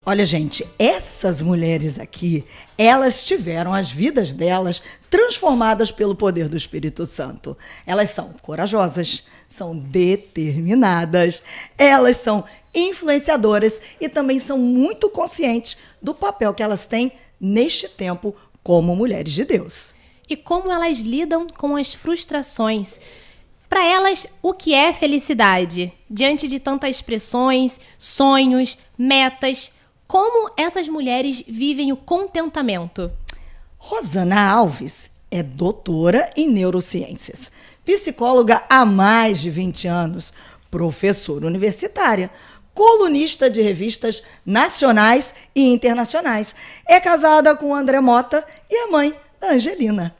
Olha, gente, essas mulheres aqui, elas tiveram as vidas delas transformadas pelo poder do Espírito Santo. Elas são corajosas, são determinadas, elas são influenciadoras e também são muito conscientes do papel que elas têm neste tempo como mulheres de Deus. E como elas lidam com as frustrações. Para elas, o que é felicidade? Diante de tantas pressões, sonhos, metas, como essas mulheres vivem o contentamento? Rosana Alves é doutora em neurociências, psicóloga há mais de 20 anos, professora universitária, colunista de revistas nacionais e internacionais. É casada com André Mota e é mãe da Angelina.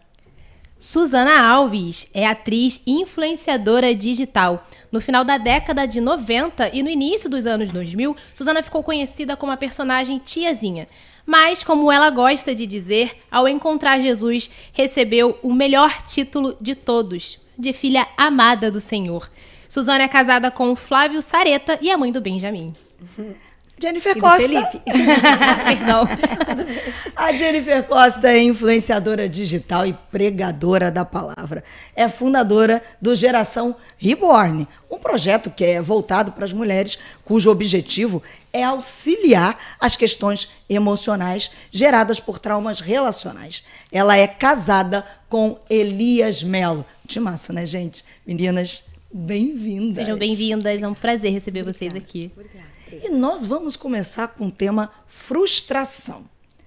Susana Alves é atriz e influenciadora digital. No final da década de 90 e no início dos anos 2000, Susana ficou conhecida como a personagem Tiazinha. Mas, como ela gosta de dizer, ao encontrar Jesus, recebeu o melhor título de todos, de filha amada do Senhor. Susana é casada com Flávio Sareta e é mãe do Benjamin. Jennifer Costa. Felipe. Perdão. A Jennifer Costa é influenciadora digital e pregadora da palavra. É fundadora do Geração Reborn, um projeto que é voltado para as mulheres, cujo objetivo é auxiliar as questões emocionais geradas por traumas relacionais. Ela é casada com Elias Melo. Timaço, né, gente? Meninas, bem-vindas. Sejam bem-vindas, é um prazer receber vocês aqui. Obrigada. E nós vamos começar com o tema frustração.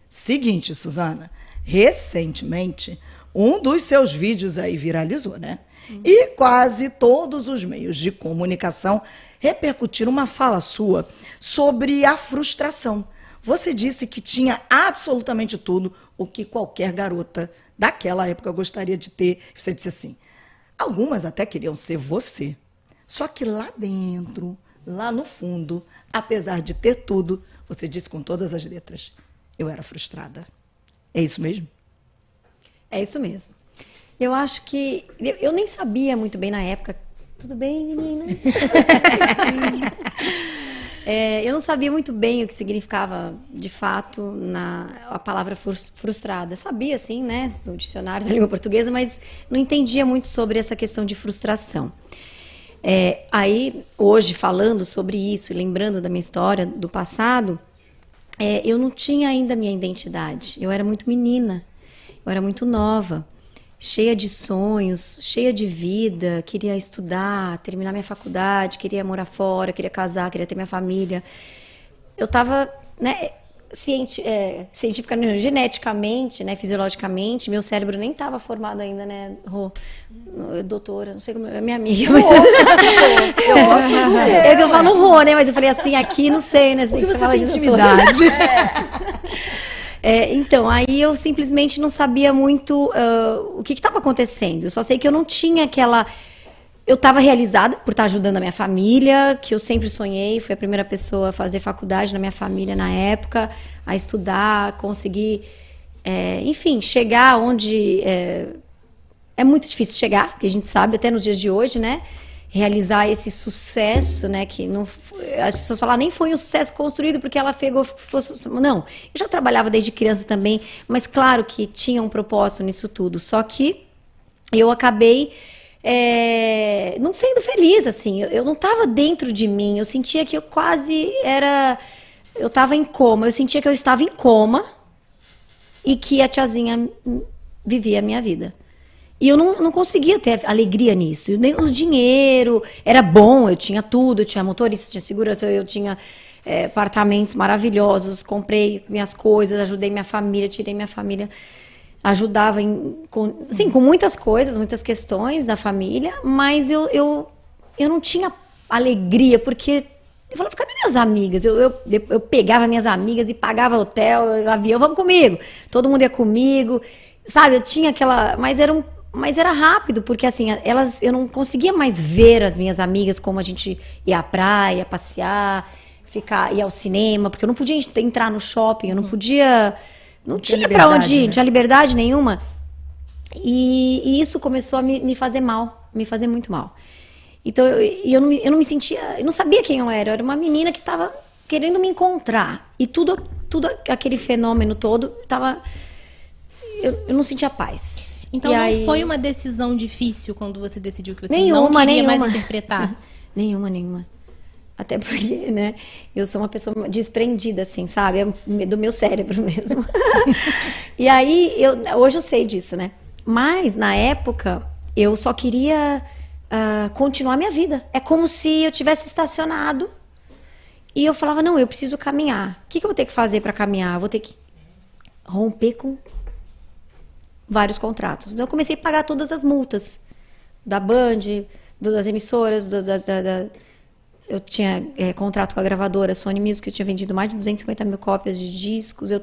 Seguinte, Susana, recentemente, um dos seus vídeos aí viralizou, né? E quase todos os meios de comunicação repercutiram uma fala sua sobre a frustração. Você disse que tinha absolutamente tudo o que qualquer garota daquela época gostaria de ter. Você disse assim, algumas até queriam ser você. Só que lá dentro, lá no fundo, apesar de ter tudo, você disse com todas as letras, eu era frustrada. É isso mesmo? É isso mesmo. Eu acho que... Eu nem sabia muito bem na época. Tudo bem, meninas? Eu não sabia muito bem o que significava, de fato, a palavra frustrada. Sabia, sim, né, no dicionário da língua portuguesa, mas não entendia muito sobre essa questão de frustração. Aí, hoje, falando sobre isso, lembrando da minha história do passado, eu não tinha ainda a minha identidade. Eu era muito menina, eu era muito nova, cheia de sonhos, cheia de vida, queria estudar, terminar minha faculdade, queria morar fora, queria casar, queria ter minha família. Eu estava, né, cientificamente, geneticamente, né, fisiologicamente, meu cérebro nem estava formado ainda, né, Rô, doutora, não sei como é minha amiga, mas eu gosto do eu falo Rô, né, mas eu falei assim, aqui não sei, né, porque você tem intimidade. Então, aí eu simplesmente não sabia muito o que estava acontecendo. Eu só sei que eu não tinha aquela... Eu estava realizada por estar ajudando a minha família, que eu sempre sonhei. Fui a primeira pessoa a fazer faculdade na minha família na época, a estudar, conseguir, enfim, chegar onde... É muito difícil chegar, que a gente sabe, até nos dias de hoje, né? Realizar esse sucesso, né? Que não, as pessoas falam, nem foi um sucesso construído porque ela pegou... Não, eu já trabalhava desde criança também, mas claro que tinha um propósito nisso tudo. Só que eu acabei... não sendo feliz, assim, eu não estava dentro de mim, eu sentia que eu quase eu estava em coma, eu sentia que eu estava em coma e que a tiazinha vivia a minha vida. E eu não conseguia ter alegria nisso, nem o dinheiro, era bom, eu tinha tudo, eu tinha motorista, tinha segurança, eu tinha apartamentos maravilhosos, comprei minhas coisas, ajudei minha família, tirei minha família... Ajudava com muitas coisas, muitas questões da família, mas eu não tinha alegria, porque eu falava, cadê minhas amigas? Eu pegava minhas amigas e pagava hotel, avião, vamos comigo. Todo mundo ia comigo, sabe? Eu tinha aquela... Mas era rápido, porque assim, eu não conseguia mais ver as minhas amigas como a gente ia à praia, passear, ir ao cinema, porque eu não podia entrar no shopping, eu não podia... Não tinha pra onde ir, né? Não tinha liberdade nenhuma. E isso começou a me fazer mal, me fazer muito mal. Então, eu não me sentia... Eu não sabia quem eu era. Eu era uma menina que querendo me encontrar. E tudo aquele fenômeno todo, eu não sentia paz. Então E não aí... foi uma decisão difícil quando você decidiu que você Nenhuma, não queria nenhuma. mais interpretar? Nenhuma. Até porque, né, eu sou uma pessoa desprendida, assim, sabe? É do meu cérebro mesmo. E aí, hoje eu sei disso, né? Mas, na época, eu só queria continuar minha vida. É como se eu tivesse estacionado e eu falava, não, eu preciso caminhar. O que eu vou ter que fazer para caminhar? Eu vou ter que romper com vários contratos. Então, eu comecei a pagar todas as multas da Band, das emissoras, eu tinha contrato com a gravadora Sony Music, eu tinha vendido mais de 250 mil cópias de discos. Eu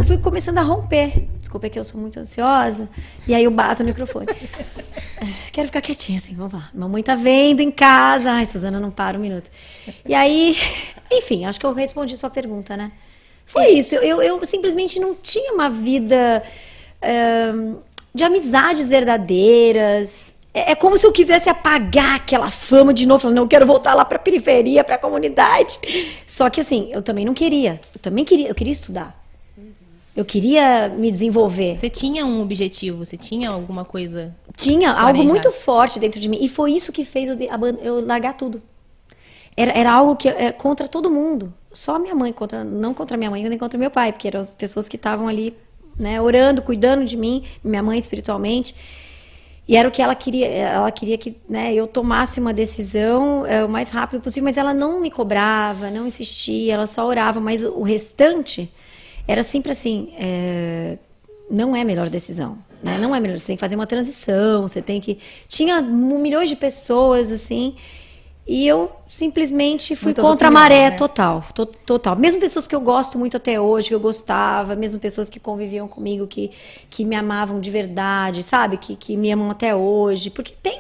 fui começando a romper. Desculpa, é que eu sou muito ansiosa. E aí eu bato no microfone. Quero ficar quietinha, assim, vamos lá. Mamãe tá vendo em casa. Ai, Suzana, não para um minuto. E aí, enfim, acho que eu respondi sua pergunta, né? Foi isso. Eu simplesmente não tinha uma vida de amizades verdadeiras. É como se eu quisesse apagar aquela fama de novo, falando, não, eu quero voltar lá pra periferia, pra comunidade. Só que assim, eu também não queria. Eu queria estudar. Eu queria me desenvolver. Você tinha um objetivo? Você tinha alguma coisa? Tinha algo muito forte dentro de mim. E foi isso que fez eu largar tudo. Era algo que contra todo mundo. Só a minha mãe, não contra minha mãe, nem contra meu pai, porque eram as pessoas que estavam ali, né, orando, cuidando de mim, minha mãe espiritualmente. E era o que ela queria que, né, eu tomasse uma decisão o mais rápido possível, mas ela não me cobrava, não insistia, ela só orava, mas o restante era sempre assim, não é a melhor decisão, né? Não é melhor, você tem que fazer uma transição, tinha milhões de pessoas, assim, e eu simplesmente fui contra a maré, né? Total. Mesmo pessoas que eu gosto muito até hoje, que eu gostava, mesmo pessoas que conviviam comigo, que me amavam de verdade, sabe? Que me amam até hoje. Porque tem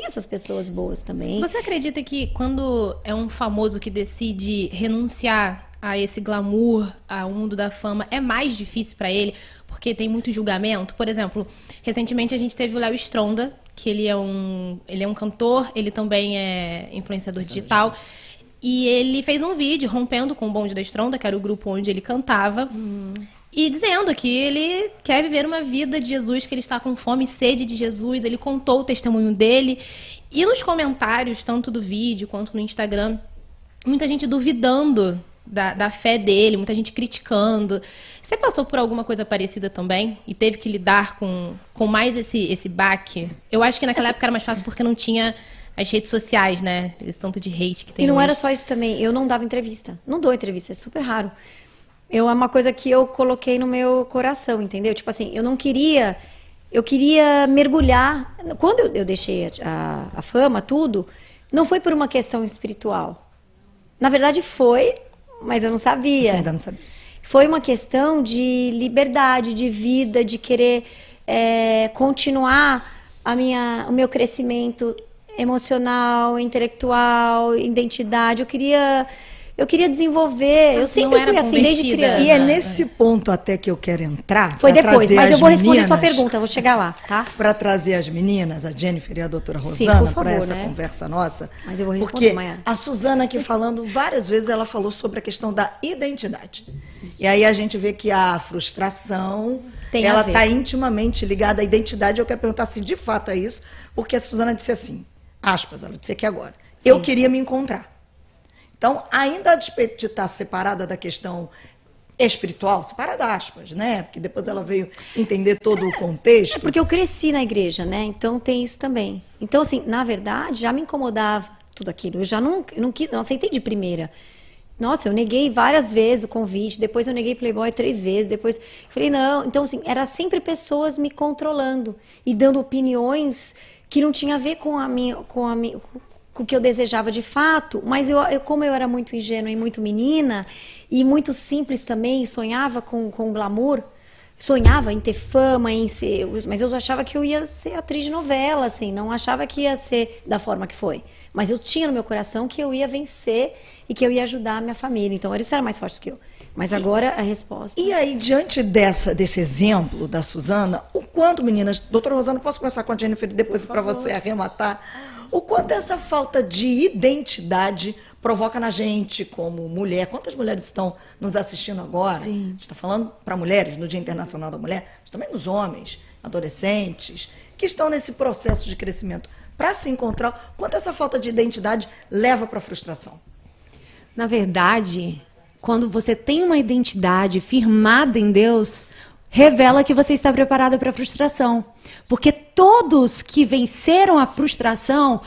essas pessoas boas também. Você acredita que quando é um famoso que decide renunciar a esse glamour, ao mundo da fama, é mais difícil pra ele? Porque tem muito julgamento? Por exemplo, recentemente a gente teve o Léo Stronda, que ele é um cantor, ele também é influenciador digital. E ele fez um vídeo rompendo com o Bonde da Stronda, que era o grupo onde ele cantava, e dizendo que ele quer viver uma vida de Jesus, que ele está com fome e sede de Jesus. Ele contou o testemunho dele. E nos comentários, tanto do vídeo quanto no Instagram, muita gente duvidando da fé dele, muita gente criticando. Você passou por alguma coisa parecida também? E teve que lidar com mais esse baque? Eu acho que naquela época era mais fácil porque não tinha as redes sociais, né? Esse tanto de hate que tem E não hoje. era só isso também. Eu não dava entrevista. Não dou entrevista, é super raro. É uma coisa que eu coloquei no meu coração, entendeu? Tipo assim, eu não queria... Eu queria mergulhar... Quando eu deixei a fama, tudo, não foi por uma questão espiritual. Na verdade foi... Mas eu não sabia. Você ainda não sabia. Foi uma questão de liberdade, de vida, de querer continuar o meu crescimento emocional, intelectual, identidade. Eu queria desenvolver. Eu sempre fui assim, desde criança. E é nesse ponto até que eu quero entrar. Foi depois, mas eu vou responder sua pergunta, eu vou chegar lá, tá? Para trazer as meninas, a Jennifer e a doutora Rosana, para essa conversa nossa. Mas eu vou responder, porque Mayara. a Suzana aqui falando várias vezes, ela falou sobre a questão da identidade. E aí a gente vê que a frustração, ela está intimamente ligada à identidade. Eu quero perguntar se de fato é isso, porque a Suzana disse assim, aspas, ela disse aqui agora, sim, eu queria me encontrar. Então, ainda a despeito de estar separada da questão espiritual, separada aspas, né? Porque depois ela veio entender todo o contexto. Porque eu cresci na igreja, né? Então tem isso também. Então, assim, na verdade, já me incomodava tudo aquilo. Eu já não aceitei de primeira. Nossa, eu neguei várias vezes o convite, depois eu neguei Playboy 3 vezes, depois falei, não. Então, assim, era sempre pessoas me controlando e dando opiniões que não tinha a ver com o que eu desejava de fato, mas como eu era muito ingênua e muito menina, e muito simples também, sonhava com glamour, sonhava em ter fama, mas eu achava que eu ia ser atriz de novela, assim, não achava que ia ser da forma que foi. Mas eu tinha no meu coração que eu ia vencer e que eu ia ajudar a minha família, então isso era mais forte do que eu. Mas agora a resposta... E aí, diante desse exemplo da Suzana, o quanto, meninas... Doutora Rosana, posso começar com a Jennifer e depois para você arrematar? O quanto essa falta de identidade provoca na gente como mulher. Quantas mulheres estão nos assistindo agora? Sim. A gente está falando para mulheres no Dia Internacional da Mulher, mas também nos homens, adolescentes, que estão nesse processo de crescimento para se encontrar. Quanto essa falta de identidade leva para a frustração? Na verdade, quando você tem uma identidade firmada em Deus, revela que você está preparada para a frustração. Porque todos que venceram a frustração,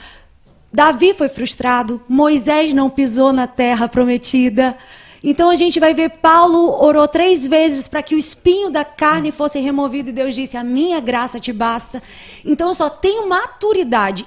Davi foi frustrado, Moisés não pisou na terra prometida. Então a gente vai ver Paulo orou 3 vezes para que o espinho da carne fosse removido e Deus disse, a minha graça te basta. Então eu só tenho maturidade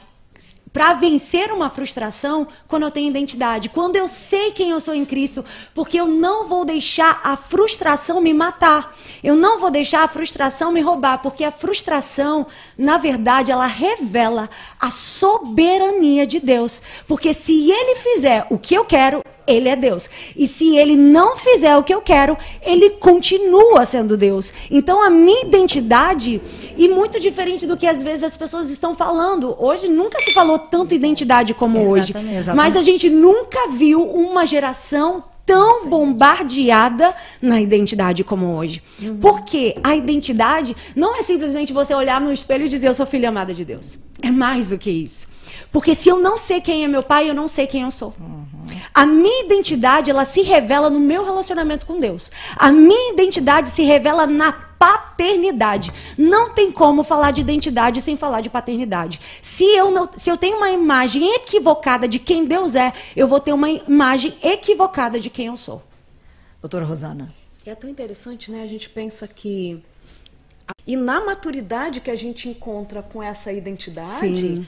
para vencer uma frustração quando eu tenho identidade, quando eu sei quem eu sou em Cristo, porque eu não vou deixar a frustração me matar, eu não vou deixar a frustração me roubar, porque a frustração, na verdade, ela revela a soberania de Deus, porque se Ele fizer o que eu quero, Ele é Deus. E se Ele não fizer o que eu quero, Ele continua sendo Deus. Então a minha identidade, e muito diferente do que às vezes as pessoas estão falando, hoje nunca se falou tanto identidade como hoje. Mas a gente nunca viu uma geração tão bombardeada na identidade como hoje. Porque a identidade não é simplesmente você olhar no espelho e dizer eu sou filha amada de Deus. É mais do que isso. Porque se eu não sei quem é meu pai, eu não sei quem eu sou. A minha identidade, ela se revela no meu relacionamento com Deus. A minha identidade se revela na paternidade. Não tem como falar de identidade sem falar de paternidade. Se eu tenho uma imagem equivocada de quem Deus é, eu vou ter uma imagem equivocada de quem eu sou. Doutora Rosana. É tão interessante, né? A gente pensa que... E na maturidade que a gente encontra com essa identidade... Sim.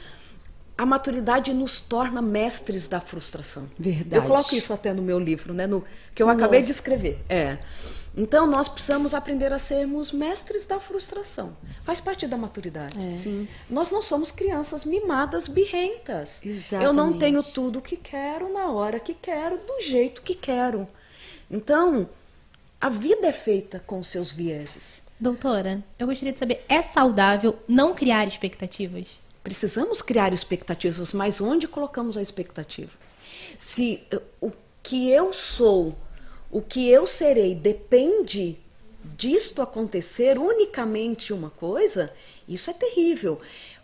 A maturidade nos torna mestres da frustração. Verdade. Eu coloco isso até no meu livro, né? Que eu acabei de escrever. Então, nós precisamos aprender a sermos mestres da frustração. Faz parte da maturidade. Sim. Nós não somos crianças mimadas, birrentas. Exatamente. Eu não tenho tudo que quero, na hora que quero, do jeito que quero. Então, a vida é feita com seus vieses. Doutora, eu gostaria de saber, é saudável não criar expectativas? Precisamos criar expectativas, mas onde colocamos a expectativa? Se o que eu sou, o que eu serei, depende disto acontecer unicamente uma coisa, isso é terrível.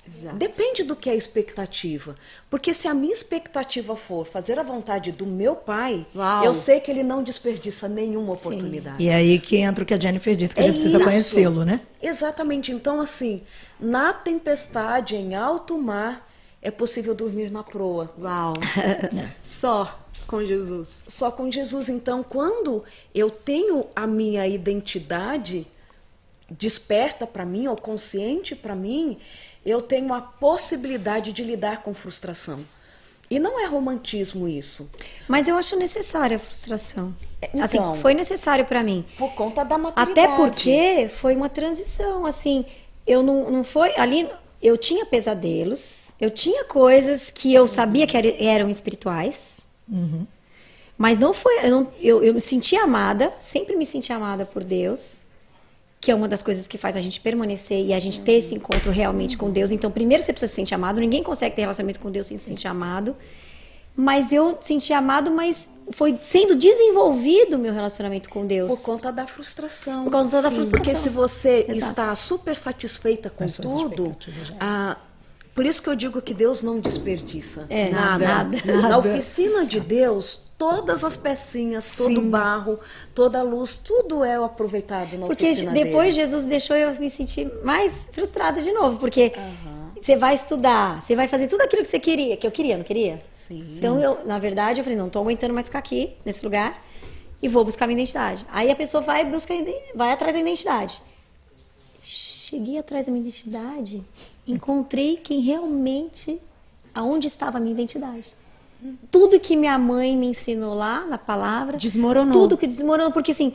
Exato. Depende do que é a expectativa. Porque se a minha expectativa for fazer a vontade do meu pai, Uau. eu sei que ele não desperdiça nenhuma oportunidade. E é aí que entra o que a Jennifer disse, que a gente precisa isso. conhecê-lo, né? Exatamente. Então, assim, na tempestade, em alto mar, é possível dormir na proa. Uau. Só com Jesus. Só com Jesus. Então, quando eu tenho a minha identidade desperta para mim, ou consciente para mim, eu tenho a possibilidade de lidar com frustração. E não é romantismo isso. Mas eu acho necessária a frustração. Então, Assim, foi necessário para mim. Por conta da maturidade. Até porque foi uma transição, assim, eu não foi, ali eu tinha pesadelos, eu tinha coisas que eu sabia que eram espirituais, mas não foi, eu me senti amada, sempre me senti amada por Deus, que é uma das coisas que faz a gente permanecer e a gente ter esse encontro realmente com Deus. Então, primeiro você precisa se sentir amado, ninguém consegue ter relacionamento com Deus sem se sentir amado. Mas eu senti amado, mas foi sendo desenvolvido o meu relacionamento com Deus. Por conta da frustração. Por causa da frustração. Porque se você Exato. está super satisfeita com As suas tudo, expectativas já. por isso que eu digo que Deus não desperdiça. Nada. Na oficina de Deus, todas as pecinhas, todo o barro, toda a luz, tudo é aproveitado na Porque oficina depois dele. Jesus deixou eu me sentir mais frustrada de novo. Porque você vai estudar, você vai fazer tudo aquilo que você queria, que eu queria, não queria? Sim. Então, na verdade, eu falei, não tô aguentando mais ficar aqui, nesse lugar, e vou buscar minha identidade. Aí a pessoa vai atrás da identidade. Cheguei atrás da minha identidade, encontrei quem realmente, aonde estava a minha identidade. Tudo que minha mãe me ensinou lá, na palavra... Desmoronou. Tudo que desmoronou, porque assim,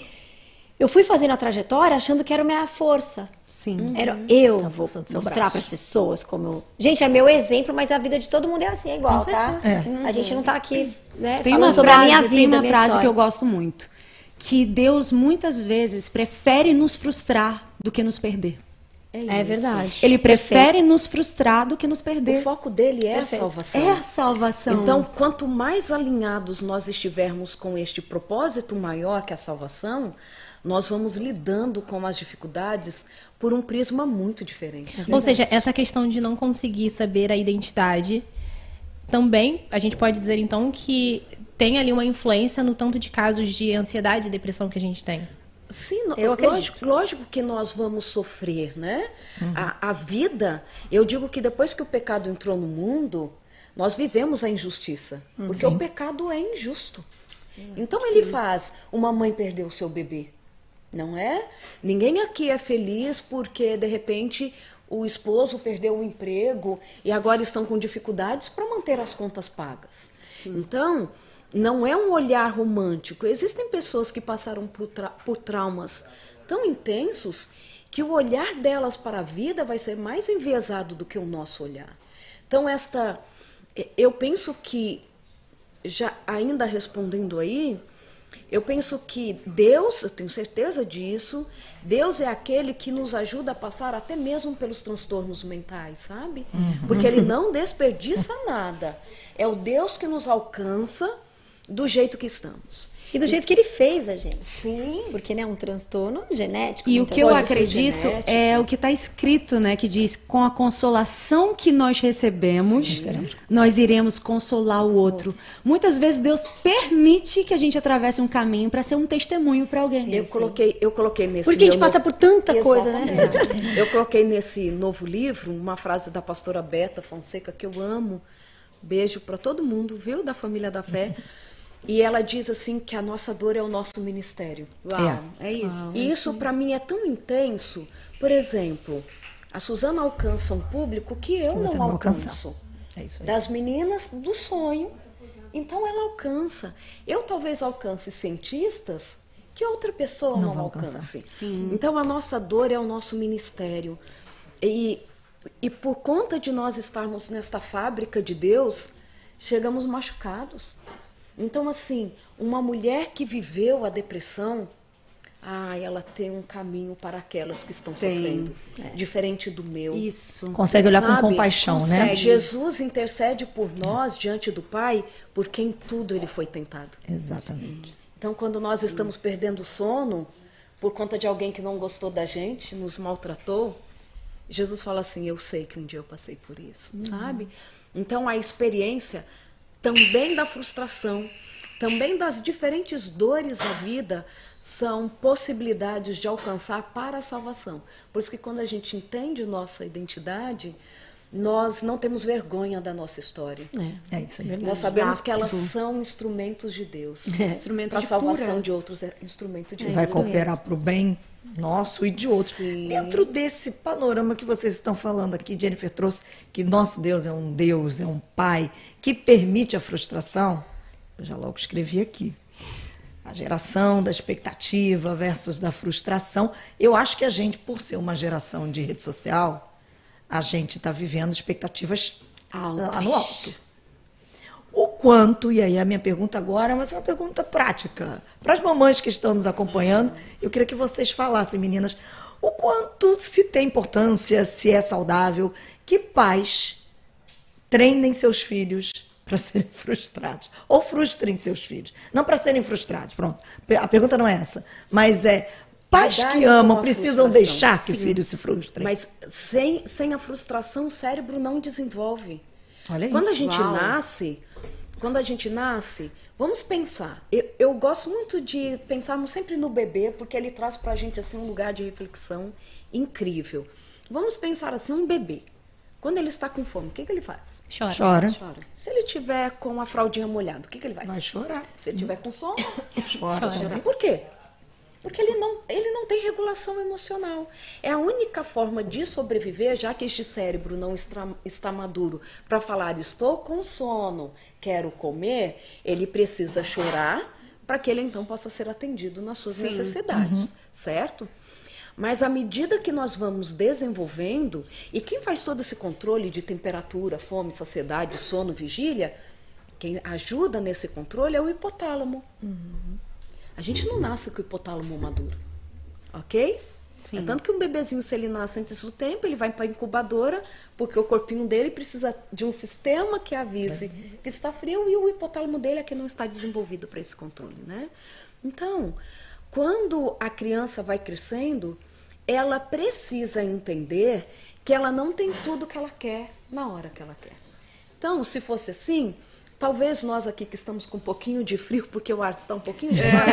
eu fui fazendo a trajetória achando que era a minha força. Sim. Era eu A vou força do seu mostrar braço. para as pessoas como eu... Gente, é meu exemplo, mas a vida de todo mundo é assim, é igual, Com tá? certeza. A gente não tá aqui, né, Tem falando uma sobre a frase, minha vida, tem uma minha frase história. que eu gosto muito. Que Deus, muitas vezes, prefere nos frustrar do que nos perder. É verdade. Ele prefere nos frustrar do que nos O perder. foco dele é a salvação. É a salvação. Então, quanto mais alinhados nós estivermos com este propósito maior que a salvação, nós vamos lidando com as dificuldades por um prisma muito diferente. Ou seja, essa questão de não conseguir saber a identidade, também a gente pode dizer então que tem ali uma influência no tanto de casos de ansiedade e depressão que a gente tem. Sim, Eu acredito. lógico que nós vamos sofrer, né? A vida, eu digo que depois que o pecado entrou no mundo, nós vivemos a injustiça. Porque o pecado é injusto. Então ele faz uma mãe perder o seu bebê, não é? Ninguém aqui é feliz porque, de repente, o esposo perdeu o emprego e agora estão com dificuldades para manter as contas pagas. Então, não é um olhar romântico. Existem pessoas que passaram por traumas tão intensos que o olhar delas para a vida vai ser mais enviesado do que o nosso olhar. Então, eu penso que, já ainda respondendo aí, eu penso que Deus, eu tenho certeza disso, Deus é aquele que nos ajuda a passar até mesmo pelos transtornos mentais, sabe? Porque Ele não desperdiça nada. É o Deus que nos alcança do jeito que estamos. E do jeito que ele fez a gente. Sim. Porque, né, é um transtorno genético. E o muitas que eu vezes. ser acredito genético. é o que está escrito, né? Que diz, com a consolação que nós recebemos, nós iremos consolar o outro. Muitas vezes Deus permite que a gente atravesse um caminho para ser um testemunho para alguém. Eu coloquei nesse Porque a gente meu passa por tanta coisa, né? Exatamente. Eu coloquei nesse novo livro uma frase da pastora Beta Fonseca que eu amo. Beijo para todo mundo, viu? Da família da fé. E ela diz assim que a nossa dor é o nosso ministério. Uau, é isso. E isso para mim é tão intenso. Por exemplo, a Suzana alcança um público que eu você não não alcança. alcanço. É isso aí. Das meninas do sonho. Então ela alcança. Eu talvez alcance cientistas que outra pessoa não vai alcance. Então a nossa dor é o nosso ministério. E por conta de nós estarmos nesta fábrica de Deus, chegamos machucados. Então, assim, uma mulher que viveu a depressão, ela tem um caminho para aquelas que estão sofrendo, diferente do meu. Isso. Consegue olhar Sabe? com compaixão, né? Consegue. Jesus intercede por nós diante do Pai, por quem tudo ele foi tentado. Exatamente. Então, quando nós estamos perdendo o sono por conta de alguém que não gostou da gente, nos maltratou, Jesus fala assim, eu sei que um dia eu passei por isso, sabe? Então, a experiência também da frustração, também das diferentes dores da vida, são possibilidades de alcançar para a salvação. Por isso que quando a gente entende nossa identidade, nós não temos vergonha da nossa história. É isso aí. Nós sabemos que elas são instrumentos de Deus. Instrumento Para a de salvação cura. de outros é instrumento de Que Deus. vai cooperar para o bem nosso e de outros. Sim. Dentro desse panorama que vocês estão falando aqui, Jennifer trouxe que nosso Deus, é um Pai que permite a frustração. Eu já logo escrevi aqui. A geração da expectativa versus da frustração. Eu acho que a gente, por ser uma geração de rede social, a gente está vivendo expectativas lá no alto. O quanto, e aí a minha pergunta agora, mas é uma pergunta prática. Para as mamães que estão nos acompanhando, eu queria que vocês falassem, meninas, o quanto se tem importância, se é saudável, que pais treinem seus filhos para serem frustrados. Ou frustrem seus filhos. Não para serem frustrados, pronto. A pergunta não é essa. Mas pais Lidar que com amam a precisam frustração. deixar que Sim. filhos se frustrem. Mas sem a frustração, o cérebro não desenvolve. Olha aí. Quando a gente nasce, vamos pensar. Eu gosto muito de pensarmos sempre no bebê, porque ele traz pra gente assim um lugar de reflexão incrível. Vamos pensar assim, um bebê. Quando ele está com fome, o que ele faz? Chora. Chora. Se ele tiver com a fraldinha molhada, o que ele vai? Vai chorar. Se ele tiver com sono, Chora. chorar. Por quê? Porque ele não tem regulação emocional. É a única forma de sobreviver, já que este cérebro não está maduro para falar, estou com sono, quero comer, ele precisa chorar para que ele então possa ser atendido nas suas necessidades, certo? Mas à medida que nós vamos desenvolvendo, e quem faz todo esse controle de temperatura, fome, saciedade, sono, vigília, quem ajuda nesse controle é o hipotálamo. A gente não nasce com o hipotálamo maduro, ok? É tanto que um bebezinho, se ele nasce antes do tempo, ele vai para a incubadora, porque o corpinho dele precisa de um sistema que avise que está frio, e o hipotálamo dele é que não está desenvolvido para esse controle, né? Então, quando a criança vai crescendo, ela precisa entender que ela não tem tudo que ela quer na hora que ela quer. Então, se fosse assim, talvez nós aqui que estamos com um pouquinho de frio, porque o ar está um pouquinho gelado.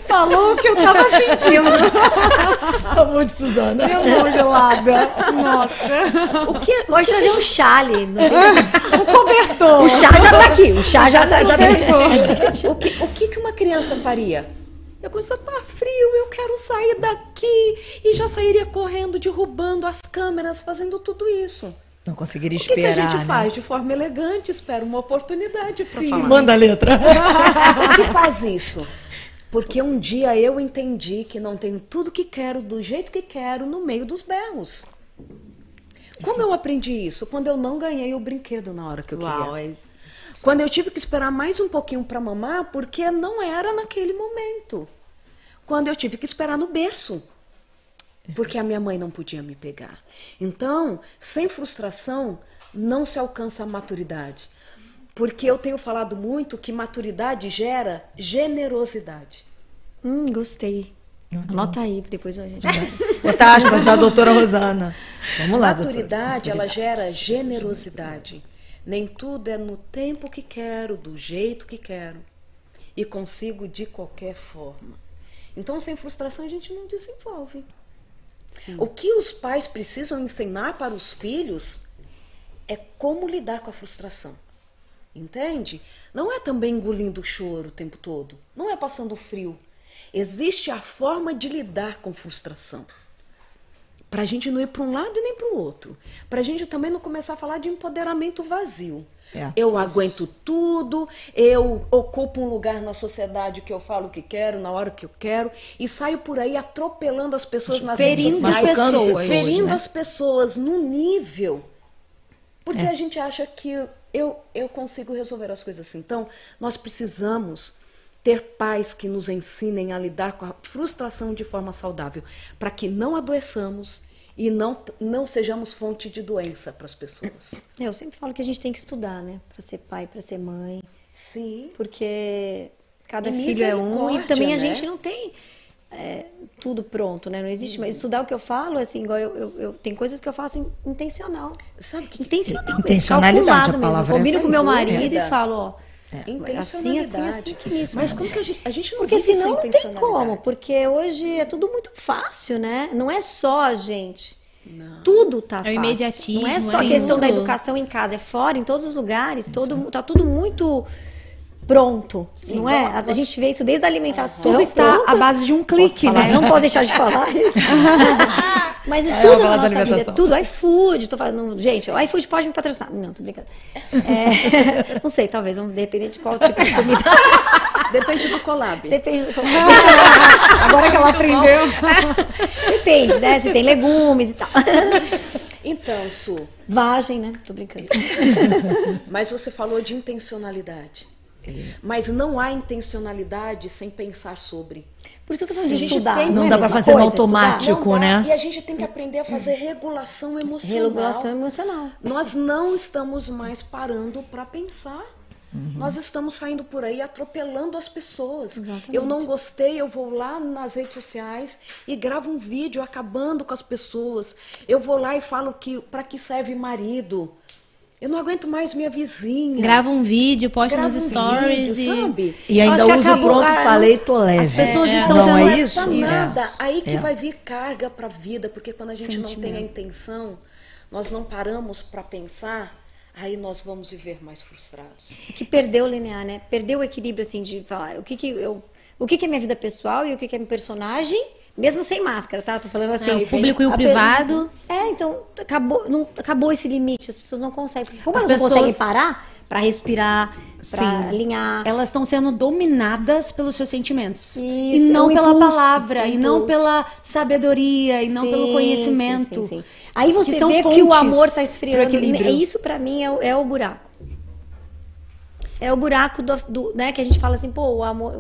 Falou o que eu tava sentindo. Amor de Suzana. Minha mão gelada. Nossa. Pode trazer um chale. Um cobertor. O chá já tá aqui. O chá já tá aqui. O que uma criança faria? Eu começo, tá frio, eu quero sair daqui. E já sairia correndo, derrubando as câmeras, fazendo tudo isso. Não conseguiria O que esperar, a gente né? faz? De forma elegante, espera uma oportunidade para falar. Manda a letra. Por que faz isso? Porque um dia eu entendi que não tenho tudo que quero, do jeito que quero, no meio dos berros. Como eu aprendi isso? Quando eu não ganhei o brinquedo na hora que eu queria. Quando eu tive que esperar mais um pouquinho para mamar, porque não era naquele momento. Quando eu tive que esperar no berço, porque a minha mãe não podia me pegar. Então, sem frustração, não se alcança a maturidade. Porque eu tenho falado muito que maturidade gera generosidade. Gostei. Anota aí, depois a gente vai. Bota aspas da doutora Rosana. Vamos lá, Maturidade, ela gera generosidade. Nem tudo é no tempo que quero, do jeito que quero. E consigo de qualquer forma. Então, sem frustração, a gente não desenvolve. Sim. O que os pais precisam ensinar para os filhos é como lidar com a frustração. Entende? Não é também engolindo o choro o tempo todo. Não é passando frio. Existe a forma de lidar com frustração. Para a gente não ir para um lado e nem para o outro. Para a gente também não começar a falar de empoderamento vazio. Eu aguento tudo, eu ocupo um lugar na sociedade que eu falo o que quero, na hora que eu quero, e saio por aí atropelando as pessoas nas redes sociais, ferindo as pessoas no nível. Porque a gente acha que eu consigo resolver as coisas assim. Então, nós precisamos ter pais que nos ensinem a lidar com a frustração de forma saudável, para que não adoeçamos e não sejamos fonte de doença para as pessoas. Eu sempre falo que a gente tem que estudar, né? Para ser pai, para ser mãe. Sim. Porque cada filho é um e também a gente não tem tudo pronto, né? Não existe, mas estudar o que eu falo, assim, igual tem coisas que eu faço intencional. Sabe que intencional, intencionalidade, calculado a palavra mesmo. Combino com meu marido dúvida. e falo, ó, assim, que isso. Mas como que a gente não porque vive senão sem não tem intencionalidade? como, porque hoje é tudo muito fácil, né? Não é só a gente. Não. Tudo tá fácil. É o imediatismo. Não é só a assim, questão da tudo. educação em casa, é fora, em todos os lugares, tá tudo muito pronto, Sim, não é? A gente vê isso desde a alimentação. Tudo está à base de um clique, né? Não posso deixar de falar isso. Mas tudo na nossa vida, tudo, iFood, tô falando, gente, o iFood pode me patrocinar. Não, tô brincando. Não sei, talvez, vamos depender de qual tipo de comida. Depende do collab. Depende do collab. Agora que ela aprendeu. Depende, né? Se tem legumes e tal. Então, Su. Vagem, né? Tô brincando. Mas você falou de intencionalidade. Mas não há intencionalidade sem pensar sobre. Por que eu tô falando de estudar? Não dá pra fazer no automático, né? E a gente tem que aprender a fazer regulação emocional. Regulação emocional. Nós não estamos mais parando para pensar. Nós estamos saindo por aí atropelando as pessoas. Exatamente. Eu não gostei, eu vou lá nas redes sociais e gravo um vídeo acabando com as pessoas. Eu vou lá e falo que para que serve marido. Eu não aguento mais minha vizinha. Grava um vídeo, posta nos stories vídeo, sabe? E ainda uso pronto, falei, tô leve. As pessoas estão não sendo é isso? Nada. Aí que vai vir carga para a vida, porque quando a gente não tem a intenção, nós não paramos para pensar, aí nós vamos viver mais frustrados. Que perdeu o linear, né? Perdeu o equilíbrio, assim, de falar o que é minha vida pessoal e o que é meu personagem, mesmo sem máscara, tá? Tô falando assim. O público e o privado. Então, acabou esse limite, as pessoas não conseguem. Como As elas não pessoas- conseguem parar pra respirar, pra alinhar. Elas estão sendo dominadas pelos seus sentimentos. Isso, E não é um pela impulso, palavra, e não impulso. pela sabedoria, e não pelo conhecimento. Sim. Aí você Que são vê que o fontes amor tá pro esfriando. equilíbrio. Isso pra mim é o buraco. É o buraco né, que a gente fala assim, pô, o amor,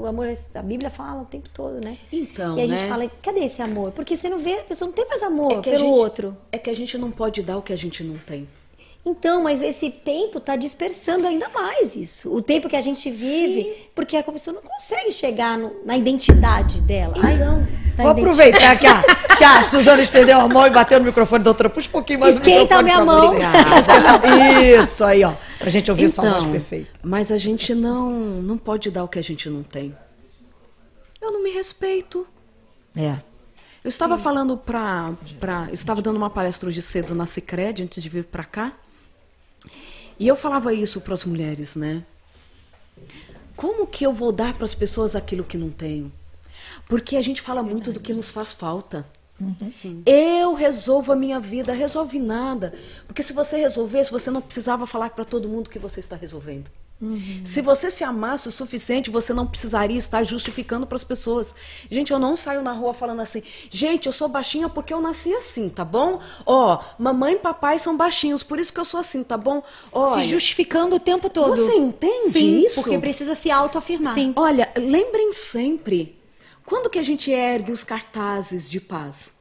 a Bíblia fala o tempo todo, né? Então, e a gente né? fala, cadê esse amor? Porque você não vê, a pessoa não tem mais amor É que a pelo gente- outro. É que a gente não pode dar o que a gente não tem. Então, mas esse tempo tá dispersando ainda mais isso. O tempo que a gente vive, porque a pessoa não consegue chegar na identidade dela. Então, Vou aproveitar que a Suzana estendeu a mão e bateu no microfone, doutora. Puxa um pouquinho mais Esquenta o a minha microfone mão. pra você. Isso aí, ó. Pra gente ouvir sua voz perfeita. mas a gente não pode dar o que a gente não tem. Eu não me respeito. É. Eu estava falando estava dando uma palestra hoje cedo na Sicredi, antes de vir para cá. E eu falava isso para as mulheres, né? Como que eu vou dar para as pessoas aquilo que não tenho? Porque a gente fala muito do que nos faz falta. Eu resolvo a minha vida, resolve nada. Porque se você resolvesse, você não precisava falar para todo mundo que você está resolvendo. Se você se amasse o suficiente, você não precisaria estar justificando para as pessoas. Gente, eu não saio na rua falando assim, gente, eu sou baixinha porque eu nasci assim, tá bom? Ó, mamãe e papai são baixinhos, por isso que eu sou assim, tá bom? Olha, Se justificando o tempo todo. você entende Sim, isso? porque precisa se autoafirmar. Sim. Olha, lembrem sempre, quando que a gente ergue os cartazes de paz?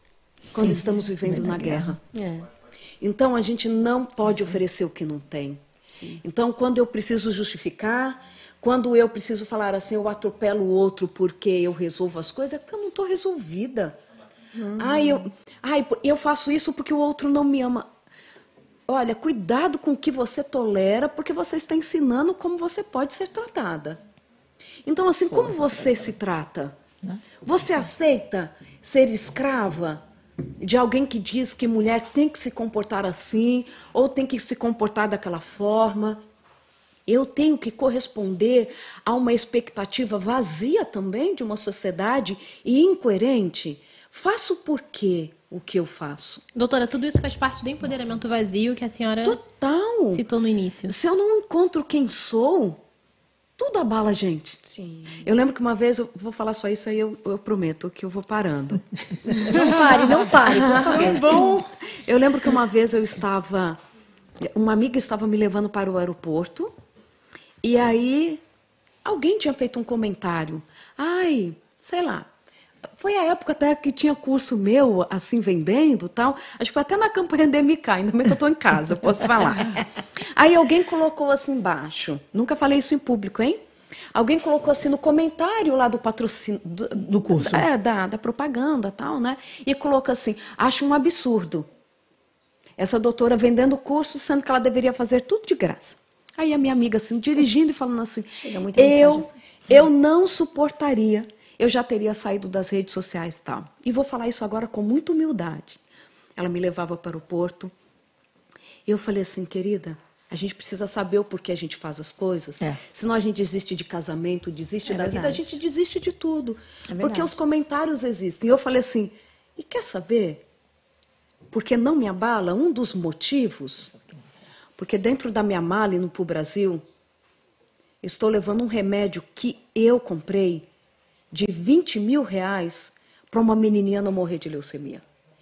Quando estamos vivendo na guerra. É. Então, a gente não pode oferecer o que não tem. Então, quando eu preciso justificar, quando eu preciso falar assim, eu atropelo o outro porque eu resolvo as coisas, é porque eu não estou resolvida. Eu faço isso porque o outro não me ama. Olha, cuidado com o que você tolera, porque você está ensinando como você pode ser tratada. Então, assim, como você se trata? Você aceita ser escrava de alguém que diz que mulher tem que se comportar assim, ou tem que se comportar daquela forma? Eu tenho que corresponder a uma expectativa vazia também de uma sociedade e incoerente? Faço por quê o que eu faço? Doutora, tudo isso faz parte do empoderamento vazio que a senhora Total! citou no início. Se eu não encontro quem sou, tudo abala a gente. Sim. Eu lembro que uma vez, eu vou falar só isso aí, eu prometo que eu vou parando. Não pare, por favor. Bom, eu lembro que uma vez uma amiga estava me levando para o aeroporto, e aí alguém tinha feito um comentário. Ai, sei lá, foi a época até que tinha curso meu, assim, vendendo e tal. Acho que foi até na campanha DMK, ainda bem que eu estou em casa, eu posso falar. Aí alguém colocou assim embaixo, nunca falei isso em público, hein? Alguém colocou assim no comentário lá do patrocínio... Do curso. Da propaganda e tal, né? E colocou assim, acho um absurdo essa doutora vendendo curso, sendo que ela deveria fazer tudo de graça. Aí a minha amiga, assim, dirigindo e falando assim, Chega muita mensagem assim. eu não suportaria, eu já teria saído das redes sociais e tal. E vou falar isso agora com muita humildade. Ela me levava para o aeroporto. E eu falei assim, querida, a gente precisa saber o porquê a gente faz as coisas. Senão a gente desiste de casamento, desiste da vida, a gente desiste de tudo. Porque os comentários existem. E eu falei assim, e quer saber? Porque não me abala um dos motivos, porque dentro da minha mala indo para o Brasil, estou levando um remédio que eu comprei de 20 mil reais para uma menininha não morrer de leucemia.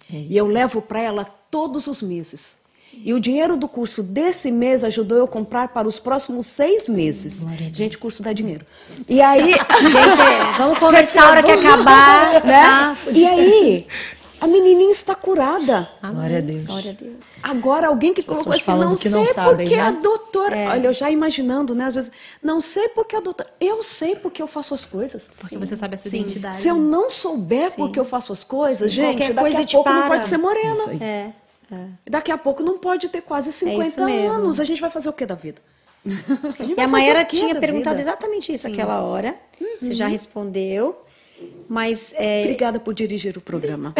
E eu levo para ela todos os meses. E o dinheiro do curso desse mês ajudou eu a comprar para os próximos 6 meses. Gente, curso dá dinheiro. E aí... Gente, vamos conversar a hora que acabar, né? tá? E aí, a menininha está curada. Glória a Deus. Glória a Deus. Agora, alguém que colocou Pessoas assim, falando não que sei não sabem, porque né? a doutora... Olha, eu já imaginando, né? Às vezes, não sei porque a doutora... Eu sei porque eu faço as coisas. Porque você sabe a sua identidade. Se eu não souber porque eu faço as coisas, gente, Qualquer daqui coisa a te pouco não para. pode ser morena. Isso aí. Daqui a pouco não pode ter quase 50 isso mesmo. anos. A gente vai fazer o que da vida? E a Mayara tinha perguntado exatamente isso aquela hora. Você já respondeu. Mas Obrigada por dirigir o programa.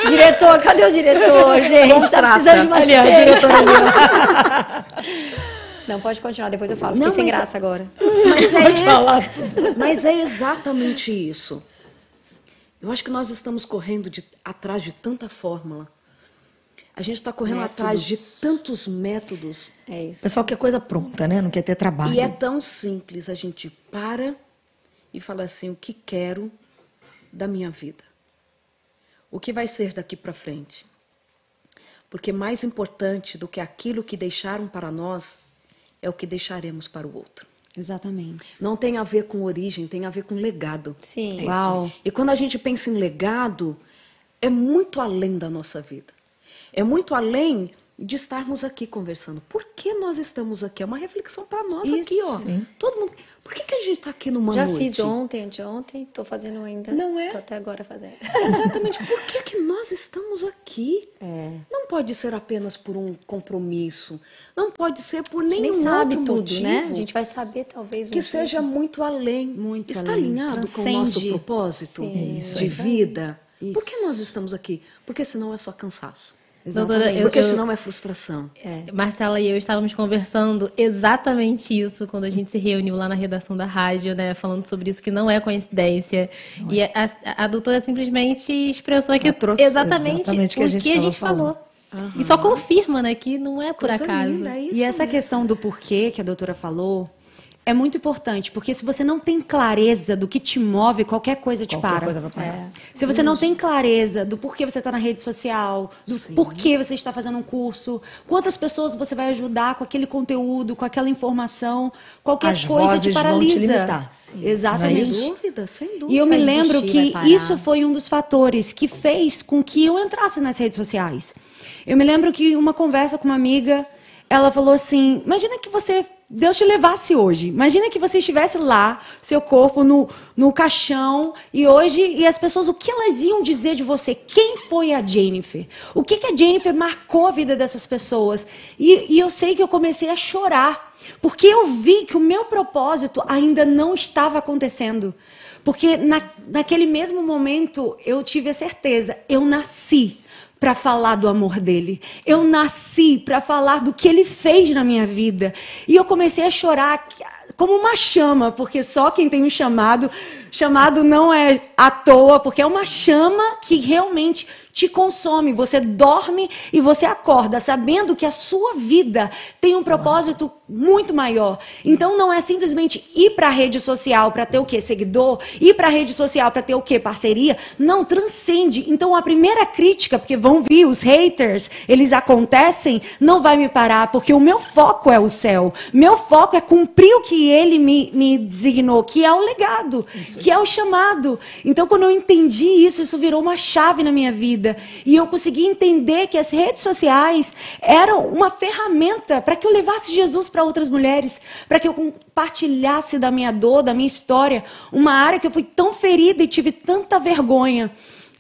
diretor, cadê o diretor, gente? Tá precisando de uma assistente. Não, pode continuar, depois eu falo. Fiquei Não, sem mas graça agora. Mas é exatamente isso. Eu acho que nós estamos correndo atrás de tanta fórmula. A gente está correndo atrás de tantos métodos. É isso. O pessoal quer coisa pronta, né? Não quer ter trabalho. E é tão simples. A gente para e fala assim, o que quero da minha vida? O que vai ser daqui para frente? Porque mais importante do que aquilo que deixaram para nós é o que deixaremos para o outro. Exatamente. Não tem a ver com origem, tem a ver com legado. Sim. Uau. E quando a gente pensa em legado, é muito além da nossa vida. É muito além de estarmos aqui conversando. Por que nós estamos aqui? É uma reflexão para nós Isso, aqui, ó. sim. Todo mundo. Por que a gente está aqui numa Já noite? fiz ontem, anteontem, tô fazendo ainda. Não é? Tô até agora fazendo. Exatamente. Por que nós estamos aqui? Não pode ser apenas por um compromisso. Não pode ser por A gente nenhum nem sabe outro tudo, motivo. né? A gente vai saber talvez Que um seja pouco. muito além. Muito Está além. alinhado com o nosso Transcende. propósito Sim, de vida? Por que Isso. nós estamos aqui? Porque senão é só cansaço. Doutora, Porque senão é frustração. Marcela e eu estávamos conversando exatamente isso quando a gente se reuniu lá na redação da rádio, né? Falando sobre isso, que não é coincidência. E a doutora simplesmente expressou aqui Ela trouxe exatamente exatamente o que a gente a estava gente falou. falando. E só confirma, né, que não é por Coisa acaso. linda, é isso E essa mesmo. questão do porquê que a doutora falou é muito importante, porque se você não tem clareza do que te move, qualquer coisa te Qualquer para. coisa vai parar. Se você não tem clareza do porquê você está na rede social, do porquê você está fazendo um curso, quantas pessoas você vai ajudar com aquele conteúdo, com aquela informação, qualquer As coisa vozes te vão paralisa. te limitar. Sim. Exatamente. Sem dúvida, sem dúvida. E eu me Vai lembro desistir, que vai parar. isso foi um dos fatores que fez com que eu entrasse nas redes sociais. Eu me lembro que uma conversa com uma amiga, ela falou assim: imagina que Deus te levasse hoje. Imagina que você estivesse lá, seu corpo no caixão, e hoje, e as pessoas, o que elas iam dizer de você? Quem foi a Jennifer? O que a Jennifer marcou a vida dessas pessoas? E eu sei que eu comecei a chorar, porque eu vi que o meu propósito ainda não estava acontecendo. Porque naquele mesmo momento eu tive a certeza, eu nasci para falar do amor dele. Eu nasci para falar do que ele fez na minha vida. E eu comecei a chorar como uma chama, porque só quem tem um chamado não é à toa, porque é uma chama que realmente te consome. Você dorme e você acorda sabendo que a sua vida tem um propósito muito maior. Então não é simplesmente ir para a rede social para ter o quê? Seguidor? Ir para a rede social para ter o quê? Parceria? Não, transcende. Então a primeira crítica, porque vão vir os haters, eles acontecem, não vai me parar, porque o meu foco é o céu. Meu foco é cumprir o que ele me designou, que é o legado, que é o chamado. Então quando eu entendi isso, isso virou uma chave na minha vida. E eu consegui entender que as redes sociais eram uma ferramenta para que eu levasse Jesus para outras mulheres, para que eu compartilhasse da minha dor, da minha história, uma área que eu fui tão ferida e tive tanta vergonha.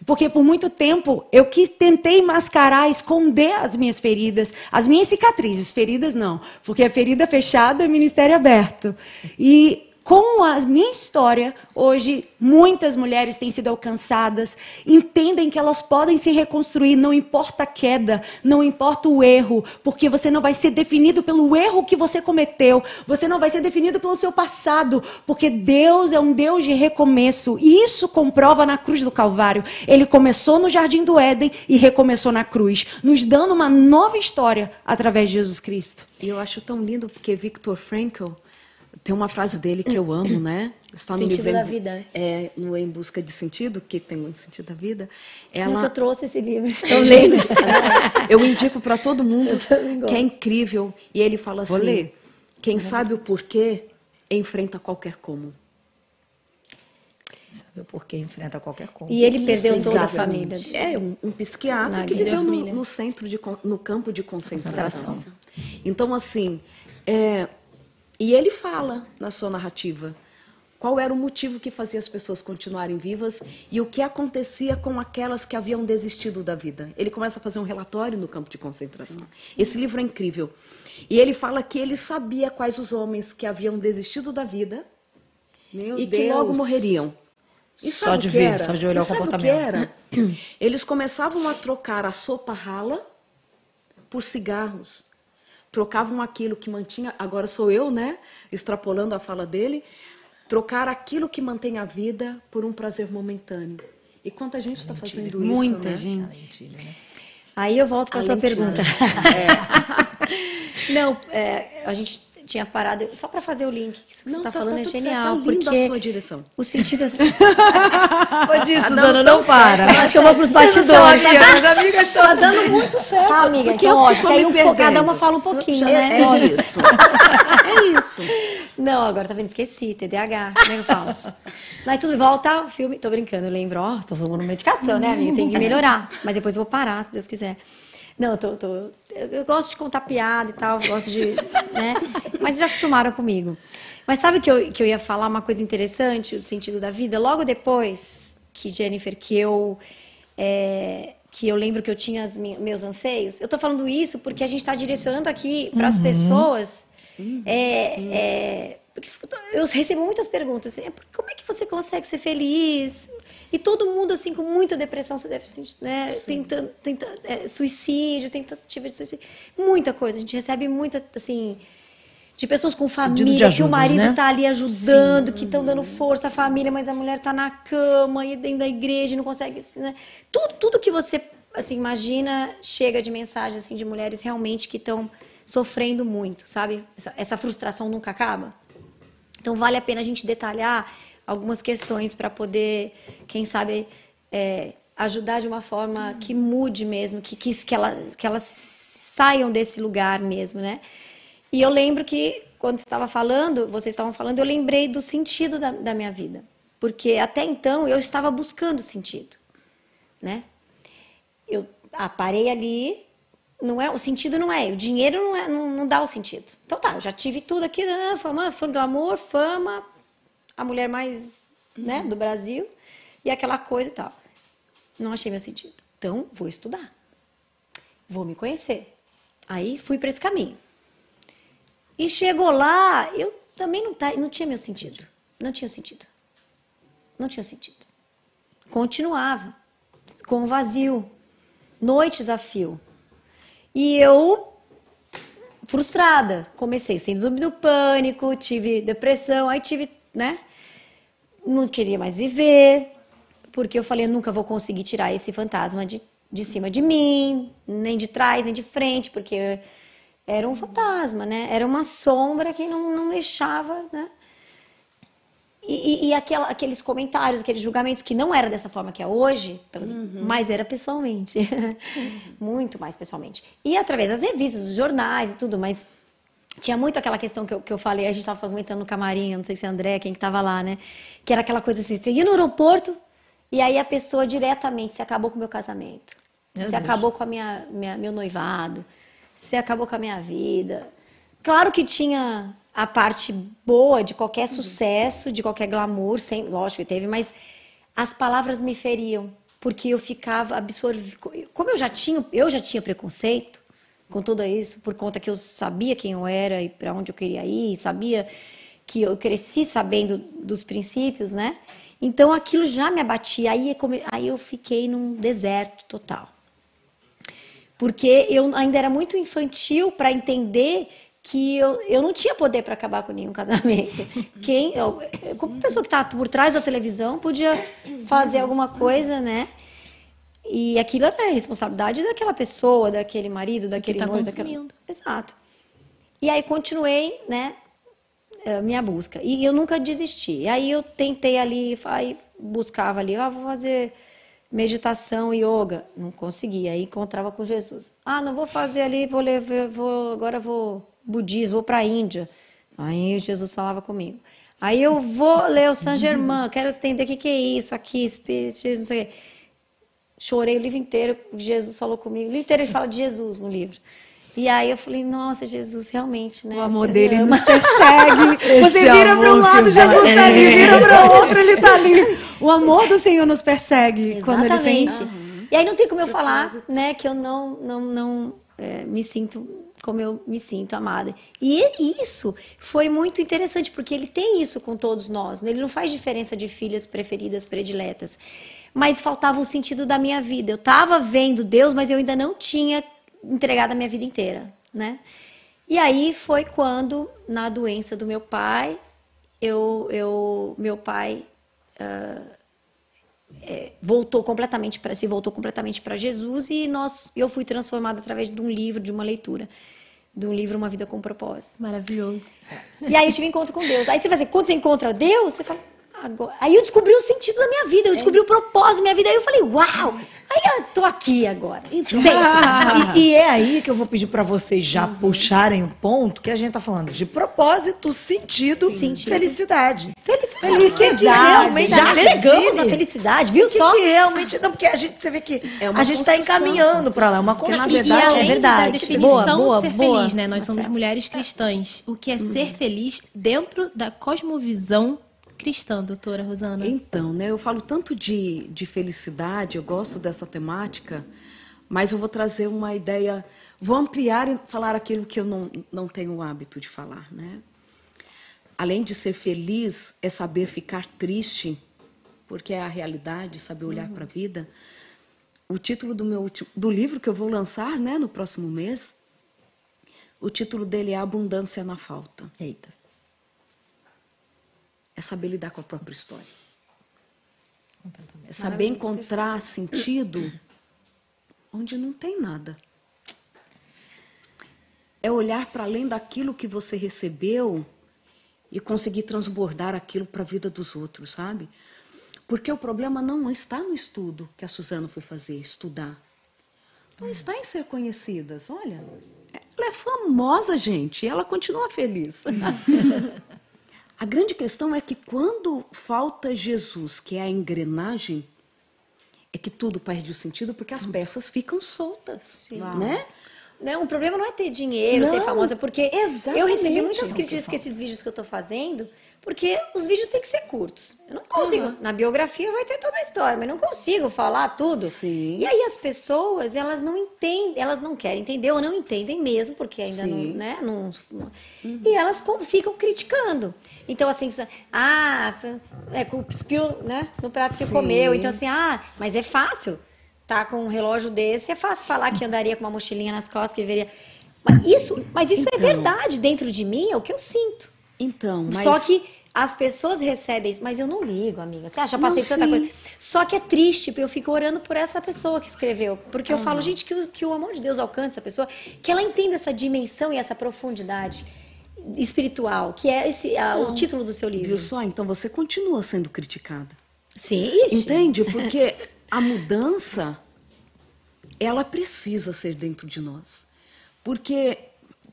Porque por muito tempo eu tentei mascarar, esconder as minhas feridas, as minhas cicatrizes, feridas não, porque a ferida fechada é ministério aberto. E com a minha história, hoje, muitas mulheres têm sido alcançadas, entendem que elas podem se reconstruir, não importa a queda, não importa o erro, porque você não vai ser definido pelo erro que você cometeu, você não vai ser definido pelo seu passado, porque Deus é um Deus de recomeço, e isso comprova na cruz do Calvário. Ele começou no Jardim do Éden e recomeçou na cruz, nos dando uma nova história através de Jesus Cristo. E eu acho tão lindo porque Viktor Frankl tem uma frase dele que eu amo, né? Está no Sentido livro da Vida. no Em Busca de Sentido, que tem muito sentido da vida. Nunca trouxe esse livro. Estou lendo. Eu indico para todo mundo, também que é gosto. incrível. E ele fala Vou assim: ler. quem sabe o porquê enfrenta qualquer como. Sabe o porquê enfrenta qualquer coisa. E ele perdeu Isso, toda a exatamente. família. É um psiquiatra Na que vida. viveu no campo de concentração. Então, assim, e ele fala na sua narrativa qual era o motivo que fazia as pessoas continuarem vivas e o que acontecia com aquelas que haviam desistido da vida. Ele começa a fazer um relatório no campo de concentração. Esse livro é incrível. E ele fala que ele sabia quais os homens que haviam desistido da vida e que logo morreriam. E Só sabe de o que ver, era? só de olhar E o sabe comportamento. que era? Eles começavam a trocar a sopa rala por cigarros. Trocavam aquilo que mantinha, agora sou eu, né, extrapolando a fala dele, trocar aquilo que mantém a vida por um prazer momentâneo. E quanta gente está fazendo isso, Muita né? gente. Aí eu volto para a tua Além de pergunta. Não, a gente tinha parado só para fazer o link. Que você tá falando é tudo genial, certo, tá lindo porque a sua direção. o sentido. Ô, disso, Suzana, não para. Eu acho que eu vou pros Vocês não são bastidores. amigas, as amigas são Tá dando muito certo. Tá, amiga, porque então eu que ótimo. tô Aí me cada perdendo. uma fala um pouquinho, Já- né? É isso. É isso. Não, agora tá vendo? Esqueci, TDAH. Como é que eu falo? Mas tudo volta ao filme. Tô brincando, eu lembro. Ó, tô tomando medicação, né, amiga? Tem que melhorar. Mas depois eu vou parar, se Deus quiser. Não, eu gosto de contar piada e tal, gosto de, né? Mas já acostumaram comigo. Mas sabe que eu ia falar uma coisa interessante, o sentido da vida? Logo depois que, Jennifer, que eu lembro que eu tinha meus anseios, eu tô falando isso porque a gente tá direcionando aqui para as pessoas. Porque eu recebo muitas perguntas assim, como é que você consegue ser feliz? E todo mundo, assim, com muita depressão, você deve sentir, né? Tentando suicídio, tentativa de suicídio. Muita coisa. A gente recebe muita, assim, de pessoas com família, que o marido tá ali ajudando, que estão dando força à família, mas a mulher tá na cama e dentro da igreja e não consegue, assim, né? Tudo que você, assim, imagina, chega de mensagem, assim, de mulheres realmente que estão sofrendo muito, sabe? Essa frustração nunca acaba. Então, vale a pena a gente detalhar algumas questões para poder, quem sabe, ajudar de uma forma que mude mesmo, que elas saiam desse lugar mesmo, né? E eu lembro que, quando vocês estavam falando, eu lembrei do sentido da minha vida. Porque, até então, eu estava buscando sentido, né? Eu parei ali, o sentido não é, o dinheiro não dá o sentido. Então tá, eu já tive tudo aqui, né? Fama, glamour, fama, a mulher mais, né, do Brasil, e aquela coisa e tal. Não achei meu sentido. Então, vou estudar. Vou me conhecer. Aí, fui para esse caminho. E chegou lá, eu também não tinha meu sentido. Não tinha sentido. Não tinha sentido. Continuava com o vazio. Noites a fio. E eu, frustrada, comecei síndrome do pânico, tive depressão, aí tive, né? Não queria mais viver, porque eu falei, eu nunca vou conseguir tirar esse fantasma de cima de mim, nem de trás, nem de frente, porque era um fantasma, né? Era uma sombra que não deixava, né? E aqueles comentários, aqueles julgamentos, que não era dessa forma que é hoje, mas era pessoalmente. Muito mais pessoalmente. E através das revistas, dos jornais e tudo, mas tinha muito aquela questão que eu falei, a gente estava comentando no camarim, não sei se é André, quem que estava lá, né? Que era aquela coisa assim, você ia no aeroporto e aí a pessoa diretamente, você acabou com o meu casamento. Você acabou com meu noivado. Você acabou com a minha vida. Claro que tinha a parte boa de qualquer sucesso, de qualquer glamour, lógico que teve, mas as palavras me feriam, porque eu ficava absorvida. Como eu já tinha preconceito com tudo isso, por conta que eu sabia quem eu era e para onde eu queria ir, sabia que eu cresci sabendo dos princípios, né? Então aquilo já me abatia, aí eu fiquei num deserto total. Porque eu ainda era muito infantil para entender que eu não tinha poder para acabar com nenhum casamento. Como pessoa que está por trás da televisão, podia fazer alguma coisa, né? E aquilo era a responsabilidade daquela pessoa, daquele marido, daquele noivo. Exato. E aí continuei, né, minha busca. E eu nunca desisti. E aí eu tentei ali, buscava ali, vou fazer meditação, yoga. Não conseguia. Aí encontrava com Jesus. Não vou fazer ali, agora vou budismo, vou para a Índia. Aí Jesus falava comigo. Aí eu vou ler o Saint Germain, quero entender o que é isso aqui, espiritismo, não sei o quê. Chorei o livro inteiro, Jesus falou comigo. O livro inteiro ele fala de Jesus no livro. E aí eu falei, nossa, Jesus, realmente, né? O amor dele nos persegue. Você vira para um lado, que Jesus vai. está ali, vira para o outro, ele está ali. O amor do Senhor nos persegue. Quando ele tem... E aí não tem como eu falar, né, que eu não me sinto como eu me sinto amada. E isso foi muito interessante, porque ele tem isso com todos nós. Ele não faz diferença de filhas preferidas, prediletas. Mas faltava o sentido da minha vida. Eu estava vendo Deus, mas eu ainda não tinha entregado a minha vida inteira, né? E aí foi quando, na doença do meu pai, meu pai voltou completamente para Jesus, e eu fui transformada através de um livro, de uma leitura. do livro Uma Vida com Propósito. Maravilhoso. E aí eu tive encontro com Deus. Aí você fala assim, quando você encontra Deus, você fala, agora. Aí eu descobri o sentido da minha vida, eu descobri o propósito da minha vida. Aí eu falei, uau! Aí eu tô aqui agora. Então, E é aí que eu vou pedir para vocês já puxarem o ponto que a gente tá falando de propósito, sentido, felicidade. Felicidade. Que realmente Já chegamos define à felicidade, viu que só? que realmente não, porque a gente, você vê que É uma a gente está construção, encaminhando para lá, uma Porque, na construção. E verdade, além é verdade. da definição Boa, ser boa. feliz, né? Nós somos mulheres cristãs. O que é ser feliz dentro da cosmovisão cristã, doutora Rosana? Então, né, eu falo tanto de felicidade, eu gosto dessa temática, mas eu vou trazer uma ideia, vou ampliar e falar aquilo que eu não tenho o hábito de falar, né? Além de ser feliz, é saber ficar triste, porque é a realidade, saber olhar para a vida. O título do livro que eu vou lançar, né, no próximo mês, o título dele é Abundância na Falta. Eita. É saber lidar com a própria história. É saber encontrar sentido onde não tem nada. É olhar para além daquilo que você recebeu e conseguir transbordar aquilo para a vida dos outros, sabe? Porque o problema não está no estudo que a Suzana foi fazer, estudar. Não está em ser conhecidas. Olha, ela é famosa, gente, e ela continua feliz. A grande questão é que quando falta Jesus, que é a engrenagem, é que tudo perde o sentido, porque as peças ficam soltas, né? Não, o problema não é ter dinheiro, Não, ser famosa, porque exatamente. eu recebi muitas críticas com esses vídeos que eu tô fazendo, porque os vídeos têm que ser curtos. Eu não consigo. Na biografia vai ter toda a história, mas não consigo falar tudo. Sim. E aí as pessoas, elas não entendem, elas não querem entender ou não entendem mesmo, porque ainda não, Sim. né? E elas ficam criticando. Então, assim, cuspiu, né, no prato que Sim. comeu. Então, assim, mas é fácil. Tá com um relógio desse, é fácil falar que andaria com uma mochilinha nas costas, que veria. Mas isso é Então. verdade dentro de mim, é o que eu sinto. Então, mas... Só que as pessoas recebem isso, mas eu não ligo, amiga. Você acha, já passei Não, tanta sim. coisa. Só que é triste, porque eu fico orando por essa pessoa que escreveu. Porque eu falo, gente, que o amor de Deus alcance essa pessoa, que ela entenda essa dimensão e essa profundidade espiritual, que é o título do seu livro. Viu só? Então você continua sendo criticada. Sim, ixi. Entende? Porque a mudança, ela precisa ser dentro de nós. Porque,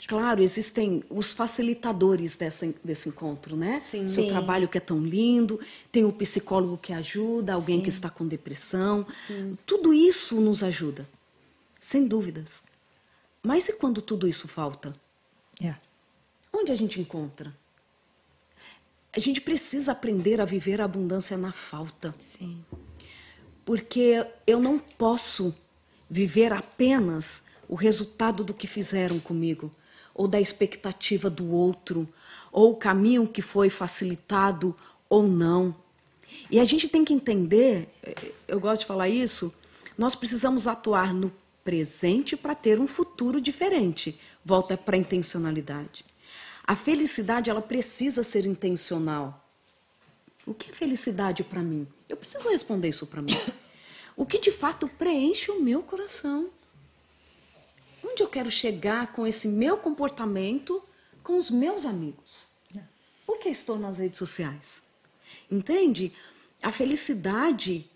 claro, existem os facilitadores desse encontro, né? Sim. Seu Sim. trabalho que é tão lindo, tem o psicólogo que ajuda, alguém que está com depressão. Tudo isso nos ajuda, sem dúvidas. Mas e quando tudo isso falta? Onde a gente encontra? A gente precisa aprender a viver a abundância na falta. Sim. Porque eu não posso viver apenas o resultado do que fizeram comigo, ou da expectativa do outro, ou o caminho que foi facilitado ou não. E a gente tem que entender, eu gosto de falar isso, nós precisamos atuar no presente para ter um futuro diferente. Volta para a intencionalidade. A felicidade, ela precisa ser intencional. O que é felicidade para mim? Eu preciso responder isso para mim. O que de fato preenche o meu coração? Onde eu quero chegar com esse meu comportamento com os meus amigos? Por que estou nas redes sociais? Entende? A felicidade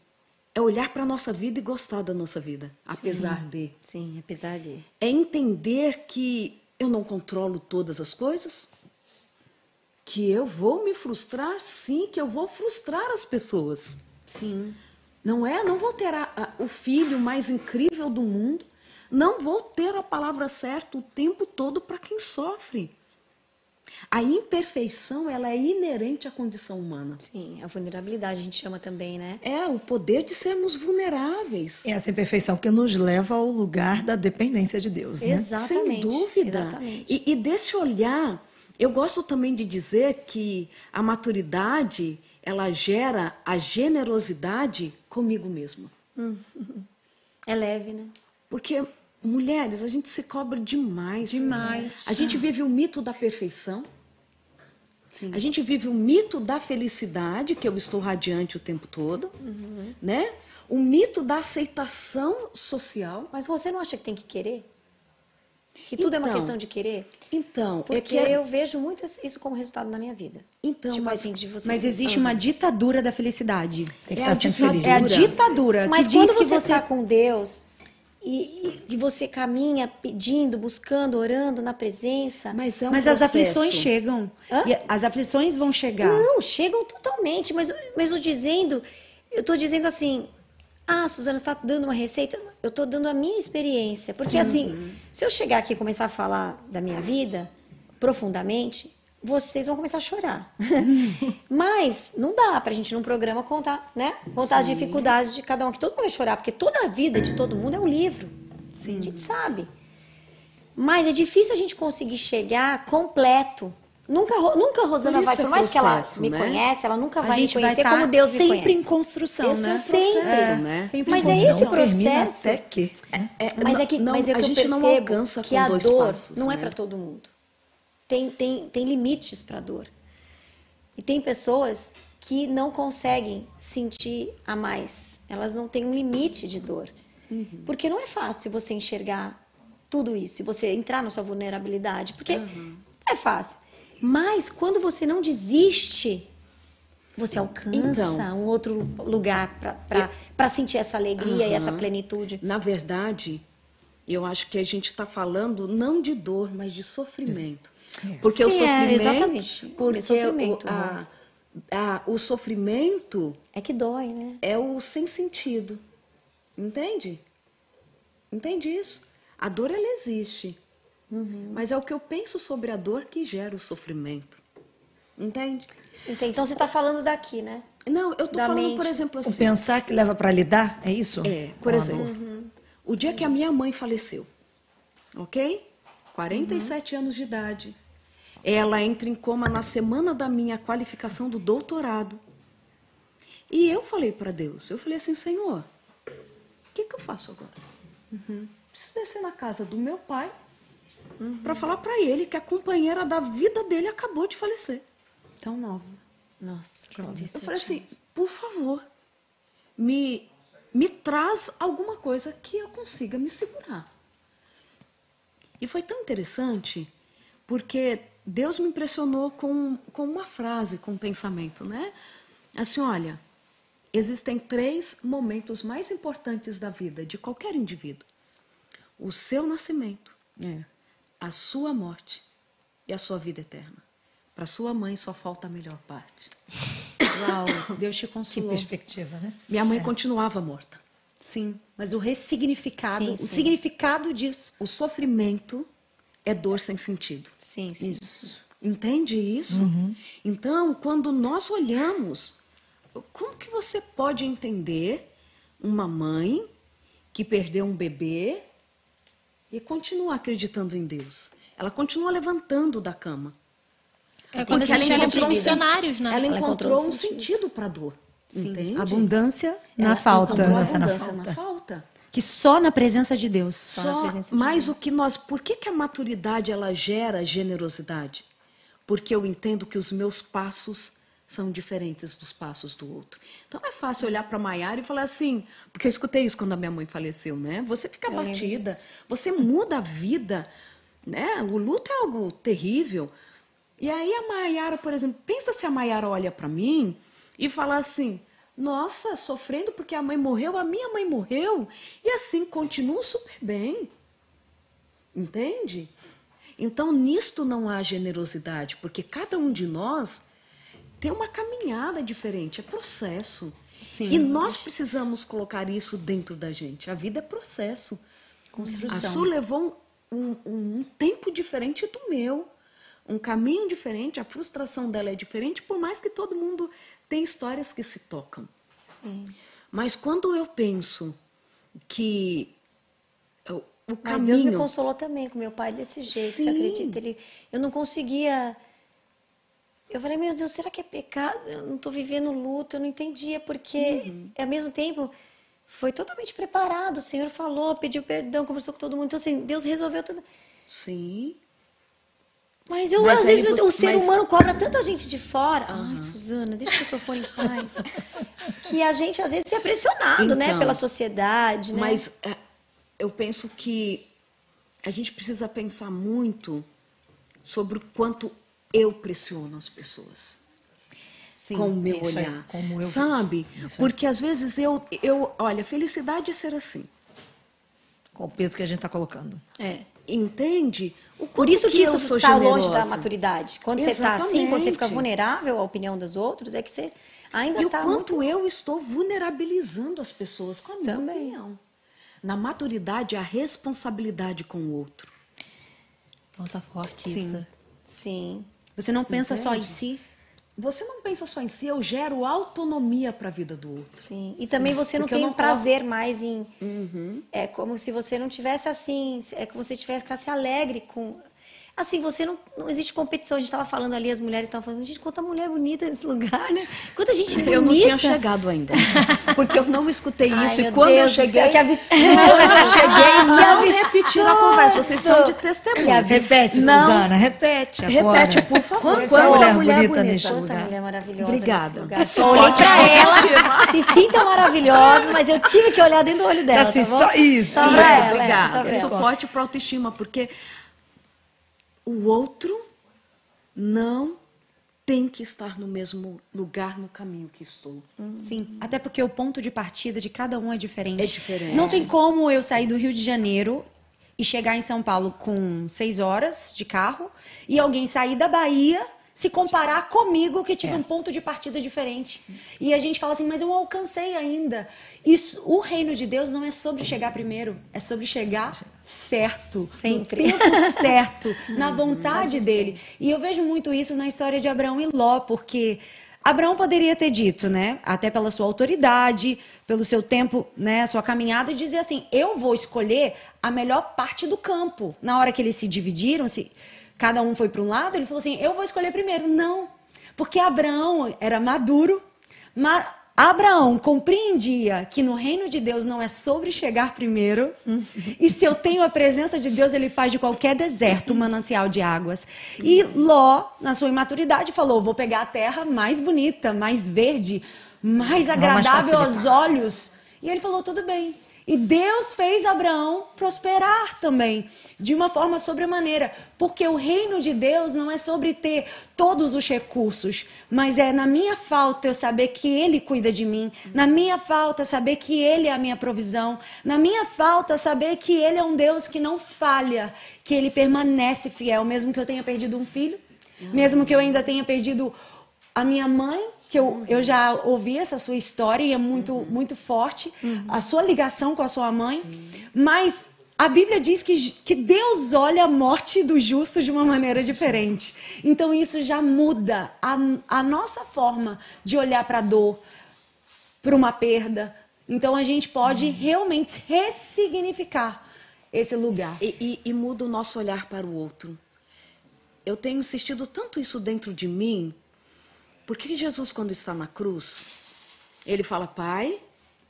é olhar para a nossa vida e gostar da nossa vida, apesar de. Sim, apesar de. É entender que eu não controlo todas as coisas, que eu vou me frustrar, sim, que eu vou frustrar as pessoas. Sim. Não é? Não vou ter o filho mais incrível do mundo, não vou ter a palavra certa o tempo todo para quem sofre. A imperfeição, ela é inerente à condição humana. Sim, a vulnerabilidade a gente chama também, né? É o poder de sermos vulneráveis. É essa imperfeição que nos leva ao lugar da dependência de Deus, né? Exatamente. Sem dúvida. Exatamente. E desse olhar, eu gosto também de dizer que a maturidade, ela gera a generosidade comigo mesma. É leve, né? Porque, mulheres, a gente se cobra demais. Demais. A gente vive o mito da perfeição. A gente vive o mito da felicidade, que eu estou radiante o tempo todo, né? O mito da aceitação social. Mas você não acha que tem que querer? Que tudo é uma Então, questão de querer? Então, Porque eu vejo muito isso como resultado na minha vida. Então, tipo mas- assim, de você Mas existe uma ditadura da felicidade. Tem que É estar a sempre feliz. É a ditadura Mas que diz quando que você você está com Deus e você caminha pedindo, buscando, orando na presença... Mas é um Mas as processo. aflições chegam. Hã? E as aflições vão chegar. Não, chegam totalmente. Mas eu tô dizendo assim... Ah, Suzana, você está dando uma receita? Eu estou dando a minha experiência. Porque assim, se eu chegar aqui e começar a falar da minha vida profundamente, vocês vão começar a chorar. Mas não dá pra gente num programa contar, né? Contar as dificuldades de cada um, que todo mundo vai chorar, porque toda a vida de todo mundo é um livro. Sim. A gente sabe. Mas é difícil a gente conseguir chegar completo. Nunca a Rosana Por vai, isso por é mais que ela processo, me né? conhece, ela nunca A vai me gente vai conhecer estar como Deus me sempre conhece. em construção, Esse né? sempre. né? Sempre Mas em é Senão esse termina processo. até que... né? Mas é que, não, mas é que a eu gente não percebo alcança que com a 2 dor passos, não é né? para todo mundo. Tem limites para dor. E tem pessoas que não conseguem sentir a mais. Elas não têm um limite de dor. Porque não é fácil você enxergar tudo isso, e você entrar na sua vulnerabilidade. Porque não é fácil. Mas quando você não desiste, você alcança Então, um outro lugar para sentir essa alegria e essa plenitude. Na verdade, eu acho que a gente está falando não de dor, mas de sofrimento. Porque o Sim, sofrimento, exatamente. porque Sofrimento, o sofrimento É que dói, né? é o sem sentido. Entende? Entende isso? A dor, ela existe. Mas é o que eu penso sobre a dor que gera o sofrimento. Entende? Então você está falando daqui, né? Não, eu tô Da falando, mente. por exemplo, O assim. pensar que leva para lidar, é isso? Por Com a exemplo, dor. o dia que a minha mãe faleceu, ok? 47 anos de idade. Ela entra em coma na semana da minha qualificação do doutorado. E eu falei para Deus, eu falei assim, Senhor, o que eu faço agora? Preciso descer na casa do meu pai para falar para ele que a companheira da vida dele acabou de falecer. Tão nova. Nossa, Eu falei assim, por favor, me traz alguma coisa que eu consiga me segurar. E foi tão interessante, porque Deus me impressionou com uma frase, com um pensamento, né? Assim, olha, existem 3 momentos mais importantes da vida de qualquer indivíduo. O seu nascimento, a sua morte e a sua vida eterna. Para sua mãe só falta a melhor parte. Uau, Deus te Que consolou. perspectiva, né? Minha mãe continuava morta. Sim, mas o ressignificado, Sim, o sim. significado disso. O sofrimento é dor sem sentido. Sim, sim. Isso. Entende isso? Então, quando nós olhamos, como que você pode entender uma mãe que perdeu um bebê e continua acreditando em Deus? Ela continua levantando da cama. É quando a Porque gente ela olha para os encontrou- missionários, né? Ela Ela encontrou encontrou um um sentido para a dor. Entende? Abundância Na Ela falta. encontrou Abundância na abundância falta. na falta. que só na presença de Deus. Só, presença de mas Deus. o que nós, por que a maturidade ela gera generosidade? Porque eu entendo que os meus passos são diferentes dos passos do outro. Então é fácil olhar para a Maiara e falar assim, porque eu escutei isso quando a minha mãe faleceu, né? Você fica abatida, você muda a vida, né? O luto é algo terrível. E aí a Maiara, por exemplo, pensa se a Maiara olha para mim e fala assim: nossa, sofrendo porque a mãe morreu, a minha mãe morreu, e assim continuo super bem. Entende? Então, nisto não há generosidade, porque cada um de nós tem uma caminhada diferente, é processo. Sim. E nós precisamos colocar isso dentro da gente. A vida é processo. Construção. A Su levou um tempo diferente do meu, um caminho diferente, a frustração dela é diferente, por mais que todo mundo tenha histórias que se tocam. Sim. Mas quando eu penso que o Mas caminho... Deus me consolou também com meu pai desse jeito, Sim. você acredita? Eu não conseguia... Eu falei, meu Deus, será que é pecado? Eu não estou vivendo luto, eu não entendia, porque ao mesmo tempo foi totalmente preparado. O Senhor falou, pediu perdão, conversou com todo mundo. Então, assim, Deus resolveu tudo. Sim. Mas Mas às aí vezes, você- o ser mas- humano cobra tanta gente de fora. Ai, Suzana, deixa o microfone em paz. Que a gente, às vezes, é pressionado, né? Então, Pela sociedade, né? Mas eu penso que a gente precisa pensar muito sobre o quanto eu pressiono as pessoas. Sim, com o meu isso aí, olhar. como eu sabe? vejo. Isso aí. Porque às vezes olha, felicidade é ser assim. Qual o peso que a gente está colocando? Entende? O Por quanto isso que eu isso sou está longe generosa. da maturidade. Quando você está assim, quando você fica Exatamente. vulnerável à opinião dos outros, é que você ainda E o está quanto eu estou vulnerabilizando as pessoas com a minha Também. opinião. Na maturidade, a responsabilidade com o outro. Nossa, forte Sim. isso. Sim. Você não pensa só em Entende? si. Você não pensa só em si, eu gero autonomia para a vida do outro. Sim. E também você não Porque eu tem não prazer mais em. É como se você não tivesse assim. É como se você tivesse que ficar alegre com. Assim, você não existe competição. A gente estava falando ali, as mulheres estavam falando, gente, quanta mulher bonita nesse lugar, né? Quanta gente bonita. Eu não tinha chegado ainda. Porque eu não escutei Ai, isso. meu E quando Deus eu do cheguei. céu, que absurdo. Quando eu cheguei, não Que repetiram a conversa. Vocês estão de testemunha. Repete, Não. Suzana, repete agora. Repete, por favor. Quanta Quanta mulher, mulher bonita bonita. neste Quanta lugar. mulher maravilhosa. Obrigada. Nesse lugar. Só olhei pra ela. Se sintam maravilhosos, mas eu tive que olhar dentro do olho dela. Assim, tá bom? só isso. Só pra ela, Obrigada. só pra ela. Suporte para autoestima, porque o outro não tem que estar no mesmo lugar, no caminho que estou. Sim, até porque o ponto de partida de cada um é diferente. É diferente. Não tem como eu sair do Rio de Janeiro e chegar em São Paulo com 6 horas de carro e alguém sair da Bahia se comparar comigo que tive um ponto de partida diferente. E a gente fala assim, mas eu não alcancei ainda. Isso, o reino de Deus não é sobre chegar primeiro, é sobre chegar certo, Sempre. no tempo certo, na vontade dele. E eu vejo muito isso na história de Abraão e Ló, porque Abraão poderia ter dito, né, até pela sua autoridade, pelo seu tempo, né, a sua caminhada, e dizer assim, eu vou escolher a melhor parte do campo. Na hora que eles se dividiram, cada um foi para um lado, ele falou assim, eu vou escolher primeiro. Não, porque Abraão era maduro, mas Abraão compreendia que no reino de Deus não é sobre chegar primeiro, e se eu tenho a presença de Deus, ele faz de qualquer deserto um manancial de águas. E Ló, na sua imaturidade, falou, vou pegar a terra mais bonita, mais verde, mais agradável aos olhos. E ele falou, tudo bem. E Deus fez Abraão prosperar também, de uma forma sobremaneira. Porque o reino de Deus não é sobre ter todos os recursos, mas é na minha falta eu saber que Ele cuida de mim, na minha falta saber que Ele é a minha provisão, na minha falta saber que Ele é um Deus que não falha, que Ele permanece fiel, mesmo que eu tenha perdido um filho, mesmo que eu ainda tenha perdido a minha mãe, que eu já ouvi essa sua história e é muito forte, a sua ligação com a sua mãe, mas a Bíblia diz que Deus olha a morte do justo de uma maneira diferente. Então isso já muda a nossa forma de olhar para a dor, para uma perda. Então a gente pode realmente ressignificar esse lugar. E muda o nosso olhar para o outro. Eu tenho insistido tanto isso dentro de mim. Porque Jesus, quando está na cruz, ele fala, Pai,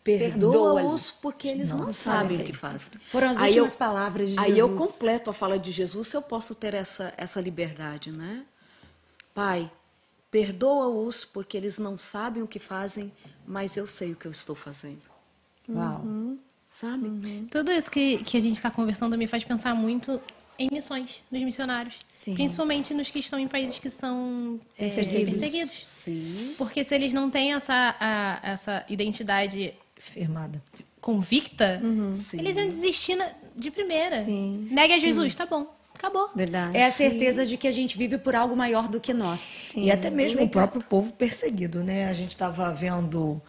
perdoa-os porque eles não sabem o que fazem. Foram as últimas palavras de Jesus. Aí eu completo a fala de Jesus, se eu posso ter essa liberdade, né? Pai, perdoa-os porque eles não sabem o que fazem, mas eu sei o que eu estou fazendo. Uau. Sabe? Tudo isso que a gente está conversando me faz pensar muito em missões, nos missionários. Sim. Principalmente nos que estão em países que são perseguidos. Sim. Porque se eles não têm essa identidade Firmada. convicta, eles iam desistir de primeira. Sim. Negue a Jesus, tá bom, acabou. Verdade. É a certeza de que a gente vive por algo maior do que nós. E até mesmo o próprio povo perseguido, né? A gente estava vendo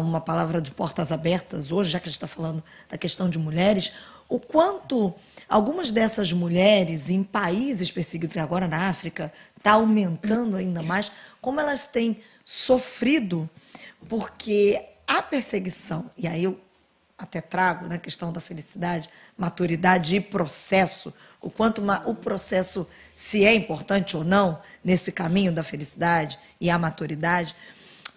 uma palavra de portas abertas hoje, já que a gente está falando da questão de mulheres, o quanto algumas dessas mulheres em países perseguidos, e agora na África, está aumentando ainda mais, como elas têm sofrido, porque a perseguição, e aí eu até trago na questão da felicidade, maturidade e processo, o quanto o processo, se é importante ou não, nesse caminho da felicidade e a maturidade,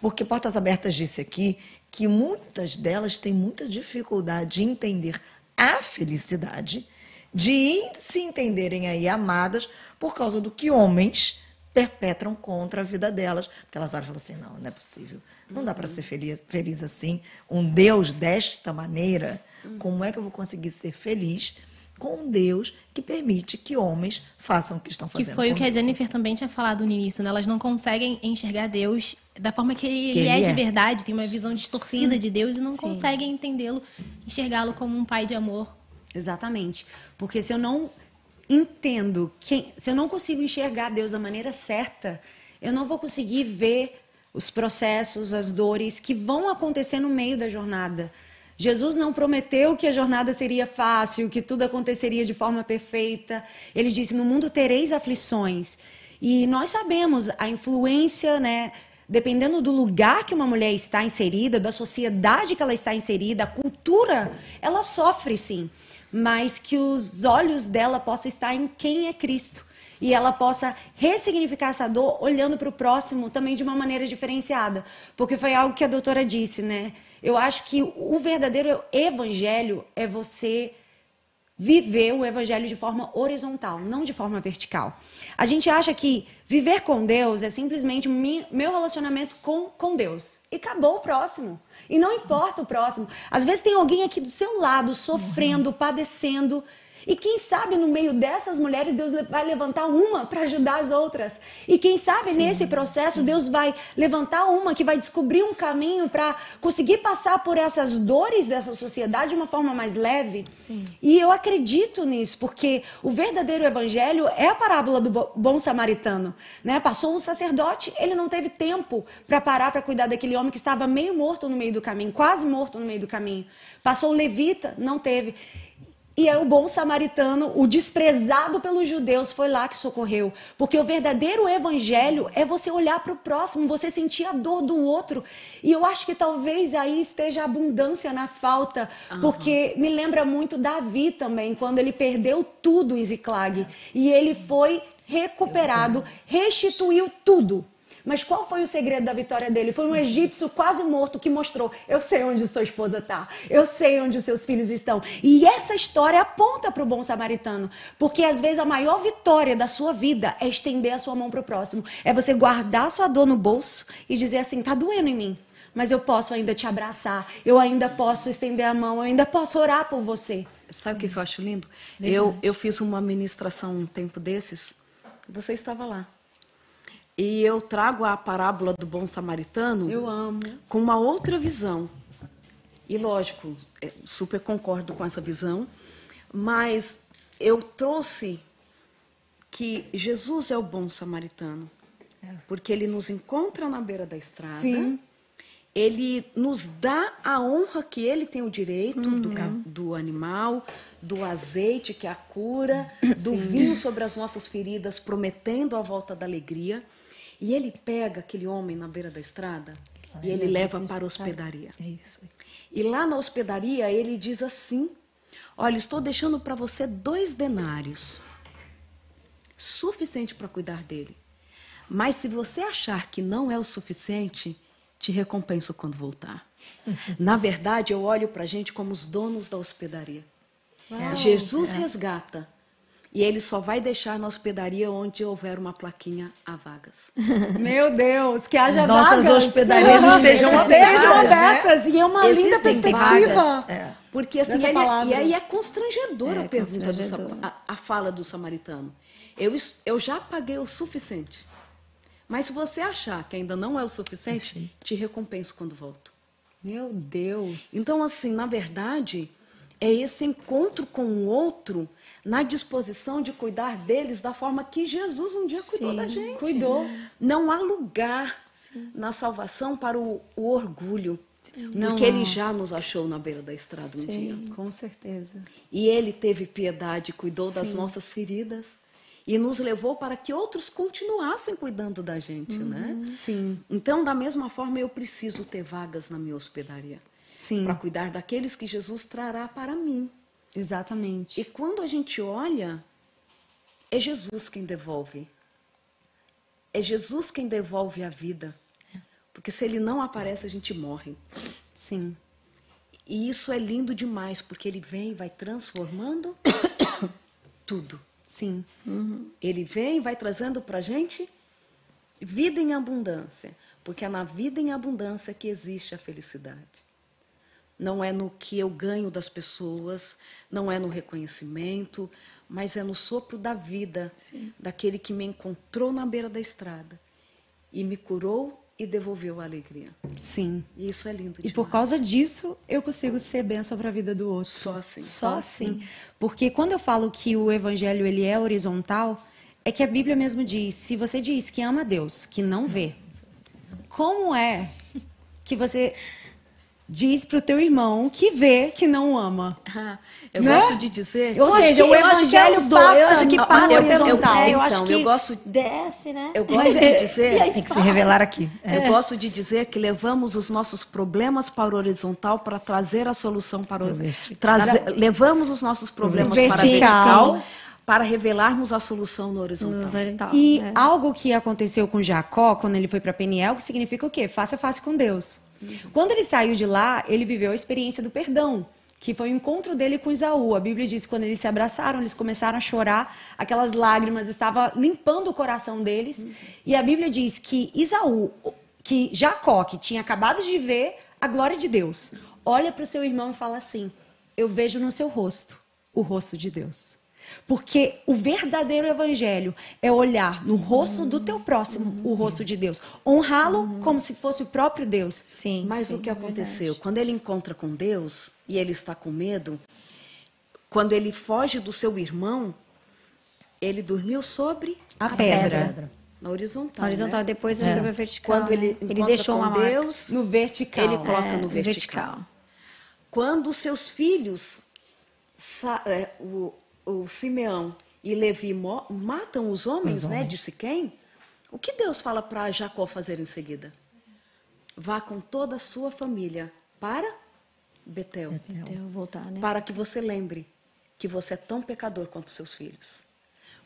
porque Portas Abertas disse aqui que muitas delas têm muita dificuldade de entender a felicidade, de se entenderem aí amadas por causa do que homens perpetram contra a vida delas. Porque elas olham e falam assim, não é possível. Não dá para ser feliz assim. Um Deus desta maneira, como é que eu vou conseguir ser feliz com um Deus que permite que homens façam o que estão fazendo. Que foi o que a comigo. Jennifer também tinha falado no início, né? Elas não conseguem enxergar Deus da forma que ele Que ele é de é. verdade, tem uma visão distorcida Sim. de Deus e não Sim. conseguem entendê-lo, enxergá-lo como um pai de amor. Exatamente. Porque se eu não entendo, se eu não consigo enxergar Deus da maneira certa, eu não vou conseguir ver os processos, as dores que vão acontecer no meio da jornada. Jesus não prometeu que a jornada seria fácil, que tudo aconteceria de forma perfeita. Ele disse: no mundo tereis aflições. E nós sabemos a influência, né? Dependendo do lugar que uma mulher está inserida, da sociedade que ela está inserida, a cultura, ela sofre sim. Mas que os olhos dela possam estar em quem é Cristo. E ela possa ressignificar essa dor olhando para o próximo também de uma maneira diferenciada. Porque foi algo que a doutora disse, né? Eu acho que o verdadeiro evangelho é você viver o evangelho de forma horizontal, não de forma vertical. A gente acha que viver com Deus é simplesmente meu relacionamento com Deus. E acabou o próximo. E não importa o próximo. Às vezes tem alguém aqui do seu lado sofrendo, padecendo. E quem sabe no meio dessas mulheres Deus vai levantar uma para ajudar as outras. E quem sabe nesse processo Deus vai levantar uma que vai descobrir um caminho para conseguir passar por essas dores dessa sociedade de uma forma mais leve. E eu acredito nisso, porque o verdadeiro evangelho é a parábola do bom samaritano, né? Passou um sacerdote, ele não teve tempo para parar para cuidar daquele homem que estava meio morto no meio do caminho, quase morto no meio do caminho. Passou o levita, não teve. E é o bom samaritano, o desprezado pelos judeus, foi lá que socorreu. Porque o verdadeiro evangelho é você olhar para o próximo, você sentir a dor do outro. E eu acho que talvez aí esteja a abundância na falta. Porque me lembra muito Davi também, quando ele perdeu tudo em Ziclag. E ele foi recuperado, restituiu tudo. Mas qual foi o segredo da vitória dele? Foi um egípcio quase morto que mostrou: eu sei onde sua esposa está, eu sei onde os seus filhos estão. E essa história aponta para o bom samaritano. Porque às vezes a maior vitória da sua vida é estender a sua mão para o próximo. É você guardar a sua dor no bolso e dizer assim: tá doendo em mim, mas eu posso ainda te abraçar, eu ainda posso estender a mão, eu ainda posso orar por você. Sabe o que eu acho lindo? Eu fiz uma ministração um tempo desses, você estava lá. E eu trago a parábola do bom samaritano. Eu amo. Com uma outra visão. E lógico, super concordo com essa visão, mas eu trouxe que Jesus é o bom samaritano, porque ele nos encontra na beira da estrada. Sim. Ele nos dá a honra que ele tem o direito do animal, do azeite que é a cura, do vinho sobre as nossas feridas, prometendo a volta da alegria. E ele pega aquele homem na beira da estrada e ele leva para a hospedaria. É isso. E lá na hospedaria ele diz assim: olha, estou deixando para você 2 denários, suficiente para cuidar dele. Mas se você achar que não é o suficiente, te recompenso quando voltar. Na verdade, eu olho para a gente como os donos da hospedaria. Jesus resgata. E ele só vai deixar na hospedaria onde houver uma plaquinha a vagas. Meu Deus, que haja As nossas vagas. hospedarias estejam abertas. E é uma linda Existem perspectiva. vagas. Porque assim, Dessa palavra. e aí é constrangedora a pergunta constrangedor. a fala do samaritano. Eu já paguei o suficiente. Mas se você achar que ainda não é o suficiente, te recompenso quando volto. Meu Deus. Então, assim, na verdade, é esse encontro com o outro na disposição de cuidar deles da forma que Jesus um dia cuidou da gente. Cuidou. Não há lugar na salvação para o orgulho, Não porque há. ele já nos achou na beira da estrada um dia. Com certeza. E ele teve piedade, cuidou das nossas feridas e nos levou para que outros continuassem cuidando da gente, né? Sim. Então, da mesma forma, eu preciso ter vagas na minha hospedaria Sim. para cuidar daqueles que Jesus trará para mim. Exatamente. E quando a gente olha, é Jesus quem devolve. É Jesus quem devolve a vida. Porque se ele não aparece, a gente morre. Sim. E isso é lindo demais, porque ele vem e vai transformando tudo. Sim. Ele vem e vai trazendo para a gente vida em abundância. Porque é na vida em abundância que existe a felicidade. não é no que eu ganho das pessoas, não é no reconhecimento, mas é no sopro da vida, daquele que me encontrou na beira da estrada e me curou e devolveu a alegria. Sim. E isso é lindo E demais. por causa disso, eu consigo ser bênção para a vida do outro. Só assim. Só assim. Porque quando eu falo que o evangelho ele é horizontal, é que a Bíblia mesmo diz, se você diz que ama a Deus, que não vê, como é que você diz pro teu irmão que vê que não ama? Eu Né? gosto de dizer... Ou seja, o evangelho eu acho que passa passa no pelo horizontal. eu acho Então, que eu gosto- desce, né? Eu gosto de dizer... Tem que se revelar aqui. Eu gosto de dizer que levamos os nossos problemas para o horizontal para trazer a solução para o vertical. levamos os nossos problemas Pro para a vertical. vertical para revelarmos a solução no horizontal. E algo que aconteceu com Jacó, quando ele foi para Peniel, que significa o quê? Face a face com Deus. Quando ele saiu de lá, ele viveu a experiência do perdão, que foi o encontro dele com Esaú. A Bíblia diz que quando eles se abraçaram, eles começaram a chorar, aquelas lágrimas estavam limpando o coração deles. E a Bíblia diz que Esaú, que Jacó, que tinha acabado de ver a glória de Deus, olha para o seu irmão e fala assim: eu vejo no seu rosto o rosto de Deus. Porque o verdadeiro evangelho é olhar no rosto do teu próximo o rosto de Deus. Honrá-lo como se fosse o próprio Deus. Sim. Mas o que aconteceu? Quando ele encontra com Deus e ele está com medo, quando ele foge do seu irmão, ele dormiu sobre A pedra. na horizontal. Na horizontal, né? depois ele foi pra vertical. Quando ele né? encontra deixou com uma marca. Deus, No vertical. ele coloca no É, vertical. Quando os seus filhos, o Simeão e Levi matam os homens, né, de Siquém, o que Deus fala para Jacó fazer em seguida? Vá com toda a sua família para Betel, Eu vou voltar, né? para que você lembre que você é tão pecador quanto seus filhos.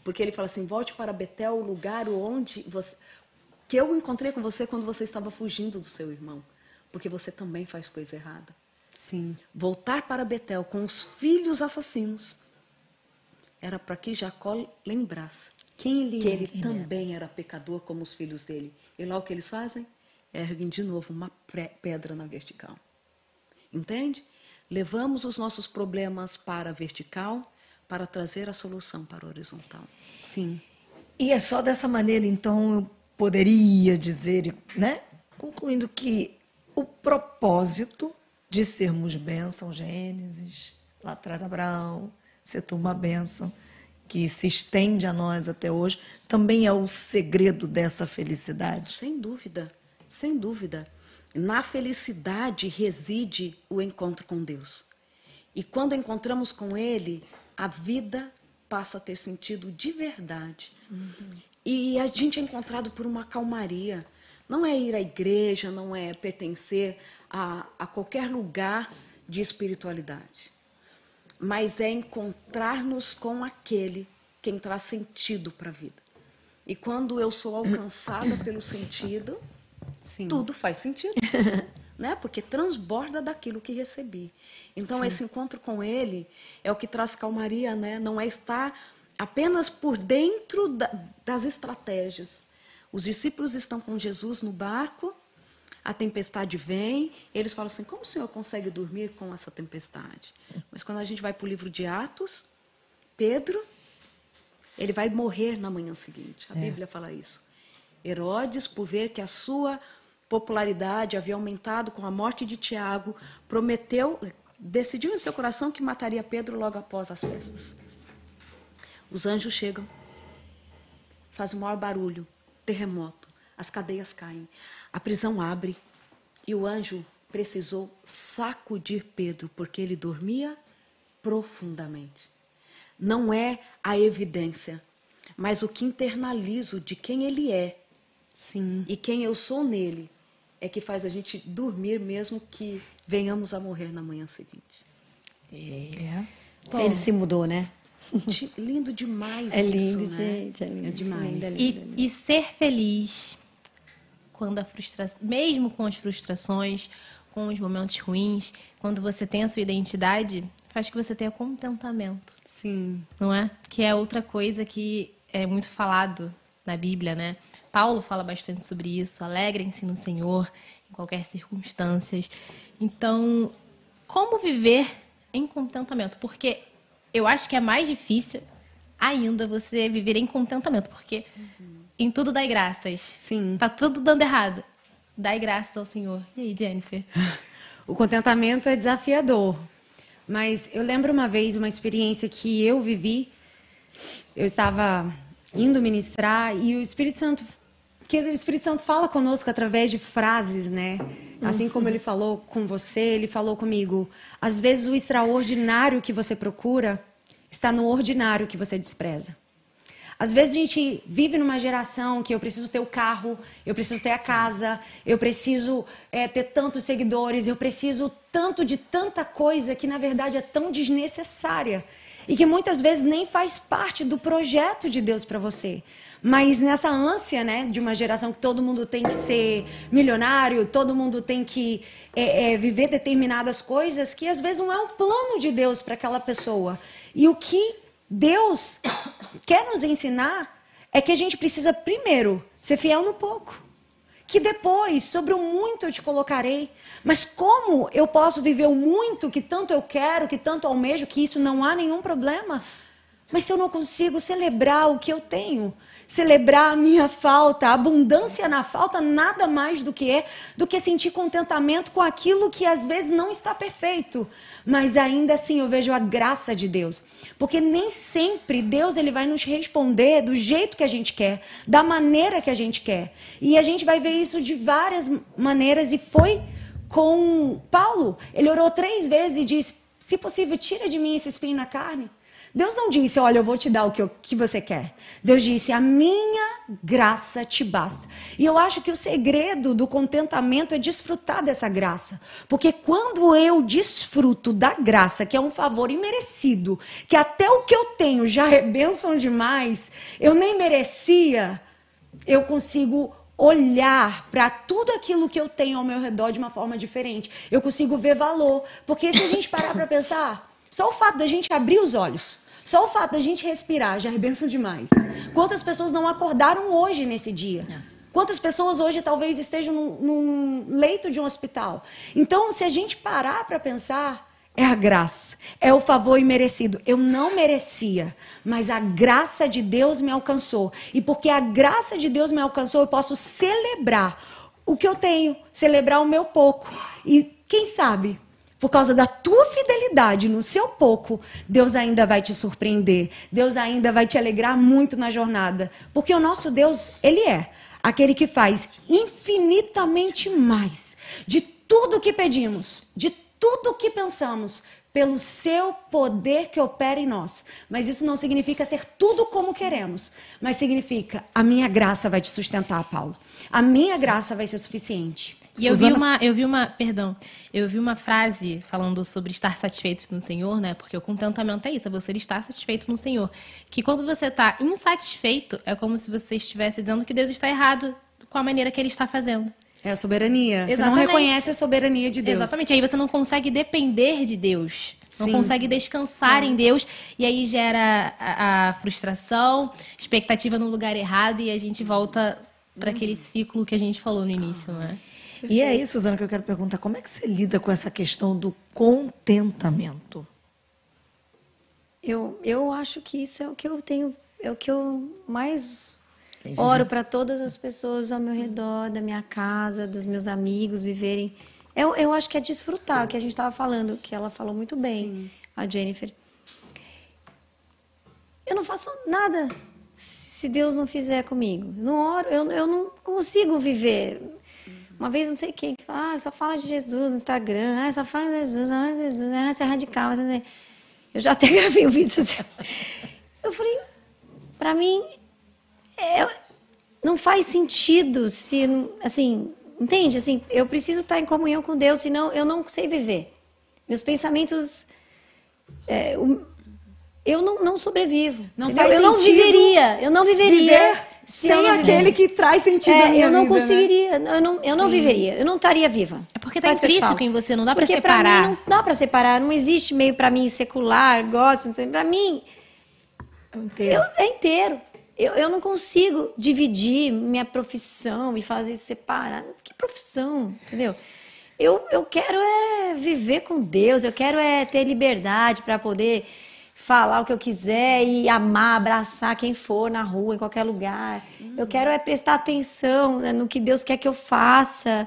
Porque ele fala assim, volte para Betel, o lugar onde que eu encontrei com você quando você estava fugindo do seu irmão. Porque você também faz coisa errada. Sim. Voltar para Betel com os filhos assassinos era para que Jacó lembrasse Quem ele que ele também era pecador como os filhos dele. E lá o que eles fazem? Erguem de novo uma pedra na vertical. Entende? Levamos os nossos problemas para a vertical para trazer a solução para a horizontal. Sim. E é só dessa maneira, então, eu poderia dizer, né? Concluindo que o propósito de sermos bênção, Gênesis, lá atrás Abraão, ser uma bênção, que se estende a nós até hoje, também é o segredo dessa felicidade. Sem dúvida, sem dúvida. Na felicidade reside o encontro com Deus. E quando encontramos com Ele, a vida passa a ter sentido de verdade. E a gente é encontrado por uma calmaria. Não é ir à igreja, não é pertencer a qualquer lugar de espiritualidade. Mas é encontrar-nos com aquele quem traz sentido para a vida. E quando eu sou alcançada pelo sentido, Sim. tudo faz sentido. Né? Porque transborda daquilo que recebi. Então, esse encontro com ele é o que traz calmaria, né? Não é estar apenas por dentro das estratégias. Os discípulos estão com Jesus no barco, a tempestade vem, eles falam assim, como o Senhor consegue dormir com essa tempestade? Mas quando a gente vai para o livro de Atos, Pedro, ele vai morrer na manhã seguinte. A Bíblia fala isso. Herodes, por ver que a sua popularidade havia aumentado com a morte de Tiago, decidiu em seu coração que mataria Pedro logo após as festas. Os anjos chegam, fazem o maior barulho, terremoto, as cadeias caem, a prisão abre e o anjo precisou sacudir Pedro, porque ele dormia profundamente. Não é a evidência, mas o que internalizo de quem ele é. Sim. E quem eu sou nele é que faz a gente dormir mesmo que venhamos a morrer na manhã seguinte. Ele se mudou, né? Lindo demais É lindo, isso, né? gente. É lindo. É demais. E ser feliz quando a frustração, mesmo com as frustrações, com os momentos ruins, quando você tem a sua identidade, faz que você tenha contentamento. Sim. Não é? Que é outra coisa que é muito falado na Bíblia, né? Paulo fala bastante sobre isso. Alegrem-se no Senhor, em qualquer circunstância. Então, como viver em contentamento? Porque eu acho que é mais difícil ainda você viver em contentamento, porque em tudo dai graças. Sim. Tá tudo dando errado. Dai graças ao Senhor. E aí, Jennifer? O contentamento é desafiador. Mas eu lembro uma vez uma experiência que eu vivi. Eu estava indo ministrar e o Espírito Santo fala conosco através de frases, né? Assim como ele falou com você, ele falou comigo. Às vezes o extraordinário que você procura está no ordinário que você despreza. Às vezes a gente vive numa geração que eu preciso ter o carro, eu preciso ter a casa, eu preciso ter tantos seguidores, eu preciso tanto de tanta coisa que na verdade é tão desnecessária e que muitas vezes nem faz parte do projeto de Deus para você. Mas nessa ânsia, né, de uma geração que todo mundo tem que ser milionário, todo mundo tem que viver determinadas coisas que às vezes não é um plano de Deus para aquela pessoa. E o que Deus quer nos ensinar é que a gente precisa primeiro ser fiel no pouco. Que depois, sobre o muito eu te colocarei. Mas como eu posso viver o muito que tanto eu quero, que tanto almejo, que isso não há nenhum problema? Mas se eu não consigo celebrar o que eu tenho, celebrar a minha falta, a abundância na falta, nada mais do que sentir contentamento com aquilo que às vezes não está perfeito. Mas ainda assim eu vejo a graça de Deus. Porque nem sempre Deus ele vai nos responder do jeito que a gente quer, da maneira que a gente quer. E a gente vai ver isso de várias maneiras. E foi com Paulo. Ele orou 3 vezes e disse, se possível, tira de mim esse espinho na carne. Deus não disse, olha, eu vou te dar o que você quer. Deus disse, a minha graça te basta. E eu acho que o segredo do contentamento é desfrutar dessa graça. Porque quando eu desfruto da graça, que é um favor imerecido, que até o que eu tenho já é bênção demais, eu nem merecia, eu consigo olhar para tudo aquilo que eu tenho ao meu redor de uma forma diferente. Eu consigo ver valor. Porque se a gente parar para pensar, só o fato da gente abrir os olhos, só o fato da gente respirar já é bênção demais. Quantas pessoas não acordaram hoje nesse dia? Quantas pessoas hoje talvez estejam num leito de um hospital? Então, se a gente parar para pensar, é a graça, é o favor imerecido. Eu não merecia, mas a graça de Deus me alcançou. E porque a graça de Deus me alcançou, eu posso celebrar o que eu tenho, celebrar o meu pouco. E quem sabe, por causa da tua fidelidade no seu pouco, Deus ainda vai te surpreender. Deus ainda vai te alegrar muito na jornada. Porque o nosso Deus, ele é aquele que faz infinitamente mais de tudo que pedimos, de tudo que pensamos, pelo seu poder que opera em nós. Mas isso não significa ser tudo como queremos. Mas significa, a minha graça vai te sustentar, Paulo. A minha graça vai ser suficiente. E eu vi uma frase falando sobre estar satisfeito no Senhor, né? Porque o contentamento é isso, é você estar satisfeito no Senhor. Que quando você está insatisfeito, é como se você estivesse dizendo que Deus está errado com a maneira que Ele está fazendo. É a soberania. Exatamente. Você não reconhece a soberania de Deus. Exatamente. Aí você não consegue depender de Deus. Não Sim. consegue descansar em Deus. E aí gera a frustração, expectativa no lugar errado. E a gente volta para aquele ciclo que a gente falou no início, né? E é aí, Suzana, que eu quero perguntar, como é que você lida com essa questão do contentamento? Eu acho que isso é o que eu tenho, é o que eu mais oro para todas as pessoas ao meu redor, da minha casa, dos meus amigos viverem. Eu acho que é desfrutar, o que a gente estava falando, que ela falou muito bem, sim, a Jennifer. Eu não faço nada se Deus não fizer comigo. Não oro, eu não consigo viver. Uma vez não sei quem que fala, só fala de Jesus no Instagram, só fala de Jesus, você é radical. Eu já até gravei um vídeo social. Eu falei, pra mim, não faz sentido se, assim, entende? Assim, eu preciso estar em comunhão com Deus, senão eu não sei viver. Meus pensamentos, eu não sobrevivo. Não faz eu sentido. Eu não viveria. Viver sem aquele que traz sentido na minha eu não vida, conseguiria, né? eu não viveria, eu não estaria viva. É porque tá intrínseco em você, não dá pra Porque separar. Pra mim não dá pra separar, não existe meio pra mim secular, gospel, pra mim é inteiro. Eu não consigo dividir minha profissão e fazer separar. Que profissão, entendeu? Eu quero viver com Deus, eu quero ter liberdade para poder falar o que eu quiser e amar, abraçar quem for na rua, em qualquer lugar. Eu quero prestar atenção, né, no que Deus quer que eu faça.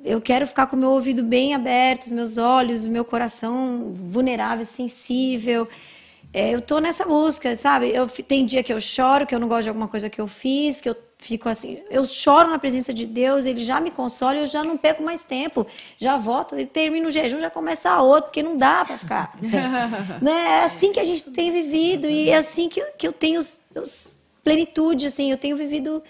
Eu quero ficar com o meu ouvido bem aberto, os meus olhos, o meu coração vulnerável, sensível. Eu tô nessa busca, sabe? Tem dia que eu choro, que eu não gosto de alguma coisa que eu fiz, que eu fico assim... Eu choro na presença de Deus, Ele já me consola e eu já não perco mais tempo. Já volto e termino o jejum, já começa outro, porque não dá para ficar. Né? É assim que a gente tem vivido e é assim que eu tenho plenitude, assim, eu tenho vivido...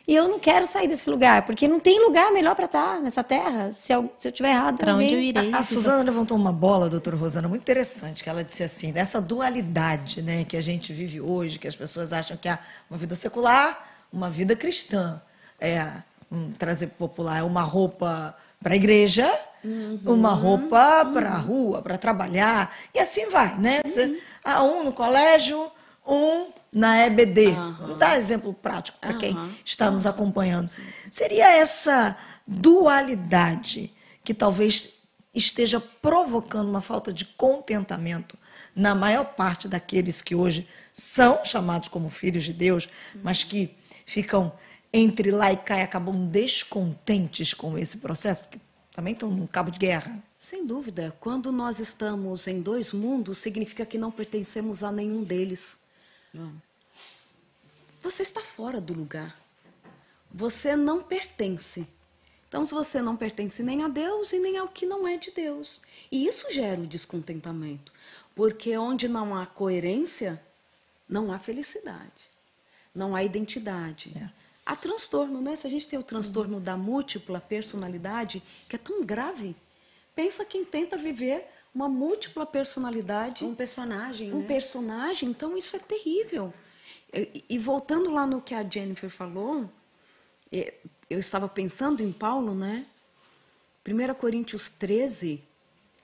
E eu não quero sair desse lugar, porque não tem lugar melhor para estar nessa terra. Se eu estiver errado, Para onde eu irei? A Suzana levantou uma bola, doutora Rosana, muito interessante, que ela disse assim, dessa dualidade, né, que a gente vive hoje, que as pessoas acham que há uma vida secular, uma vida cristã. Trazer popular, uma roupa para a igreja, uma roupa para a rua, para trabalhar, e assim vai, né? Um no colégio, um na EBD. Vamos dar exemplo prático para quem está nos acompanhando. Seria essa dualidade que talvez esteja provocando uma falta de contentamento na maior parte daqueles que hoje são chamados como filhos de Deus, mas que ficam entre lá e cá e acabam descontentes com esse processo, porque também estão num cabo de guerra. Sem dúvida, quando nós estamos em dois mundos, significa que não pertencemos a nenhum deles. Você está fora do lugar. Você não pertence. Então, se você não pertence nem a Deus e nem ao que não é de Deus. E isso gera o descontentamento. Porque onde não há coerência, não há felicidade. Não há identidade. Há transtorno, né? Se a gente tem o transtorno da múltipla personalidade, que é tão grave, pensa quem tenta viver uma múltipla personalidade. Um personagem, Um personagem, então isso é terrível. E voltando lá no que a Jennifer falou, eu estava pensando em Paulo, né? 1 Coríntios 13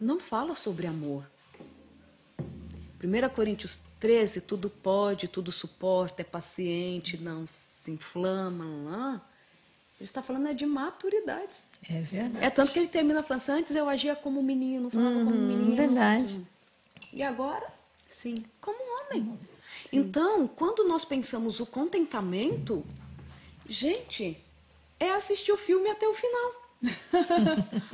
não fala sobre amor. 1 Coríntios 13, tudo pode, tudo suporta, é paciente, não se inflama, não. Ele está falando de maturidade. É verdade. É tanto que ele termina falando assim, antes eu agia como menino, falava como menino. Verdade. E agora, Sim. como homem. Então, quando nós pensamos o contentamento, gente, é assistir o filme até o final.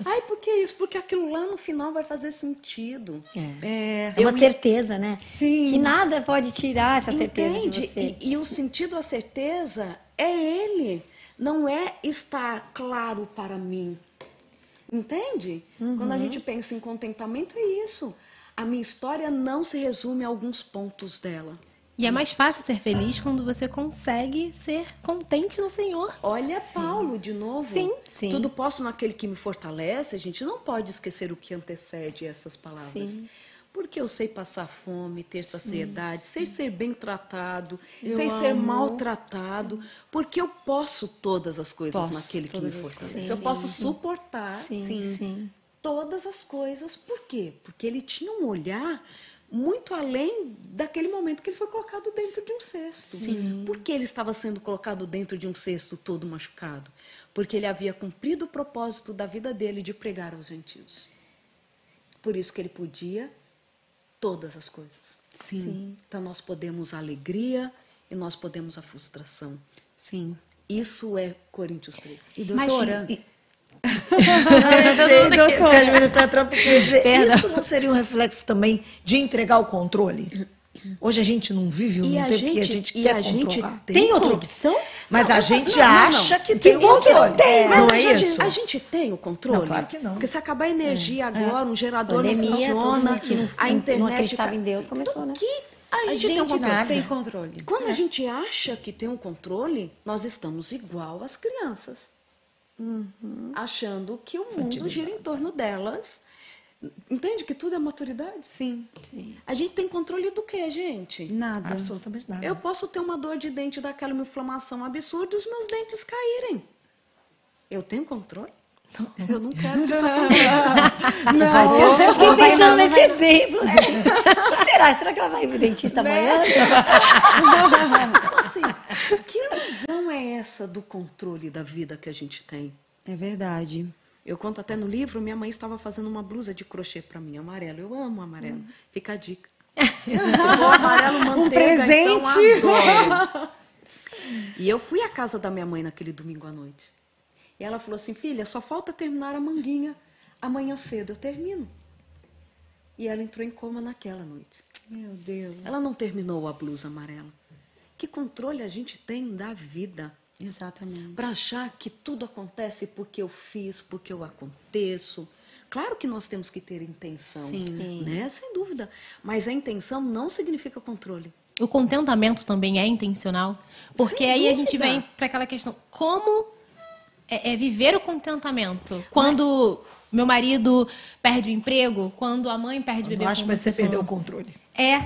Ai, por que isso? Porque aquilo lá no final vai fazer sentido. É uma certeza, né? Sim. Que nada pode tirar essa certeza Entende? de você. E o sentido, a certeza, é ele. Não é estar claro para mim. Entende? Quando a gente pensa em contentamento, é isso. A minha história não se resume a alguns pontos dela. E é mais fácil ser feliz quando você consegue ser contente no Senhor. Olha Paulo de novo. Sim. Sim. Tudo posso naquele que me fortalece. A gente não pode esquecer o que antecede essas palavras. Sim. Porque eu sei passar fome, ter saciedade, sei ser bem tratado, sei ser maltratado. Porque eu posso todas as coisas naquele que me fortalece. Eu posso suportar Sim. todas as coisas. Por quê? Porque ele tinha um olhar muito além daquele momento que ele foi colocado dentro de um cesto. Por que ele estava sendo colocado dentro de um cesto todo machucado? Porque ele havia cumprido o propósito da vida dele de pregar aos gentios. Por isso que ele podia todas as coisas. Sim. Então nós podemos a alegria e nós podemos a frustração. Sim. Isso é Coríntios 13. E doutora? Isso não seria um reflexo também de entregar o controle? Hoje a gente não vive um tempo que a gente quer controlar. Tem outra opção? Mas a gente acha que tem o controle. Mas Não é isso? A gente tem o controle? Não, claro que não. Porque se acabar a energia agora, um gerador não Pandemia, todo funciona, mundo que a internet... não acreditava em Deus, começou, né? Que a gente tem um controle. nada. Tem controle. Quando a gente acha que tem um controle, nós estamos igual às crianças. Achando que o mundo gira em torno delas. Entende que tudo é maturidade? Sim. A gente tem controle do quê, gente? Nada. Absolutamente nada. Eu posso ter uma dor de dente daquela, uma inflamação absurda e os meus dentes caírem. Eu tenho controle? Eu não quero que isso aconteça. Eu fiquei pensando nesse exemplo. O que será? Será que ela vai ir pro dentista amanhã? Então, assim, que ilusão é essa do controle da vida que a gente tem? É verdade. Eu conto até no livro, minha mãe estava fazendo uma blusa de crochê para mim, amarelo. Eu amo amarelo. Fica a dica. O amarelo manteiga, presente. Então adoro. E eu fui à casa da minha mãe naquele domingo à noite. E ela falou assim, filha, só falta terminar a manguinha. Amanhã cedo eu termino. E ela entrou em coma naquela noite. Meu Deus. Ela não terminou a blusa amarela. Que controle a gente tem da vida? Exatamente. Para achar que tudo acontece porque eu fiz, porque eu aconteço. Claro que nós temos que ter intenção, Sim. né? Sem dúvida. Mas a intenção não significa controle. O contentamento também é intencional? Porque Sem aí a dúvida. gente vem para aquela questão, como viver o contentamento? Quando meu marido perde o emprego, quando a mãe perde o bebê, Eu acho que como você você perdeu o falou. controle.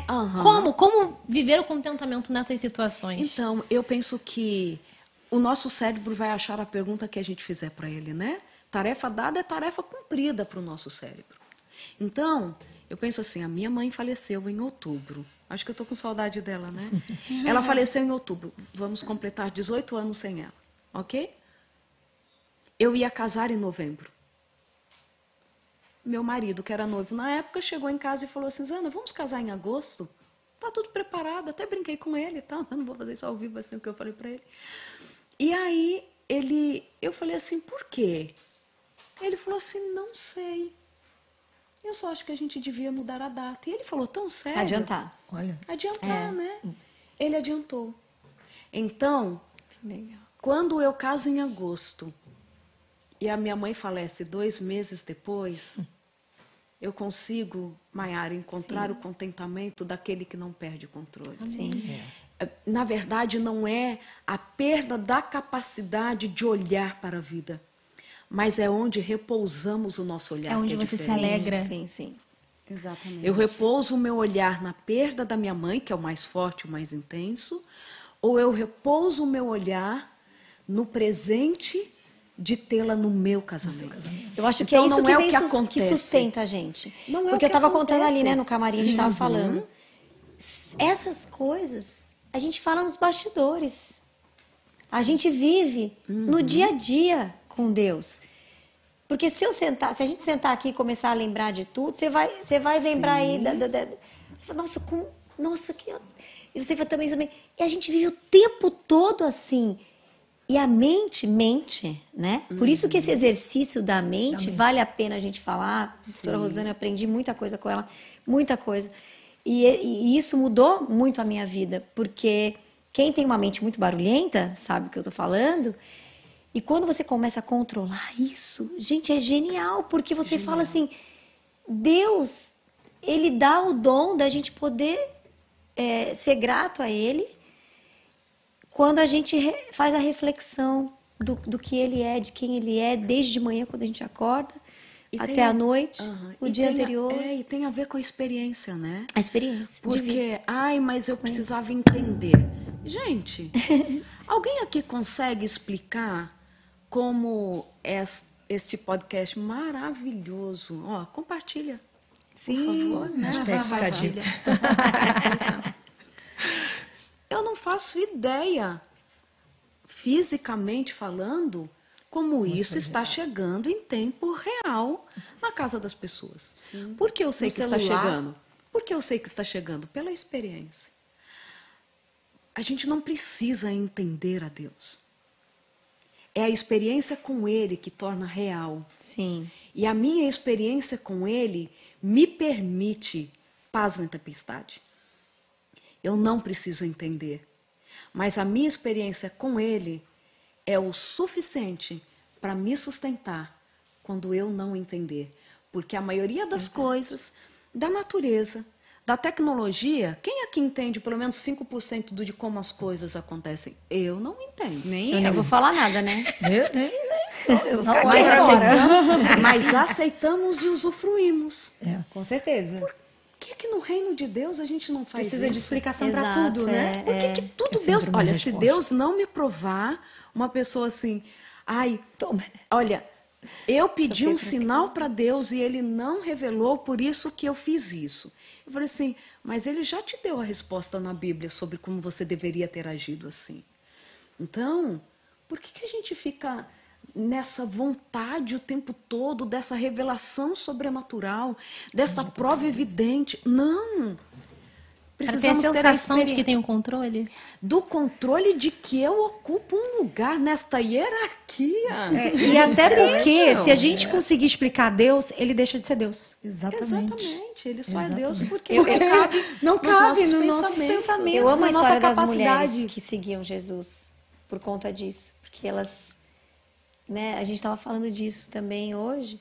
Aham. Como viver o contentamento nessas situações? Então, eu penso que o nosso cérebro vai achar a pergunta que a gente fizer para ele, né? Tarefa dada é tarefa cumprida para o nosso cérebro. Então, eu penso assim, a minha mãe faleceu em outubro. Acho que eu tô com saudade dela, né? Ela faleceu em outubro. Vamos completar 18 anos sem ela, ok? Eu ia casar em novembro. Meu marido, que era noivo na época, chegou em casa e falou assim, Zana, vamos casar em agosto? Tá tudo preparado, até brinquei com ele e tal, não vou fazer isso ao vivo assim o que eu falei para ele. E aí, eu falei assim, por quê? Ele falou assim, não sei. Eu só acho que a gente devia mudar a data. E ele falou, tão sério? Adiantar. Olha. Adiantar, né? Ele adiantou. Então, quando eu caso em agosto e a minha mãe falece 2 meses depois, eu consigo, Maiara, encontrar o contentamento daquele que não perde o controle. Sim. Na verdade, não é a perda da capacidade de olhar para a vida, mas é onde repousamos o nosso olhar. É onde que é você se diferente. alegra. Sim, sim. Exatamente. Eu repouso o meu olhar na perda da minha mãe, que é o mais forte, o mais intenso, ou eu repouso o meu olhar no presente de tê-la no meu casamento. Eu acho que Então, é isso não que, é o vem que que acontece. sustenta a gente. Não é o Porque que eu estava contando ali, acontece. né, no camarim, a gente estava falando. Essas coisas a gente fala nos bastidores. A gente vive no dia a dia com Deus. Porque se a gente sentar aqui e começar a lembrar de tudo, você vai lembrar aí e você vai também. E a gente vive o tempo todo assim. E a mente, né? Por isso que esse exercício da mente vale a pena a gente falar. A doutora Rosane, eu aprendi muita coisa com ela, muita coisa. E isso mudou muito a minha vida, porque quem tem uma mente muito barulhenta, sabe o que eu tô falando? E quando você começa a controlar isso, gente, é genial, porque você fala assim, Deus, Ele dá o dom da gente poder ser grato a Ele, quando a gente faz a reflexão do que Ele é, de quem Ele é, desde de manhã, quando a gente acorda, até a noite, o dia anterior. E tem a ver com a experiência, né? A experiência. de vida. Porque, mas eu precisava entender. Gente, alguém aqui consegue explicar como este podcast maravilhoso... Ó, compartilha, por favor. Né? Hashtag fica a dica. Eu não faço ideia, fisicamente falando, como isso está chegando em tempo real na casa das pessoas. Sim. Por que eu sei No que está celular. chegando? Por que eu sei que está chegando? Pela experiência. A gente não precisa entender a Deus. É a experiência com Ele que torna real. Sim. E a minha experiência com Ele me permite paz na tempestade. Eu não preciso entender. Mas a minha experiência com Ele é o suficiente para me sustentar quando eu não entender. Porque a maioria das coisas, da natureza, da tecnologia, quem aqui entende pelo menos 5% de como as coisas acontecem? Eu não entendo. Eu nem vou falar nada, né? Não, Mas aceitamos e usufruímos. Com certeza. Por que no reino de Deus a gente não faz Precisa de isso? explicação para Exato, tudo, né? Por que tudo É Deus... sempre uma Olha, se resposta. Deus não me provar, uma pessoa assim... Ai, olha, eu pedi um sinal para Deus e Ele não revelou, por isso que eu fiz isso. Eu falei assim, mas Ele já te deu a resposta na Bíblia sobre como você deveria ter agido assim. Então, por que a gente fica nessa vontade o tempo todo, dessa revelação sobrenatural, dessa prova evidente. Não! Precisamos ter a ter a sensação de que experiência tem um controle. do controle de que eu ocupo um lugar nesta hierarquia. E até porque, se a gente conseguir explicar Deus, ele deixa de ser Deus. Exatamente. Exatamente. Ele só é Deus Exatamente. porque não cabe, Não cabe nos nos nossos pensamentos, Eu amo a na nossa história das capacidade. mulheres que seguiam Jesus por conta disso. Porque elas, né, a gente estava falando disso também hoje,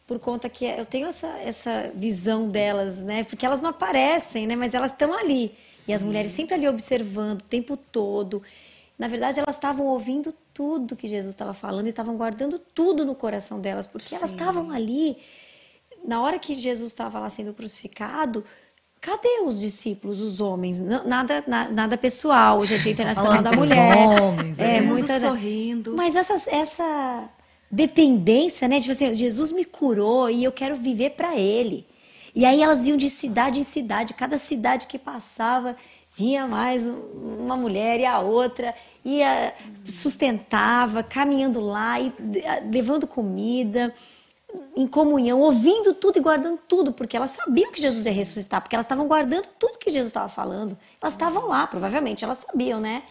por conta que eu tenho essa visão delas, né? Porque elas não aparecem, né? Mas elas estão ali. Sim. E as mulheres sempre ali observando o tempo todo. Na verdade, elas estavam ouvindo tudo que Jesus estava falando e estavam guardando tudo no coração delas, porque elas estavam ali. Na hora que Jesus estava lá sendo crucificado, cadê os discípulos, os homens? Nada pessoal. Hoje é Dia Internacional da Mulher. Homens, muita sorrindo. Mas essa dependência, né? Tipo assim, Jesus me curou e eu quero viver para Ele. E aí elas iam de cidade em cidade, cada cidade que passava vinha mais uma mulher e a outra, ia, sustentava, caminhando lá, e levando comida, em comunhão, ouvindo tudo e guardando tudo, porque elas sabiam que Jesus ia ressuscitar, porque elas estavam guardando tudo que Jesus estava falando. Elas estavam lá, provavelmente, elas sabiam, né?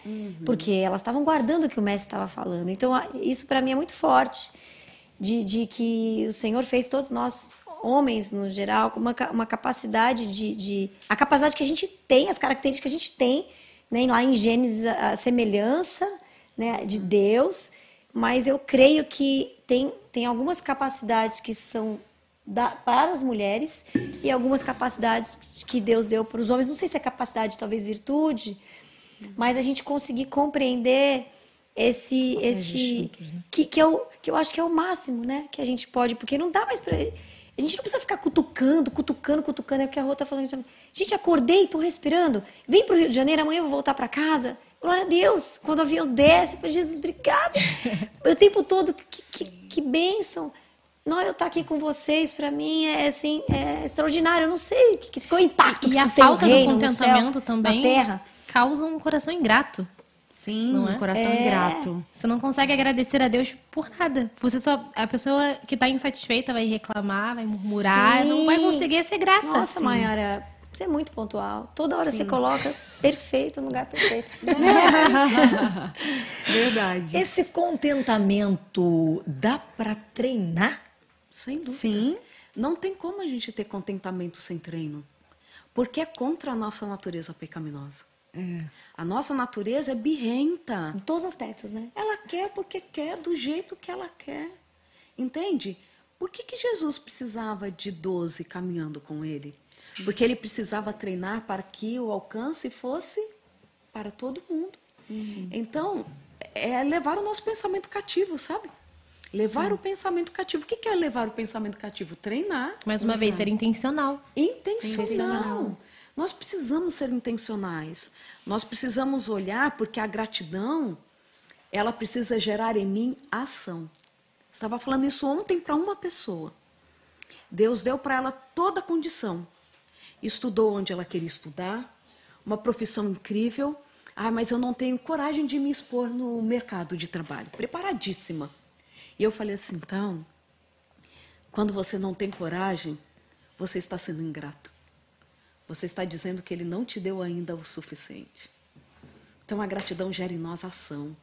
Porque elas estavam guardando o que o mestre estava falando. Então, isso para mim é muito forte, de que o Senhor fez todos nós, homens no geral, com uma capacidade a capacidade que a gente tem, as características que a gente tem, né? Lá em Gênesis, a semelhança, né, de Deus, mas eu creio que tem algumas capacidades que são para as mulheres e algumas capacidades que Deus deu para os homens. Não sei se é capacidade, talvez virtude, mas a gente conseguir compreender esse que eu acho que é o máximo, né, que a gente pode, porque não dá mais para a gente não precisa ficar cutucando, é o que a Rô tá falando. Gente, acordei, tô respirando, vim pro Rio de Janeiro, amanhã eu vou voltar para casa. Glória a Deus, quando o avião desce, para Jesus, obrigada. O tempo todo, que bênção. Não, eu estar aqui com vocês, para mim, assim, é extraordinário. Eu não sei qual é o impacto que a isso tem no falta do reino, contentamento no céu, também na terra. causa um coração ingrato. Sim, Não é? um coração ingrato. Você não consegue agradecer a Deus por nada. A pessoa que está insatisfeita vai reclamar, vai murmurar, Sim. não vai conseguir ser grata. Nossa, Mayara, você é muito pontual. Toda hora você coloca perfeito no lugar perfeito. Verdade. Esse contentamento dá para treinar? Sem dúvida. Sim. Não tem como a gente ter contentamento sem treino. Porque é contra a nossa natureza pecaminosa. A nossa natureza é birrenta. Em todos os aspectos, né? Ela quer porque quer, do jeito que ela quer. Entende? Por que Jesus precisava de 12 caminhando com ele? Sim. Porque ele precisava treinar para que o alcance fosse para todo mundo. Sim. Então, é levar o nosso pensamento cativo, sabe? Levar o pensamento cativo. O que é levar o pensamento cativo? Treinar. Mais uma vez, ser intencional. Intencional. Nós precisamos ser intencionais. Nós precisamos olhar, porque a gratidão, ela precisa gerar em mim ação. Estava falando isso ontem para uma pessoa. Deus deu para ela toda a condição. Estudou onde ela queria estudar, uma profissão incrível. Mas eu não tenho coragem de me expor no mercado de trabalho. Preparadíssima. E eu falei assim, então, quando você não tem coragem, você está sendo ingrata. Você está dizendo que ele não te deu ainda o suficiente. Então, a gratidão gera em nós ação.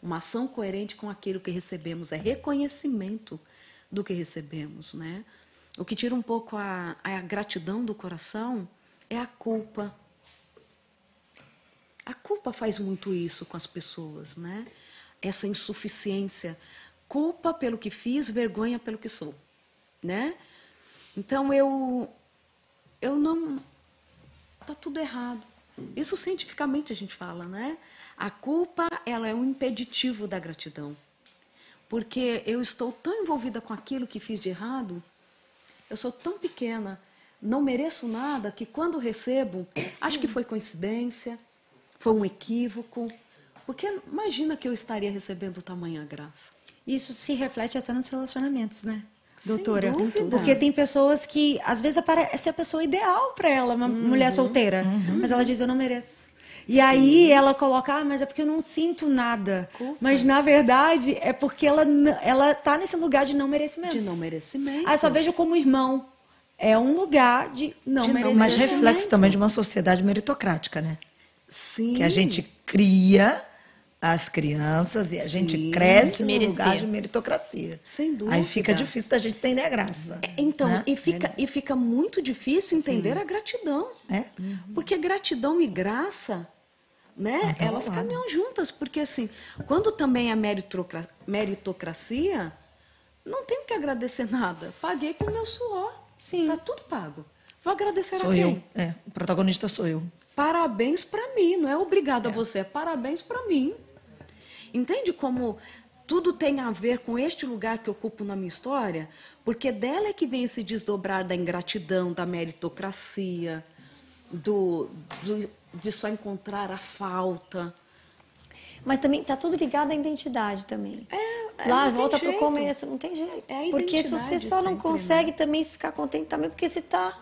Uma ação coerente com aquilo que recebemos. É reconhecimento do que recebemos, né? O que tira um pouco a gratidão do coração é a culpa. A culpa faz muito isso com as pessoas, né? Essa insuficiência. Culpa pelo que fiz, vergonha pelo que sou, né? Então, eu não... Está tudo errado. Isso cientificamente a gente fala, né? A culpa, ela é um impeditivo da gratidão. Porque eu estou tão envolvida com aquilo que fiz de errado, eu sou tão pequena, não mereço nada, que quando recebo, acho que foi coincidência, foi um equívoco. Porque imagina que eu estaria recebendo tamanha graça. Isso se reflete até nos relacionamentos, né? Sem Doutora, dúvida. porque tem pessoas que às vezes aparece a pessoa ideal para ela, uma mulher solteira, mas ela diz eu não mereço. E aí ela coloca, mas é porque eu não sinto nada. Mas na verdade é porque ela tá nesse lugar de não merecimento. De não merecimento. Ah, eu só vejo como irmão. É um lugar de não merecimento. Mas reflexo também de uma sociedade meritocrática, né? Sim. Que a gente cria as crianças e a gente cresce no Merecer. lugar de meritocracia. Sem dúvida. Aí fica difícil da gente entender a graça. Então, né? e fica muito difícil entender a gratidão. É? Porque gratidão e graça, né, elas caminham juntas. Porque, assim, quando também é meritocracia, não tenho que agradecer nada. Paguei com o meu suor. Sim. Tá tudo pago. Vou agradecer Sou a quem? eu. É, o protagonista sou eu. Parabéns pra mim. Não é obrigado a você, é parabéns pra mim. Entende como tudo tem a ver com este lugar que eu ocupo na minha história? Porque dela é que vem esse desdobrar da ingratidão, da meritocracia, de só encontrar a falta. Mas também tá tudo ligado à identidade também. Não tem Volta pro jeito. começo, não tem jeito. É a porque se você identidade só não sempre, consegue também ficar contente também, porque você tá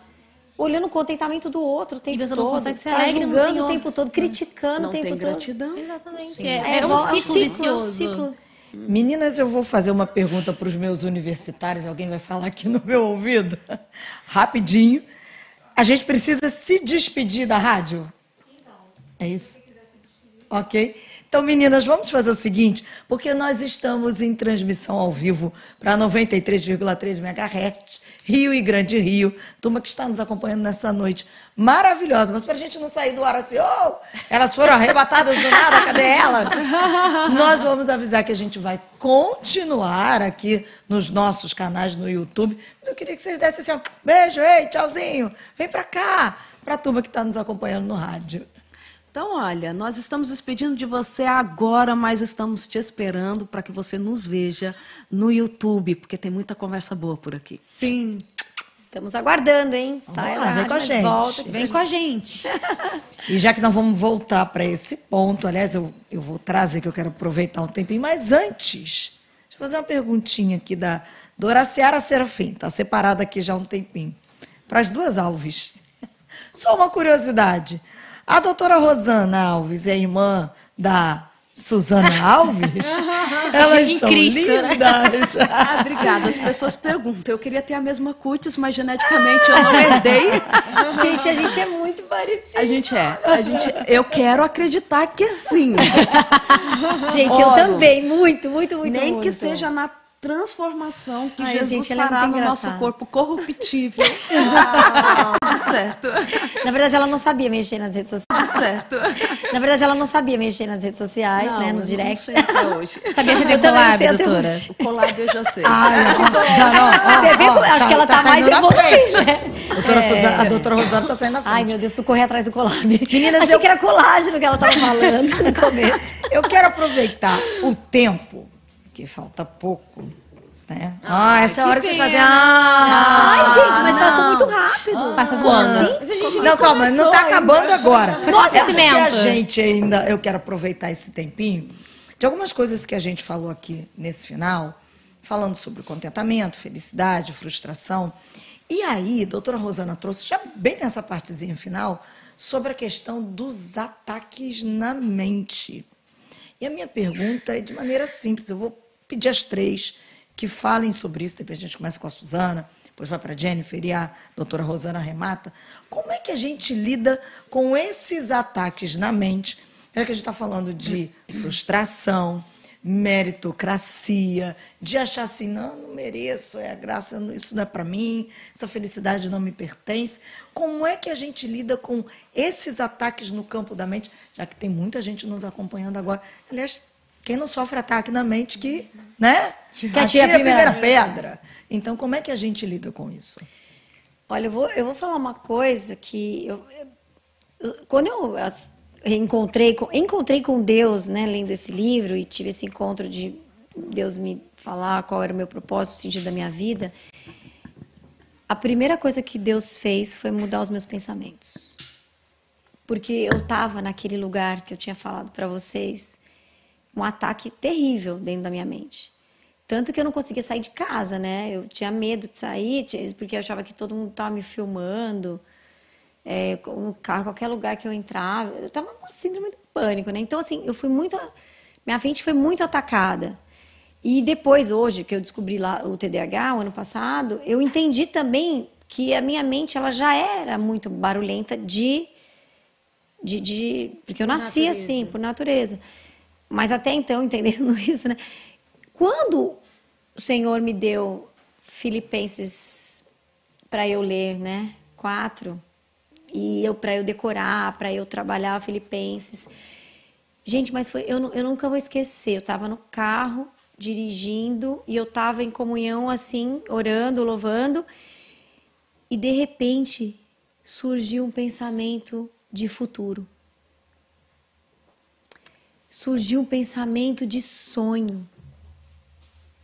olhando o contentamento do outro o tempo você não todo, consegue ser tá alegre no julgando Senhor. o tempo todo, criticando Não o tempo tem todo. gratidão. Exatamente. É um ciclo É um vicioso. ciclo. Meninas, eu vou fazer uma pergunta para os meus universitários. Alguém vai falar aqui no meu ouvido? Rapidinho. A gente precisa se despedir da rádio? É isso? Ok? Então, meninas, vamos fazer o seguinte, porque nós estamos em transmissão ao vivo para 93,3 MHz, Rio e Grande Rio, turma que está nos acompanhando nessa noite maravilhosa, mas para a gente não sair do ar assim, elas foram arrebatadas do nada, cadê elas? Nós vamos avisar que a gente vai continuar aqui nos nossos canais no YouTube, mas eu queria que vocês dessem assim, beijo, ei, tchauzinho, vem para cá, para a turma que está nos acompanhando no rádio. Então, olha, nós estamos despedindo de você agora, mas estamos te esperando para que você nos veja no YouTube, porque tem muita conversa boa por aqui. Sim. Estamos aguardando, hein? Sai lá, da vem rádio, com a mas gente. volta aqui Vem com a gente. E já que nós vamos voltar para esse ponto, aliás, eu vou trazer que eu quero aproveitar um tempinho, mas antes, deixa eu fazer uma perguntinha aqui da Doraciara Serafim, está separada aqui já há um tempinho, para as duas Alves. Só uma curiosidade, a doutora Rosana Alves é irmã da Suzana Alves? Elas Em são Cristo, né? lindas. Obrigada. As pessoas perguntam. Eu queria ter a mesma cutis, mas geneticamente eu não herdei. Gente, a gente é muito parecido. Eu quero acreditar que sim. Gente, eu Olha, também, muito, muito, muito. Nem que muito. seja na transformação que Ai, Jesus gente, ela é fará muito no nosso engraçada. corpo corruptível. Tudo certo. Na verdade, ela não sabia mexer nas redes sociais. Tudo certo. Na verdade, ela não sabia mexer nas redes sociais, Não, né? eu Nos não directs. sei até hoje. Sabia fazer Eu também não sei collab, até doutora? hoje. O collab eu já sei. Você vê, acho que ela tá mais saindo na evoluída, frente. né? A doutora Rosana está saindo na frente. Ai, meu Deus, correr atrás do collab. Meninas, Achei eu- que era colágeno que ela tava falando no começo. Eu quero aproveitar o tempo, que falta pouco, né? Essa é a hora que vocês fazem. Ai, gente, mas passou muito rápido. Passa voando. Mas a gente Não, calma, não tá acabando agora. Foi só É porque aquecimento. a gente ainda, eu quero aproveitar esse tempinho de algumas coisas que a gente falou aqui nesse final, falando sobre contentamento, felicidade, frustração. E aí, a doutora Rosana trouxe, já bem nessa partezinha final, sobre a questão dos ataques na mente. E a minha pergunta é de maneira simples, eu vou pedir às três que falem sobre isso, depois a gente começa com a Suzana, depois vai para a Jennifer e a doutora Rosana remata. Como é que a gente lida com esses ataques na mente? Já que a gente está falando de frustração, meritocracia, de achar assim, não mereço, é a graça, isso não é para mim, essa felicidade não me pertence. Como é que a gente lida com esses ataques no campo da mente, já que tem muita gente nos acompanhando agora? Aliás, quem não sofre ataque na mente que, né? Que atira a primeira pedra. Então, como é que a gente lida com isso? Olha, eu vou falar uma coisa que quando eu encontrei com Deus, né, lendo esse livro e tive esse encontro de Deus me falar qual era o meu propósito, o sentido da minha vida, a primeira coisa que Deus fez foi mudar os meus pensamentos. Porque eu estava naquele lugar que eu tinha falado para vocês, um ataque terrível dentro da minha mente. Tanto que eu não conseguia sair de casa, né? Eu tinha medo de sair, porque eu achava que todo mundo estava me filmando. no carro, qualquer lugar que eu entrava, eu tava uma síndrome do pânico, né? Então, assim, minha mente foi muito atacada. E depois, hoje, que eu descobri lá o TDAH, o ano passado, eu entendi também que a minha mente, ela já era muito barulhenta porque eu nasci assim, por natureza. Mas até então, entendendo isso, né? Quando o Senhor me deu Filipenses para eu ler, né? 4, e para eu decorar, para eu trabalhar Filipenses. Gente, mas eu nunca vou esquecer. Eu estava no carro, dirigindo, e eu estava em comunhão, assim, orando, louvando, e de repente surgiu um pensamento de futuro. Surgiu um pensamento de sonho.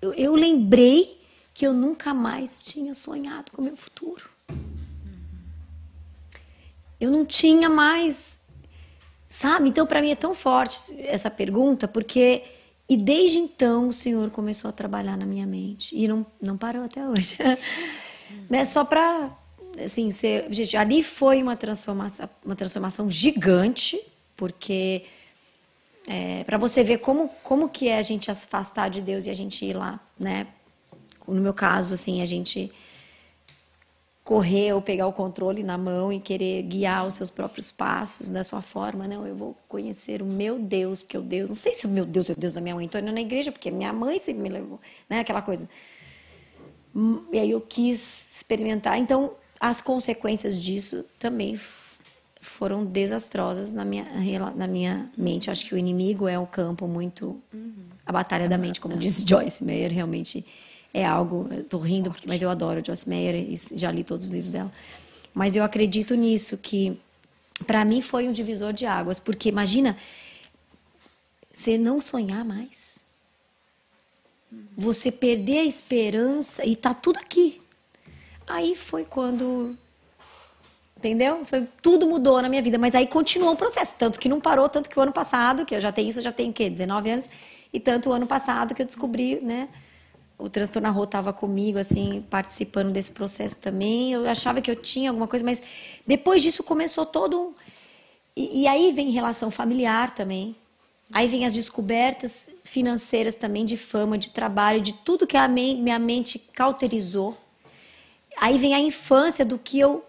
Eu lembrei que eu nunca mais tinha sonhado com o meu futuro. Eu não tinha mais, sabe? Então, para mim é tão forte essa pergunta, porque e desde então o Senhor começou a trabalhar na minha mente e não parou até hoje. Né? Só para, assim, gente, ali foi uma transformação gigante, porque para você ver como que é a gente se afastar de Deus e a gente ir lá, né? No meu caso, assim, a gente correr ou pegar o controle na mão e querer guiar os seus próprios passos da sua forma. Não, eu vou conhecer o meu Deus, porque o Deus... Não sei se o meu Deus é o Deus da minha mãe, então eu na igreja, porque minha mãe sempre me levou, né? Aquela coisa. E aí eu quis experimentar. Então, as consequências disso também foram desastrosas na minha mente. Acho que o inimigo é um campo muito... A batalha da mente, como disse Joyce Meyer, realmente... É algo, eu tô rindo, mas eu adoro Joyce Meyer e já li todos os livros dela. Mas eu acredito nisso, que para mim foi um divisor de águas. Porque imagina, você não sonhar mais. Você perder a esperança e tá tudo aqui. Aí foi quando... Entendeu? Tudo mudou na minha vida, mas aí continuou o processo. Tanto que não parou, tanto que o ano passado, que eu já tenho 19 anos, e tanto o ano passado que eu descobri, né? O transtorno Arro estava comigo, assim, participando desse processo também. Eu achava que eu tinha alguma coisa, mas depois disso começou todo E aí vem relação familiar também. Aí vem as descobertas financeiras também, de fama, de trabalho, de tudo que minha mente cauterizou. Aí vem a infância do que eu...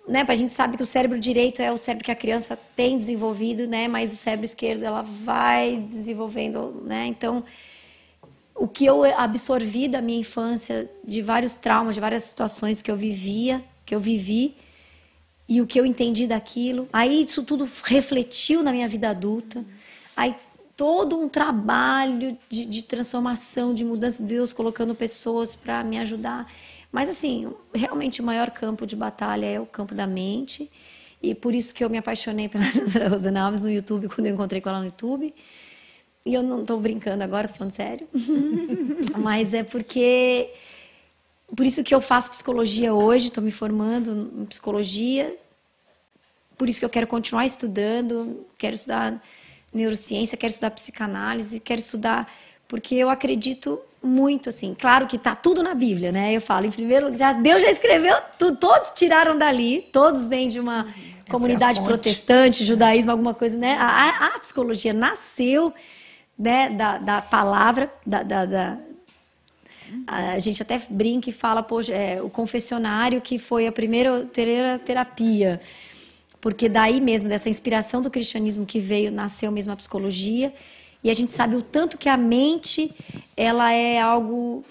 Né, a gente sabe que o cérebro direito é o cérebro que a criança tem desenvolvido, né, mas o cérebro esquerdo ela vai desenvolvendo, né? Então... O que eu absorvi da minha infância, de vários traumas, de várias situações que eu vivi, e o que eu entendi daquilo. Aí isso tudo refletiu na minha vida adulta. Aí todo um trabalho de transformação, de mudança de Deus, colocando pessoas para me ajudar. Mas assim, realmente o maior campo de batalha é o campo da mente. E por isso que eu me apaixonei pela doutora Rosana Alves no YouTube, quando eu encontrei com ela no YouTube. E eu não estou brincando agora, estou falando sério. Mas é porque... Por isso que eu faço psicologia hoje, estou me formando em psicologia. Por isso que eu quero continuar estudando, quero estudar neurociência, quero estudar psicanálise, quero estudar... Porque eu acredito muito, assim... Claro que está tudo na Bíblia, né? Eu falo, em primeiro lugar, Deus já escreveu tudo, todos tiraram dali, todos vêm de uma comunidade protestante, judaísmo, alguma coisa, né? A psicologia nasceu... Né, da palavra, a gente até brinca e fala, poxa, o confessionário que foi a primeira terapia, porque daí mesmo, dessa inspiração do cristianismo que veio, nasceu mesmo a psicologia, e a gente sabe o tanto que a mente, ela é algo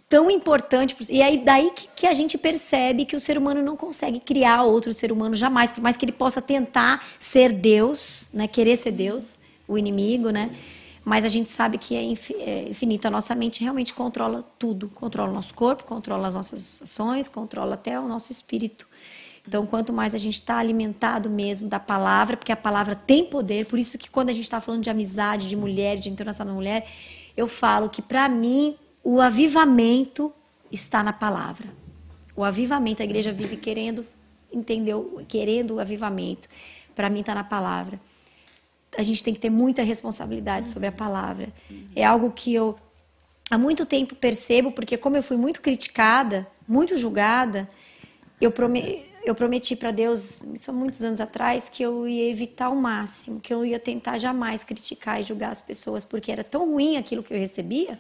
tão importante, e aí daí que a gente percebe que o ser humano não consegue criar outro ser humano jamais, por mais que ele possa tentar ser Deus, né, querer ser Deus, o inimigo, né? Mas a gente sabe que é infinito. A nossa mente realmente controla tudo. Controla o nosso corpo, controla as nossas ações, controla até o nosso espírito. Então, quanto mais a gente está alimentado mesmo da palavra, porque a palavra tem poder, por isso que quando a gente está falando de amizade, de mulher, de internacional da mulher, eu falo que, para mim, o avivamento está na palavra. O avivamento, a igreja vive querendo o avivamento. Para mim, está na palavra. A gente tem que ter muita responsabilidade sobre a palavra. É algo que eu há muito tempo percebo, porque como eu fui muito criticada, muito julgada, eu prometi para Deus, isso há muitos anos atrás, que eu ia evitar ao máximo, que eu ia tentar jamais criticar e julgar as pessoas, porque era tão ruim aquilo que eu recebia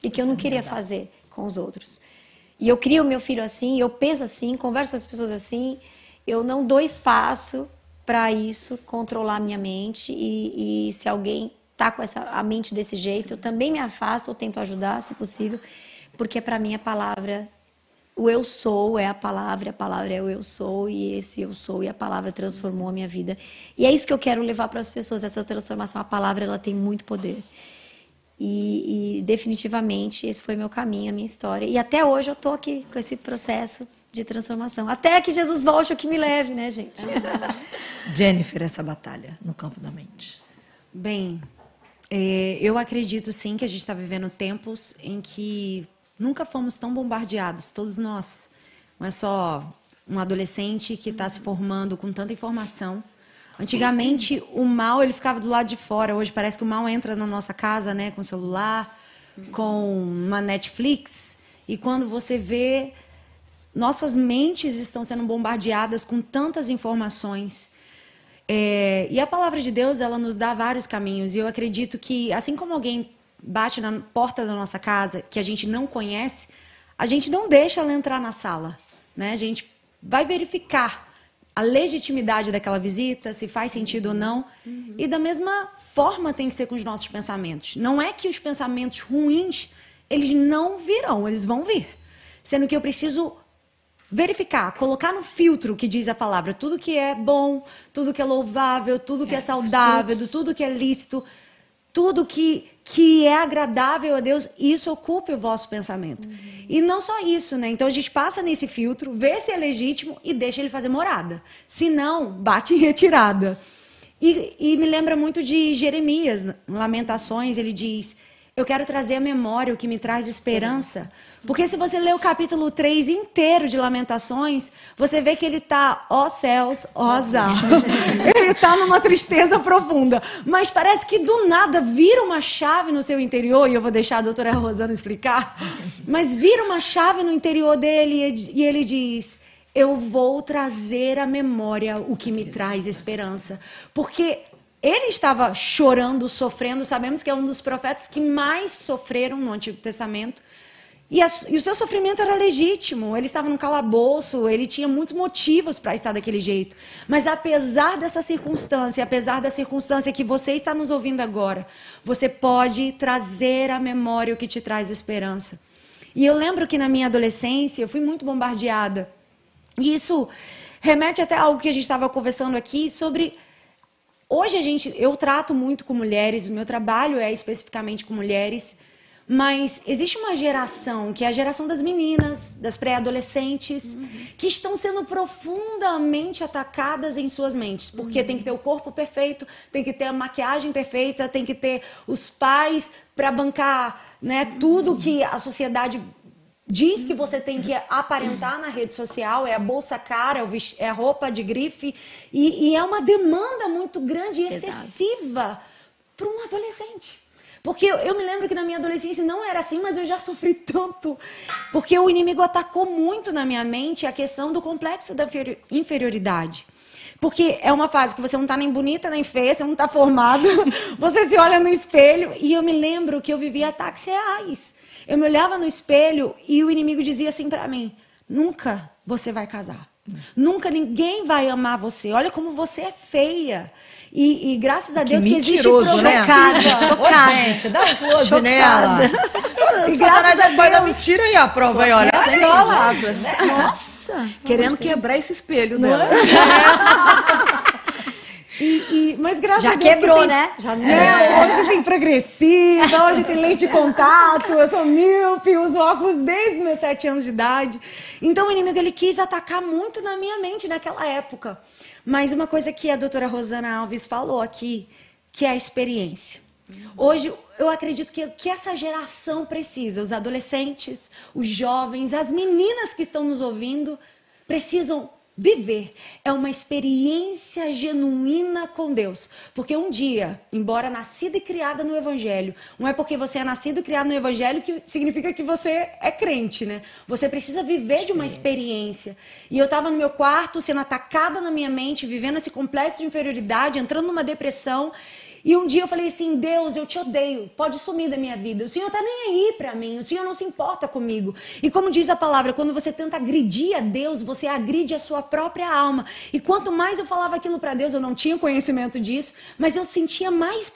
e que eu não queria fazer com os outros. E eu crio o meu filho assim, eu penso assim, converso com as pessoas assim, eu não dou espaço para isso controlar a minha mente e se alguém tá com a mente desse jeito, eu também me afasto ou tento ajudar, se possível, porque para mim a palavra... O eu sou é a palavra é o eu sou, e esse eu sou e a palavra transformou a minha vida. E é isso que eu quero levar para as pessoas, essa transformação. A palavra, ela tem muito poder. E definitivamente esse foi meu caminho, a minha história. E até hoje eu estou aqui com esse processo de transformação. Até que Jesus volte, o que me leve, né, gente? Jennifer, essa batalha no campo da mente. Bem, eu acredito sim que a gente está vivendo tempos em que nunca fomos tão bombardeados, todos nós. Não é só um adolescente que está se formando com tanta informação. Antigamente, o mal ele ficava do lado de fora. Hoje parece que o mal entra na nossa casa, né, com o celular, com uma Netflix. E quando você vê, nossas mentes estão sendo bombardeadas com tantas informações. E a palavra de Deus, ela nos dá vários caminhos. E eu acredito que, assim como alguém bate na porta da nossa casa, que a gente não conhece, a gente não deixa ela entrar na sala, né? A gente vai verificar a legitimidade daquela visita, se faz sentido ou não. E da mesma forma tem que ser com os nossos pensamentos. Não é que os pensamentos ruins, eles não virão, eles vão vir. Sendo que eu preciso verificar, colocar no filtro que diz a palavra, tudo que é bom, tudo que é louvável, tudo que é saudável, tudo que é lícito, tudo que é agradável a Deus, isso ocupe o vosso pensamento. E não só isso, né? Então a gente passa nesse filtro, vê se é legítimo e deixa ele fazer morada. Se não, bate em retirada. E me lembra muito de Jeremias, Lamentações, ele diz: eu quero trazer à memória o que me traz esperança. Porque se você ler o capítulo 3 inteiro de Lamentações, você vê que ele está, ó céus, ó azar. Ele está numa tristeza profunda. Mas parece que do nada vira uma chave no seu interior, e eu vou deixar a doutora Rosana explicar, mas vira uma chave no interior dele e ele diz: eu vou trazer à memória o que me traz esperança. Porque ele estava chorando, sofrendo. Sabemos que é um dos profetas que mais sofreram no Antigo Testamento. E o seu sofrimento era legítimo. Ele estava num calabouço, ele tinha muitos motivos para estar daquele jeito. Mas apesar dessa circunstância, apesar da circunstância que você está nos ouvindo agora, você pode trazer à memória o que te traz esperança. E eu lembro que na minha adolescência eu fui muito bombardeada. E isso remete até a algo que a gente estava conversando aqui sobre... Hoje eu trato muito com mulheres, o meu trabalho é especificamente com mulheres, mas existe uma geração, que é a geração das meninas, das pré-adolescentes, que estão sendo profundamente atacadas em suas mentes, porque tem que ter o corpo perfeito, tem que ter a maquiagem perfeita, tem que ter os pais para bancar, né, tudo que a sociedade diz que você tem que aparentar na rede social, é a bolsa cara, é a roupa de grife, e é uma demanda muito grande e excessiva para um adolescente. Porque eu me lembro que na minha adolescência não era assim, mas eu já sofri tanto. Porque o inimigo atacou muito na minha mente a questão do complexo da inferioridade. Porque é uma fase que você não está nem bonita, nem feia, você não está formada, você se olha no espelho, e eu me lembro que eu vivia ataques reais. Eu me olhava no espelho e o inimigo dizia assim pra mim: nunca você vai casar. Nunca ninguém vai amar você. Olha como você é feia. E graças a Deus que existe mentiroso, né? Chocada. Ô, gente, dá um close nela. E Satanás é o pai da mentira aí, a prova aí, olha. Sem palavras. Nossa! Querendo quebrar esse espelho dela. Mas graças Já a Deus quebrou, que tem, né? Já Hoje tem progressiva, hoje tem lente de contato, eu sou míope, uso óculos desde meus 7 anos de idade. Então o inimigo ele quis atacar muito na minha mente naquela época. Mas uma coisa que a doutora Rosana Alves falou aqui, que é a experiência. Hoje eu acredito que essa geração precisa, os adolescentes, os jovens, as meninas que estão nos ouvindo, precisam Viver é uma experiência genuína com Deus. Porque um dia, embora nascida e criada no Evangelho, não é porque você é nascido e criado no Evangelho que significa que você é crente, né? Você precisa viver de uma experiência. E eu estava no meu quarto, sendo atacada na minha mente, vivendo esse complexo de inferioridade, entrando numa depressão. E um dia eu falei assim, Deus, eu te odeio, pode sumir da minha vida. O Senhor tá nem aí pra mim, o Senhor não se importa comigo. E como diz a palavra, quando você tenta agredir a Deus, você agride a sua própria alma. E quanto mais eu falava aquilo pra Deus, eu não tinha conhecimento disso, mas eu sentia mais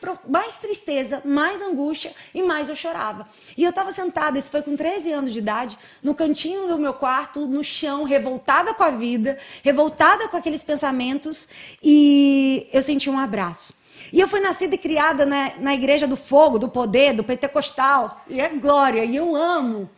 tristeza, mais angústia e mais eu chorava. E eu tava sentada, isso foi com 13 anos de idade, no cantinho do meu quarto, no chão, revoltada com a vida, revoltada com aqueles pensamentos, e eu senti um abraço. E eu fui nascida e criada na igreja do fogo, do poder, do pentecostal. E é glória, e eu amo.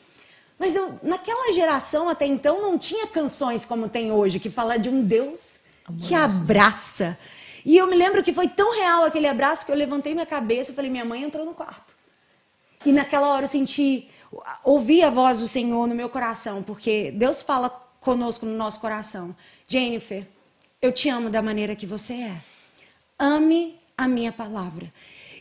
Mas naquela geração, até então, não tinha canções como tem hoje, que fala de um Deus que abraça. E eu me lembro que foi tão real aquele abraço que eu levantei minha cabeça e falei, minha mãe entrou no quarto. E naquela hora eu ouvi a voz do Senhor no meu coração, porque Deus fala conosco no nosso coração. Jennifer, eu te amo da maneira que você é. Ame a minha palavra.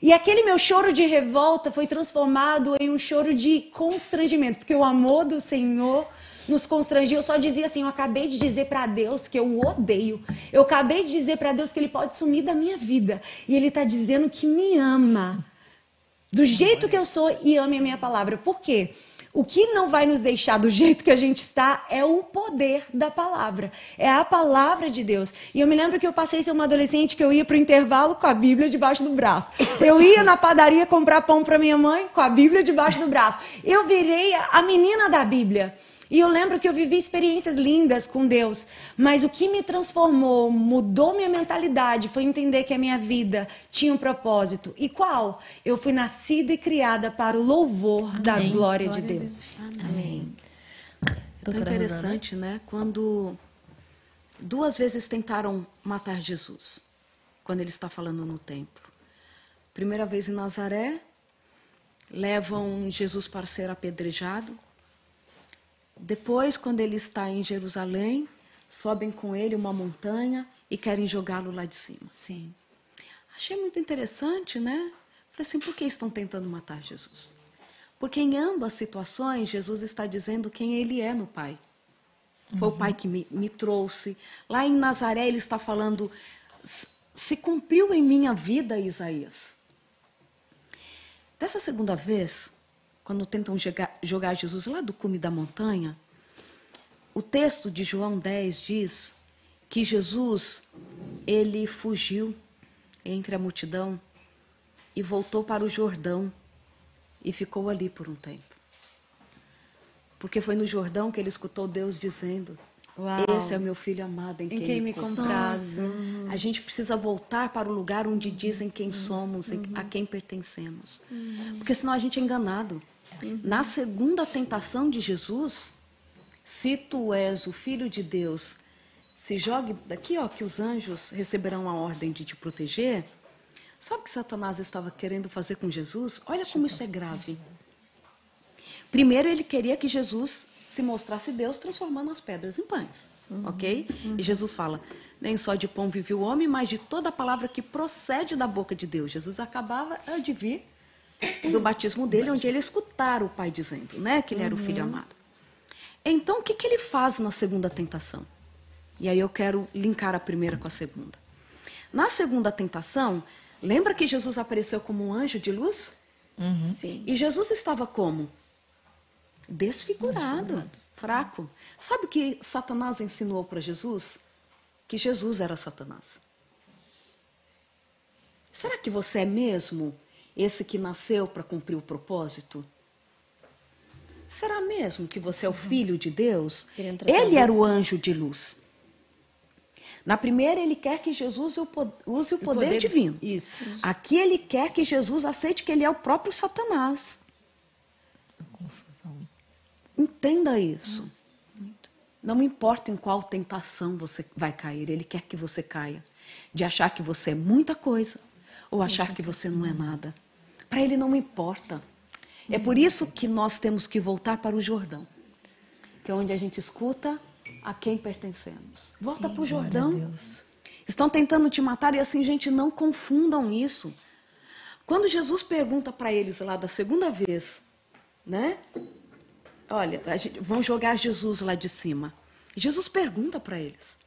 E aquele meu choro de revolta foi transformado em um choro de constrangimento, porque o amor do Senhor nos constrangia. Eu só dizia assim, eu acabei de dizer para Deus que eu o odeio. Eu acabei de dizer para Deus que ele pode sumir da minha vida. E ele está dizendo que me ama. Do jeito que eu sou e ame a minha palavra. Por quê? O que não vai nos deixar do jeito que a gente está é o poder da palavra. É a palavra de Deus. E eu me lembro que eu passei a ser uma adolescente que eu ia para o intervalo com a Bíblia debaixo do braço. Eu ia na padaria comprar pão para minha mãe com a Bíblia debaixo do braço. Eu virei a menina da Bíblia. E eu lembro que eu vivi experiências lindas com Deus, mas o que me transformou, mudou minha mentalidade, foi entender que a minha vida tinha um propósito. E qual? Eu fui nascida e criada para o louvor da glória de Deus. Amém. É tão interessante, né? Quando 2 vezes tentaram matar Jesus, quando ele está falando no templo. Primeira vez em Nazaré, levam Jesus para ser apedrejado. Depois, quando ele está em Jerusalém, sobem com ele uma montanha e querem jogá-lo lá de cima. Sim. Achei muito interessante, né? Falei assim, por que estão tentando matar Jesus? Porque em ambas situações, Jesus está dizendo quem ele é no Pai. Foi o Pai que me trouxe. Lá em Nazaré, ele está falando, se cumpriu em minha vida, Isaías. Dessa segunda vez, quando tentam jogar Jesus lá do cume da montanha, o texto de João 10 diz que Jesus, ele fugiu entre a multidão e voltou para o Jordão e ficou ali por um tempo. Porque foi no Jordão que ele escutou Deus dizendo, Uau. Esse é o meu filho amado em quem me comprazo. A gente precisa voltar para o lugar onde dizem quem somos, a quem pertencemos. Porque senão a gente é enganado. Na segunda tentação de Jesus, se tu és o Filho de Deus, se jogue daqui, ó, que os anjos receberão a ordem de te proteger. Sabe o que Satanás estava querendo fazer com Jesus? Olha como isso é grave. Primeiro, ele queria que Jesus se mostrasse Deus transformando as pedras em pães. Ok? E Jesus fala, nem só de pão vive o homem, mas de toda a palavra que procede da boca de Deus. Jesus acabava de vir do batismo dele, onde ele escutara o Pai dizendo, né, que ele era o Filho amado. Então, o que ele faz na segunda tentação? E aí eu quero linkar a primeira com a segunda. Na segunda tentação, lembra que Jesus apareceu como um anjo de luz? Sim. E Jesus estava como? Desfigurado, fraco. Sabe o que Satanás ensinou para Jesus? Que Jesus era Satanás. Será que você é mesmo esse que nasceu para cumprir o propósito? Será mesmo que você é o filho de Deus? Ele era o anjo de luz. Na primeira, ele quer que Jesus use o poder divino. Isso. Aqui, ele quer que Jesus aceite que ele é o próprio Satanás. Entenda isso. Não importa em qual tentação você vai cair, ele quer que você caia. De achar que você é muita coisa ou achar que você não é nada. Para ele não importa. É por isso que nós temos que voltar para o Jordão, que é onde a gente escuta a quem pertencemos. Volta para o Glória a Jordão. Deus. Estão tentando te matar e assim, gente, não confundam isso. Quando Jesus pergunta para eles lá da segunda vez, né? Olha, vão jogar Jesus lá de cima. Jesus pergunta para eles: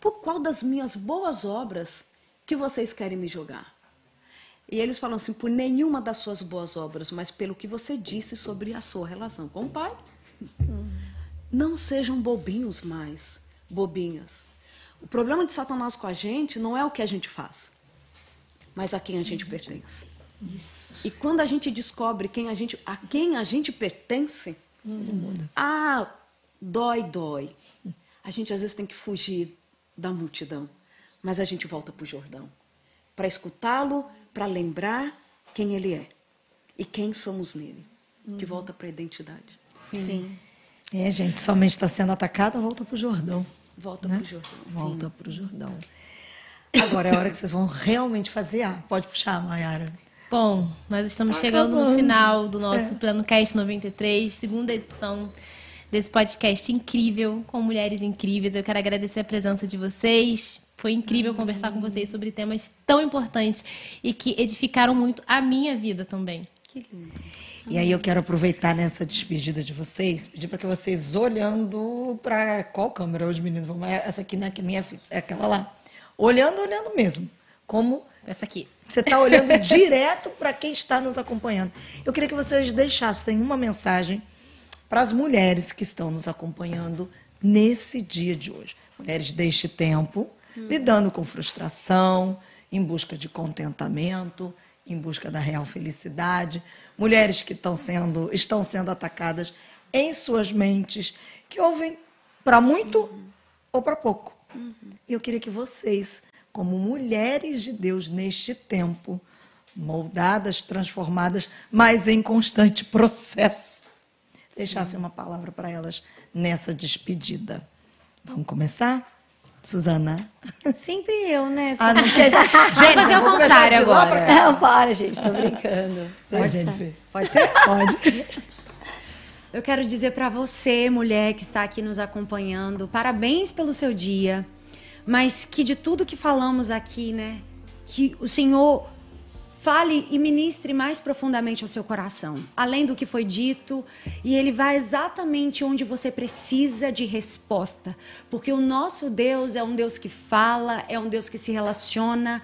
por qual das minhas boas obras que vocês querem me jogar? E eles falam assim: por nenhuma das suas boas obras, mas pelo que você disse sobre a sua relação com o Pai. Não sejam bobinhos mais, bobinhas. O problema de Satanás com a gente não é o que a gente faz, mas a quem a gente pertence. Isso. E quando a gente descobre a quem a gente pertence, dói. A gente às vezes tem que fugir da multidão, mas a gente volta para o Jordão para escutá-lo, para lembrar quem ele é e quem somos nele, que volta para a identidade. Sim. É, gente, sua mente está sendo atacada, volta para o Jordão. Volta né? para o Jordão. Volta para o Jordão. Agora é a hora que vocês vão realmente fazer. Pode puxar, Mayara. Bom, nós estamos chegando no final do nosso Plano Cast 93, segunda edição desse podcast incrível, com mulheres incríveis. Eu quero agradecer a presença de vocês. Foi incrível conversar com vocês sobre temas tão importantes e que edificaram muito a minha vida também. Que lindo. E aí eu quero aproveitar nessa despedida de vocês, pedir para que vocês, olhando para qual câmera os meninos vão... Essa aqui não é minha fixa, é aquela lá. Olhando mesmo. Como Essa aqui. você está olhando direto para quem está nos acompanhando. Eu queria que vocês deixassem uma mensagem para as mulheres que estão nos acompanhando nesse dia de hoje. Mulheres deste tempo, lidando com frustração, em busca de contentamento, em busca da real felicidade. Mulheres que estão sendo atacadas em suas mentes, que ouvem para muito ou para pouco. E eu queria que vocês, como mulheres de Deus neste tempo, moldadas, transformadas, mas em constante processo, deixassem uma palavra para elas nessa despedida. Vamos começar? Suzana? Sempre eu, né? Não quer... Gente, mas é o contrário agora. Não, para, gente, tô brincando. Pode, Jennifer. Pode ser? Pode. Eu quero dizer para você, mulher que está aqui nos acompanhando, parabéns pelo seu dia, mas que de tudo que falamos aqui, né, que o Senhor fale e ministre mais profundamente ao seu coração, além do que foi dito, e Ele vai exatamente onde você precisa de resposta, porque o nosso Deus é um Deus que fala, é um Deus que se relaciona.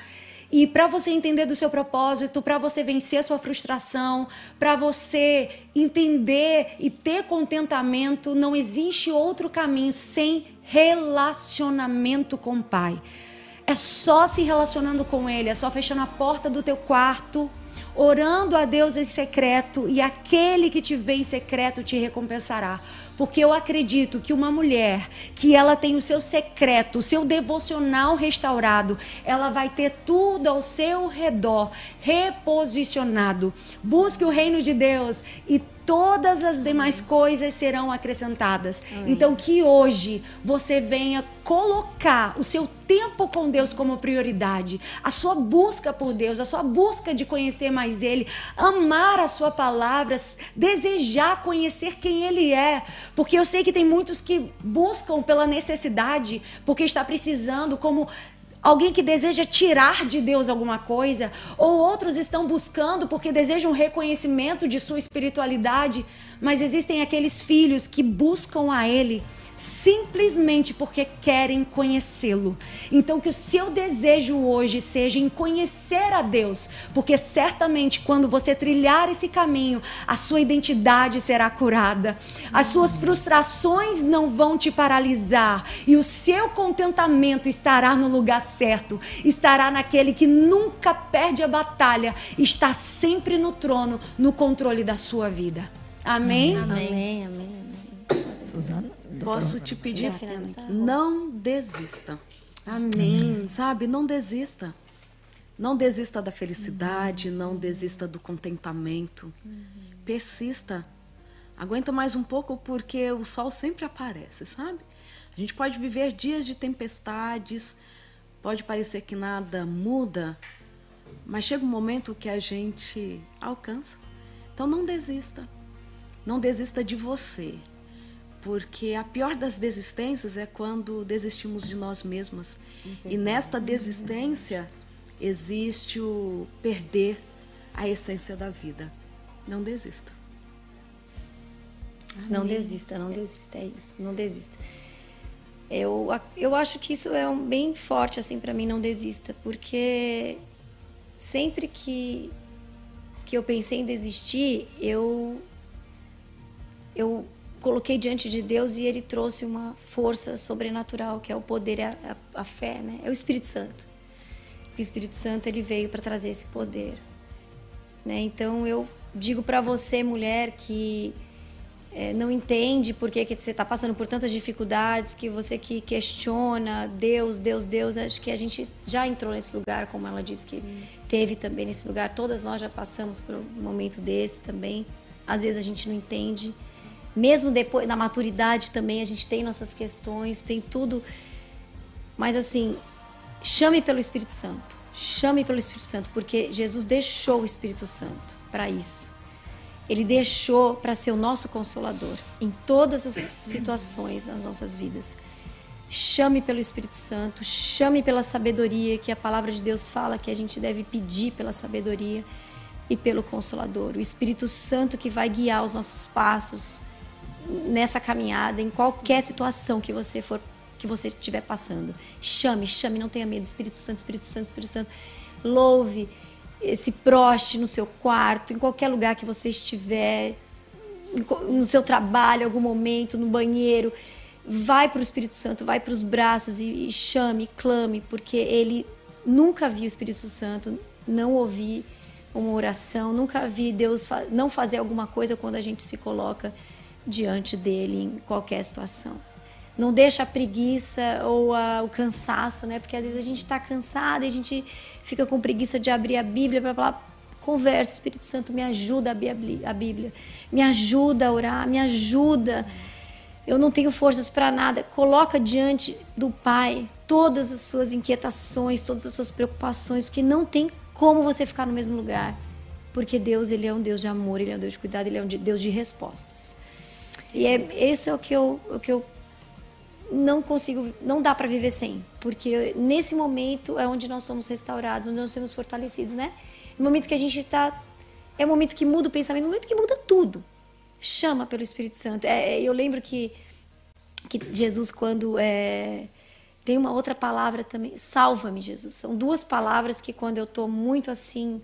E para você entender do seu propósito, para você vencer a sua frustração, para você entender e ter contentamento, não existe outro caminho sem relacionamento com o Pai. É só se relacionando com Ele, é só fechando a porta do teu quarto, orando a Deus em secreto, e aquele que te vê em secreto te recompensará. Porque eu acredito que uma mulher que ela tem o seu secreto, o seu devocional restaurado, ela vai ter tudo ao seu redor reposicionado. Busque o reino de Deus e todas as demais coisas serão acrescentadas. Amém. Então que hoje você venha colocar o seu tempo com Deus como prioridade, a sua busca por Deus, a sua busca de conhecer mais Ele, amar a sua palavra, desejar conhecer quem Ele é, porque eu sei que tem muitos que buscam pela necessidade, porque está precisando, como alguém que deseja tirar de Deus alguma coisa, ou outros estão buscando porque desejam reconhecimento de sua espiritualidade, mas existem aqueles filhos que buscam a Ele simplesmente porque querem conhecê-lo. Então que o seu desejo hoje seja em conhecer a Deus, porque certamente quando você trilhar esse caminho, a sua identidade será curada, as suas frustrações não vão te paralisar e o seu contentamento estará no lugar certo, estará naquele que nunca perde a batalha, está sempre no trono, no controle da sua vida. Amém? Amém, amém. Suzana? Posso te pedir? Não desista. Amém. Sabe, não desista. Não desista da felicidade, não desista do contentamento. Persista. Aguenta mais um pouco porque o sol sempre aparece, sabe? A gente pode viver dias de tempestades, pode parecer que nada muda, mas chega um momento que a gente alcança. Então não desista. Não desista de você. Porque a pior das desistências é quando desistimos de nós mesmas. E nesta desistência existe o perder a essência da vida. Não desista. Não desista, não desista, é isso, não desista. Eu acho que isso é bem forte, assim, pra mim, não desista, porque sempre que eu pensei em desistir, eu coloquei diante de Deus e Ele trouxe uma força sobrenatural, que é o poder, a fé, né? É o Espírito Santo. O Espírito Santo, ele veio para trazer esse poder, né? Então, eu digo para você, mulher, que não entende por que você está passando por tantas dificuldades, que você que questiona Deus, acho que a gente já entrou nesse lugar, como ela disse que teve também nesse lugar. Todas nós já passamos por um momento desse também. Às vezes a gente não entende. Mesmo depois, na maturidade também, a gente tem nossas questões, tem tudo. Mas assim, chame pelo Espírito Santo. Chame pelo Espírito Santo, porque Jesus deixou o Espírito Santo para isso. Ele deixou para ser o nosso consolador em todas as situações das nossas vidas. Chame pelo Espírito Santo, chame pela sabedoria, que a palavra de Deus fala que a gente deve pedir pela sabedoria e pelo Consolador. O Espírito Santo que vai guiar os nossos passos nessa caminhada, em qualquer situação que você estiver passando. Chame, não tenha medo. Espírito Santo, Espírito Santo, Espírito Santo. Louve. Se proste no seu quarto, em qualquer lugar que você estiver, no seu trabalho, em algum momento, no banheiro, vai para o Espírito Santo, vai para os braços e chame, clame, porque ele nunca viu o Espírito Santo não ouvir uma oração, nunca vi Deus não fazer alguma coisa quando a gente se coloca diante dele em qualquer situação. Não deixa a preguiça ou o cansaço, né? Porque às vezes a gente está cansada e a gente fica com preguiça de abrir a Bíblia para falar. Conversa, Espírito Santo, me ajuda a abrir a Bíblia. Me ajuda a orar, me ajuda. Eu não tenho forças para nada. Coloca diante do Pai todas as suas inquietações, todas as suas preocupações, porque não tem como você ficar no mesmo lugar. Porque Deus, ele é um Deus de amor, ele é um Deus de cuidado, ele é um Deus de respostas. E esse é o que eu não consigo, não dá para viver sem, porque nesse momento é onde nós somos restaurados, onde nós somos fortalecidos, né? No momento que a gente está, é o momento que muda o pensamento, é o momento que muda tudo. Chama pelo Espírito Santo. Eu lembro que Jesus, quando tem uma outra palavra também, salva-me, Jesus. São duas palavras que quando eu estou muito assim,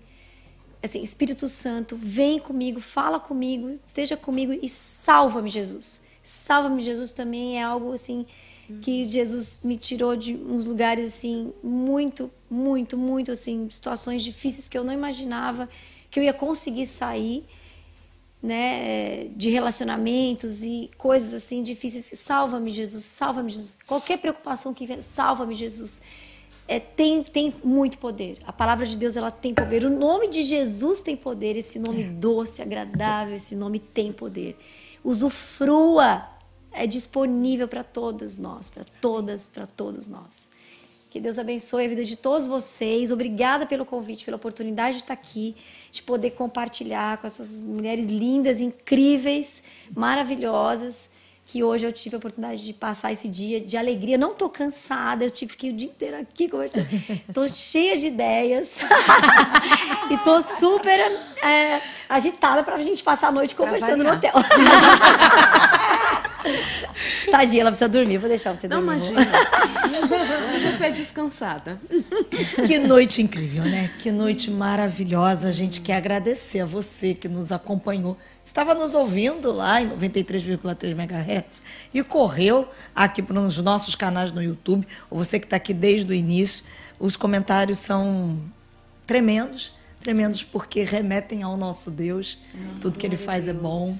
Espírito Santo, vem comigo, fala comigo, esteja comigo e salva-me, Jesus. Salva-me, Jesus também é algo assim que Jesus me tirou de uns lugares assim muito, muito, muito assim, situações difíceis que eu não imaginava que eu ia conseguir sair, né, de relacionamentos e coisas assim difíceis. Salva-me, Jesus, salva-me, Jesus. Qualquer preocupação que vier, salva-me, Jesus. Tem muito poder. A palavra de Deus, ela tem poder. O nome de Jesus tem poder. Esse nome doce, agradável, esse nome tem poder. Usufrua, é disponível para todas nós, para todos nós. Que Deus abençoe a vida de todos vocês. Obrigada pelo convite, pela oportunidade de estar aqui, de poder compartilhar com essas mulheres lindas, incríveis, maravilhosas, que hoje eu tive a oportunidade de passar esse dia de alegria. Não estou cansada, eu tive que ir o dia inteiro aqui conversando. Estou cheia de ideias e estou super agitada para a gente passar a noite conversando no hotel. Tadinha, ela precisa dormir, vou deixar você dormir. Não, imagina. Super descansada. Que noite incrível, né? Que noite maravilhosa. A gente quer agradecer a você que nos acompanhou. Estava nos ouvindo lá em 93,3 MHz e correu aqui para os nossos canais no YouTube. Ou você que está aqui desde o início. Os comentários são tremendos porque remetem ao nosso Deus. Tudo que Ele faz é bom.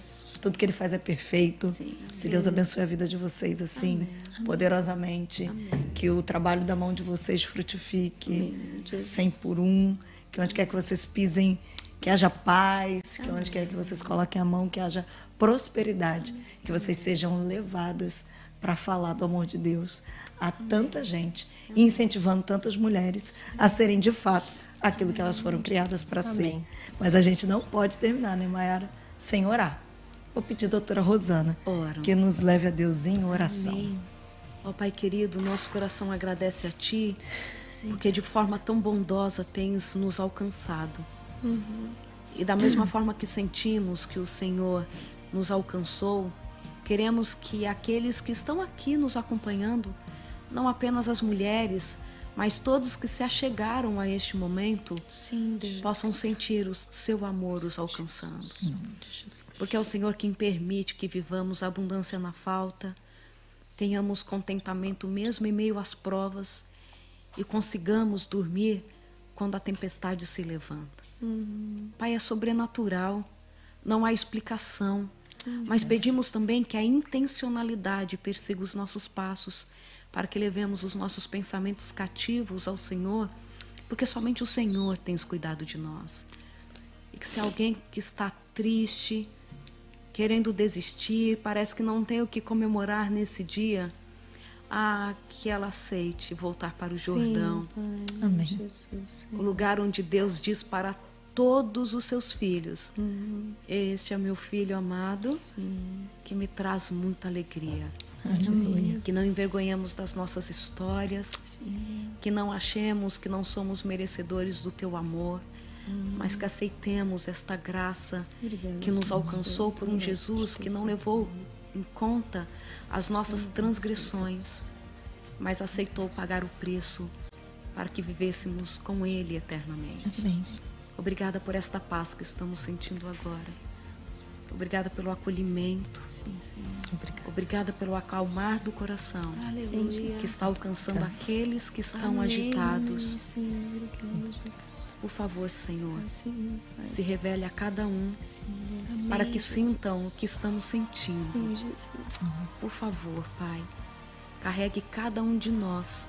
Tudo que Ele faz é perfeito. Sim, que Deus abençoe a vida de vocês assim, poderosamente. Amém. Que o trabalho da mão de vocês frutifique 100 por 1. Que onde quer que vocês pisem, que haja paz. Que onde quer que vocês coloquem a mão, que haja prosperidade. Que vocês sejam levadas para falar do amor de Deus a tanta gente. E incentivando tantas mulheres a serem, de fato, aquilo que elas foram criadas para ser. Mas a gente não pode terminar, né, Mayara, sem orar. Vou pedir a doutora Rosana Ora. que nos leve a Deus em oração. Ó Pai querido, nosso coração agradece a Ti, porque de forma tão bondosa tens nos alcançado. E da mesma forma que sentimos que o Senhor nos alcançou, queremos que aqueles que estão aqui nos acompanhando, não apenas as mulheres, mas todos que se achegaram a este momento, possam sentir o seu amor os alcançando. Porque é o Senhor quem permite que vivamos a abundância na falta, tenhamos contentamento mesmo em meio às provas e consigamos dormir quando a tempestade se levanta. Pai, é sobrenatural, não há explicação, mas pedimos também que a intencionalidade persiga os nossos passos, para que levemos os nossos pensamentos cativos ao Senhor, porque somente o Senhor tem cuidado de nós. E que se alguém que está triste, querendo desistir, parece que não tem o que comemorar nesse dia, que ela aceite voltar para o Jordão. Amém. Jesus. O lugar onde Deus diz para todos os seus filhos: este é meu filho amado, que me traz muita alegria. Aleluia. Que não envergonhamos das nossas histórias, que não achemos que não somos merecedores do teu amor, mas que aceitemos esta graça que nos alcançou por um Jesus que não levou em conta as nossas transgressões, mas aceitou pagar o preço para que vivêssemos com Ele eternamente. Amém. Obrigada por esta paz que estamos sentindo agora. Obrigada pelo acolhimento. Obrigada pelo acalmar do coração que está alcançando aqueles que estão agitados. Por favor, Senhor, se revele a cada um para que sintam o que estamos sentindo. Por favor, Pai, carregue cada um de nós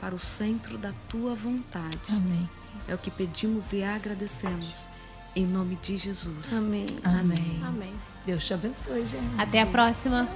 para o centro da Tua vontade. Amém. É o que pedimos e agradecemos. Em nome de Jesus. Amém. Amém. Amém. Deus te abençoe, gente. Até a próxima.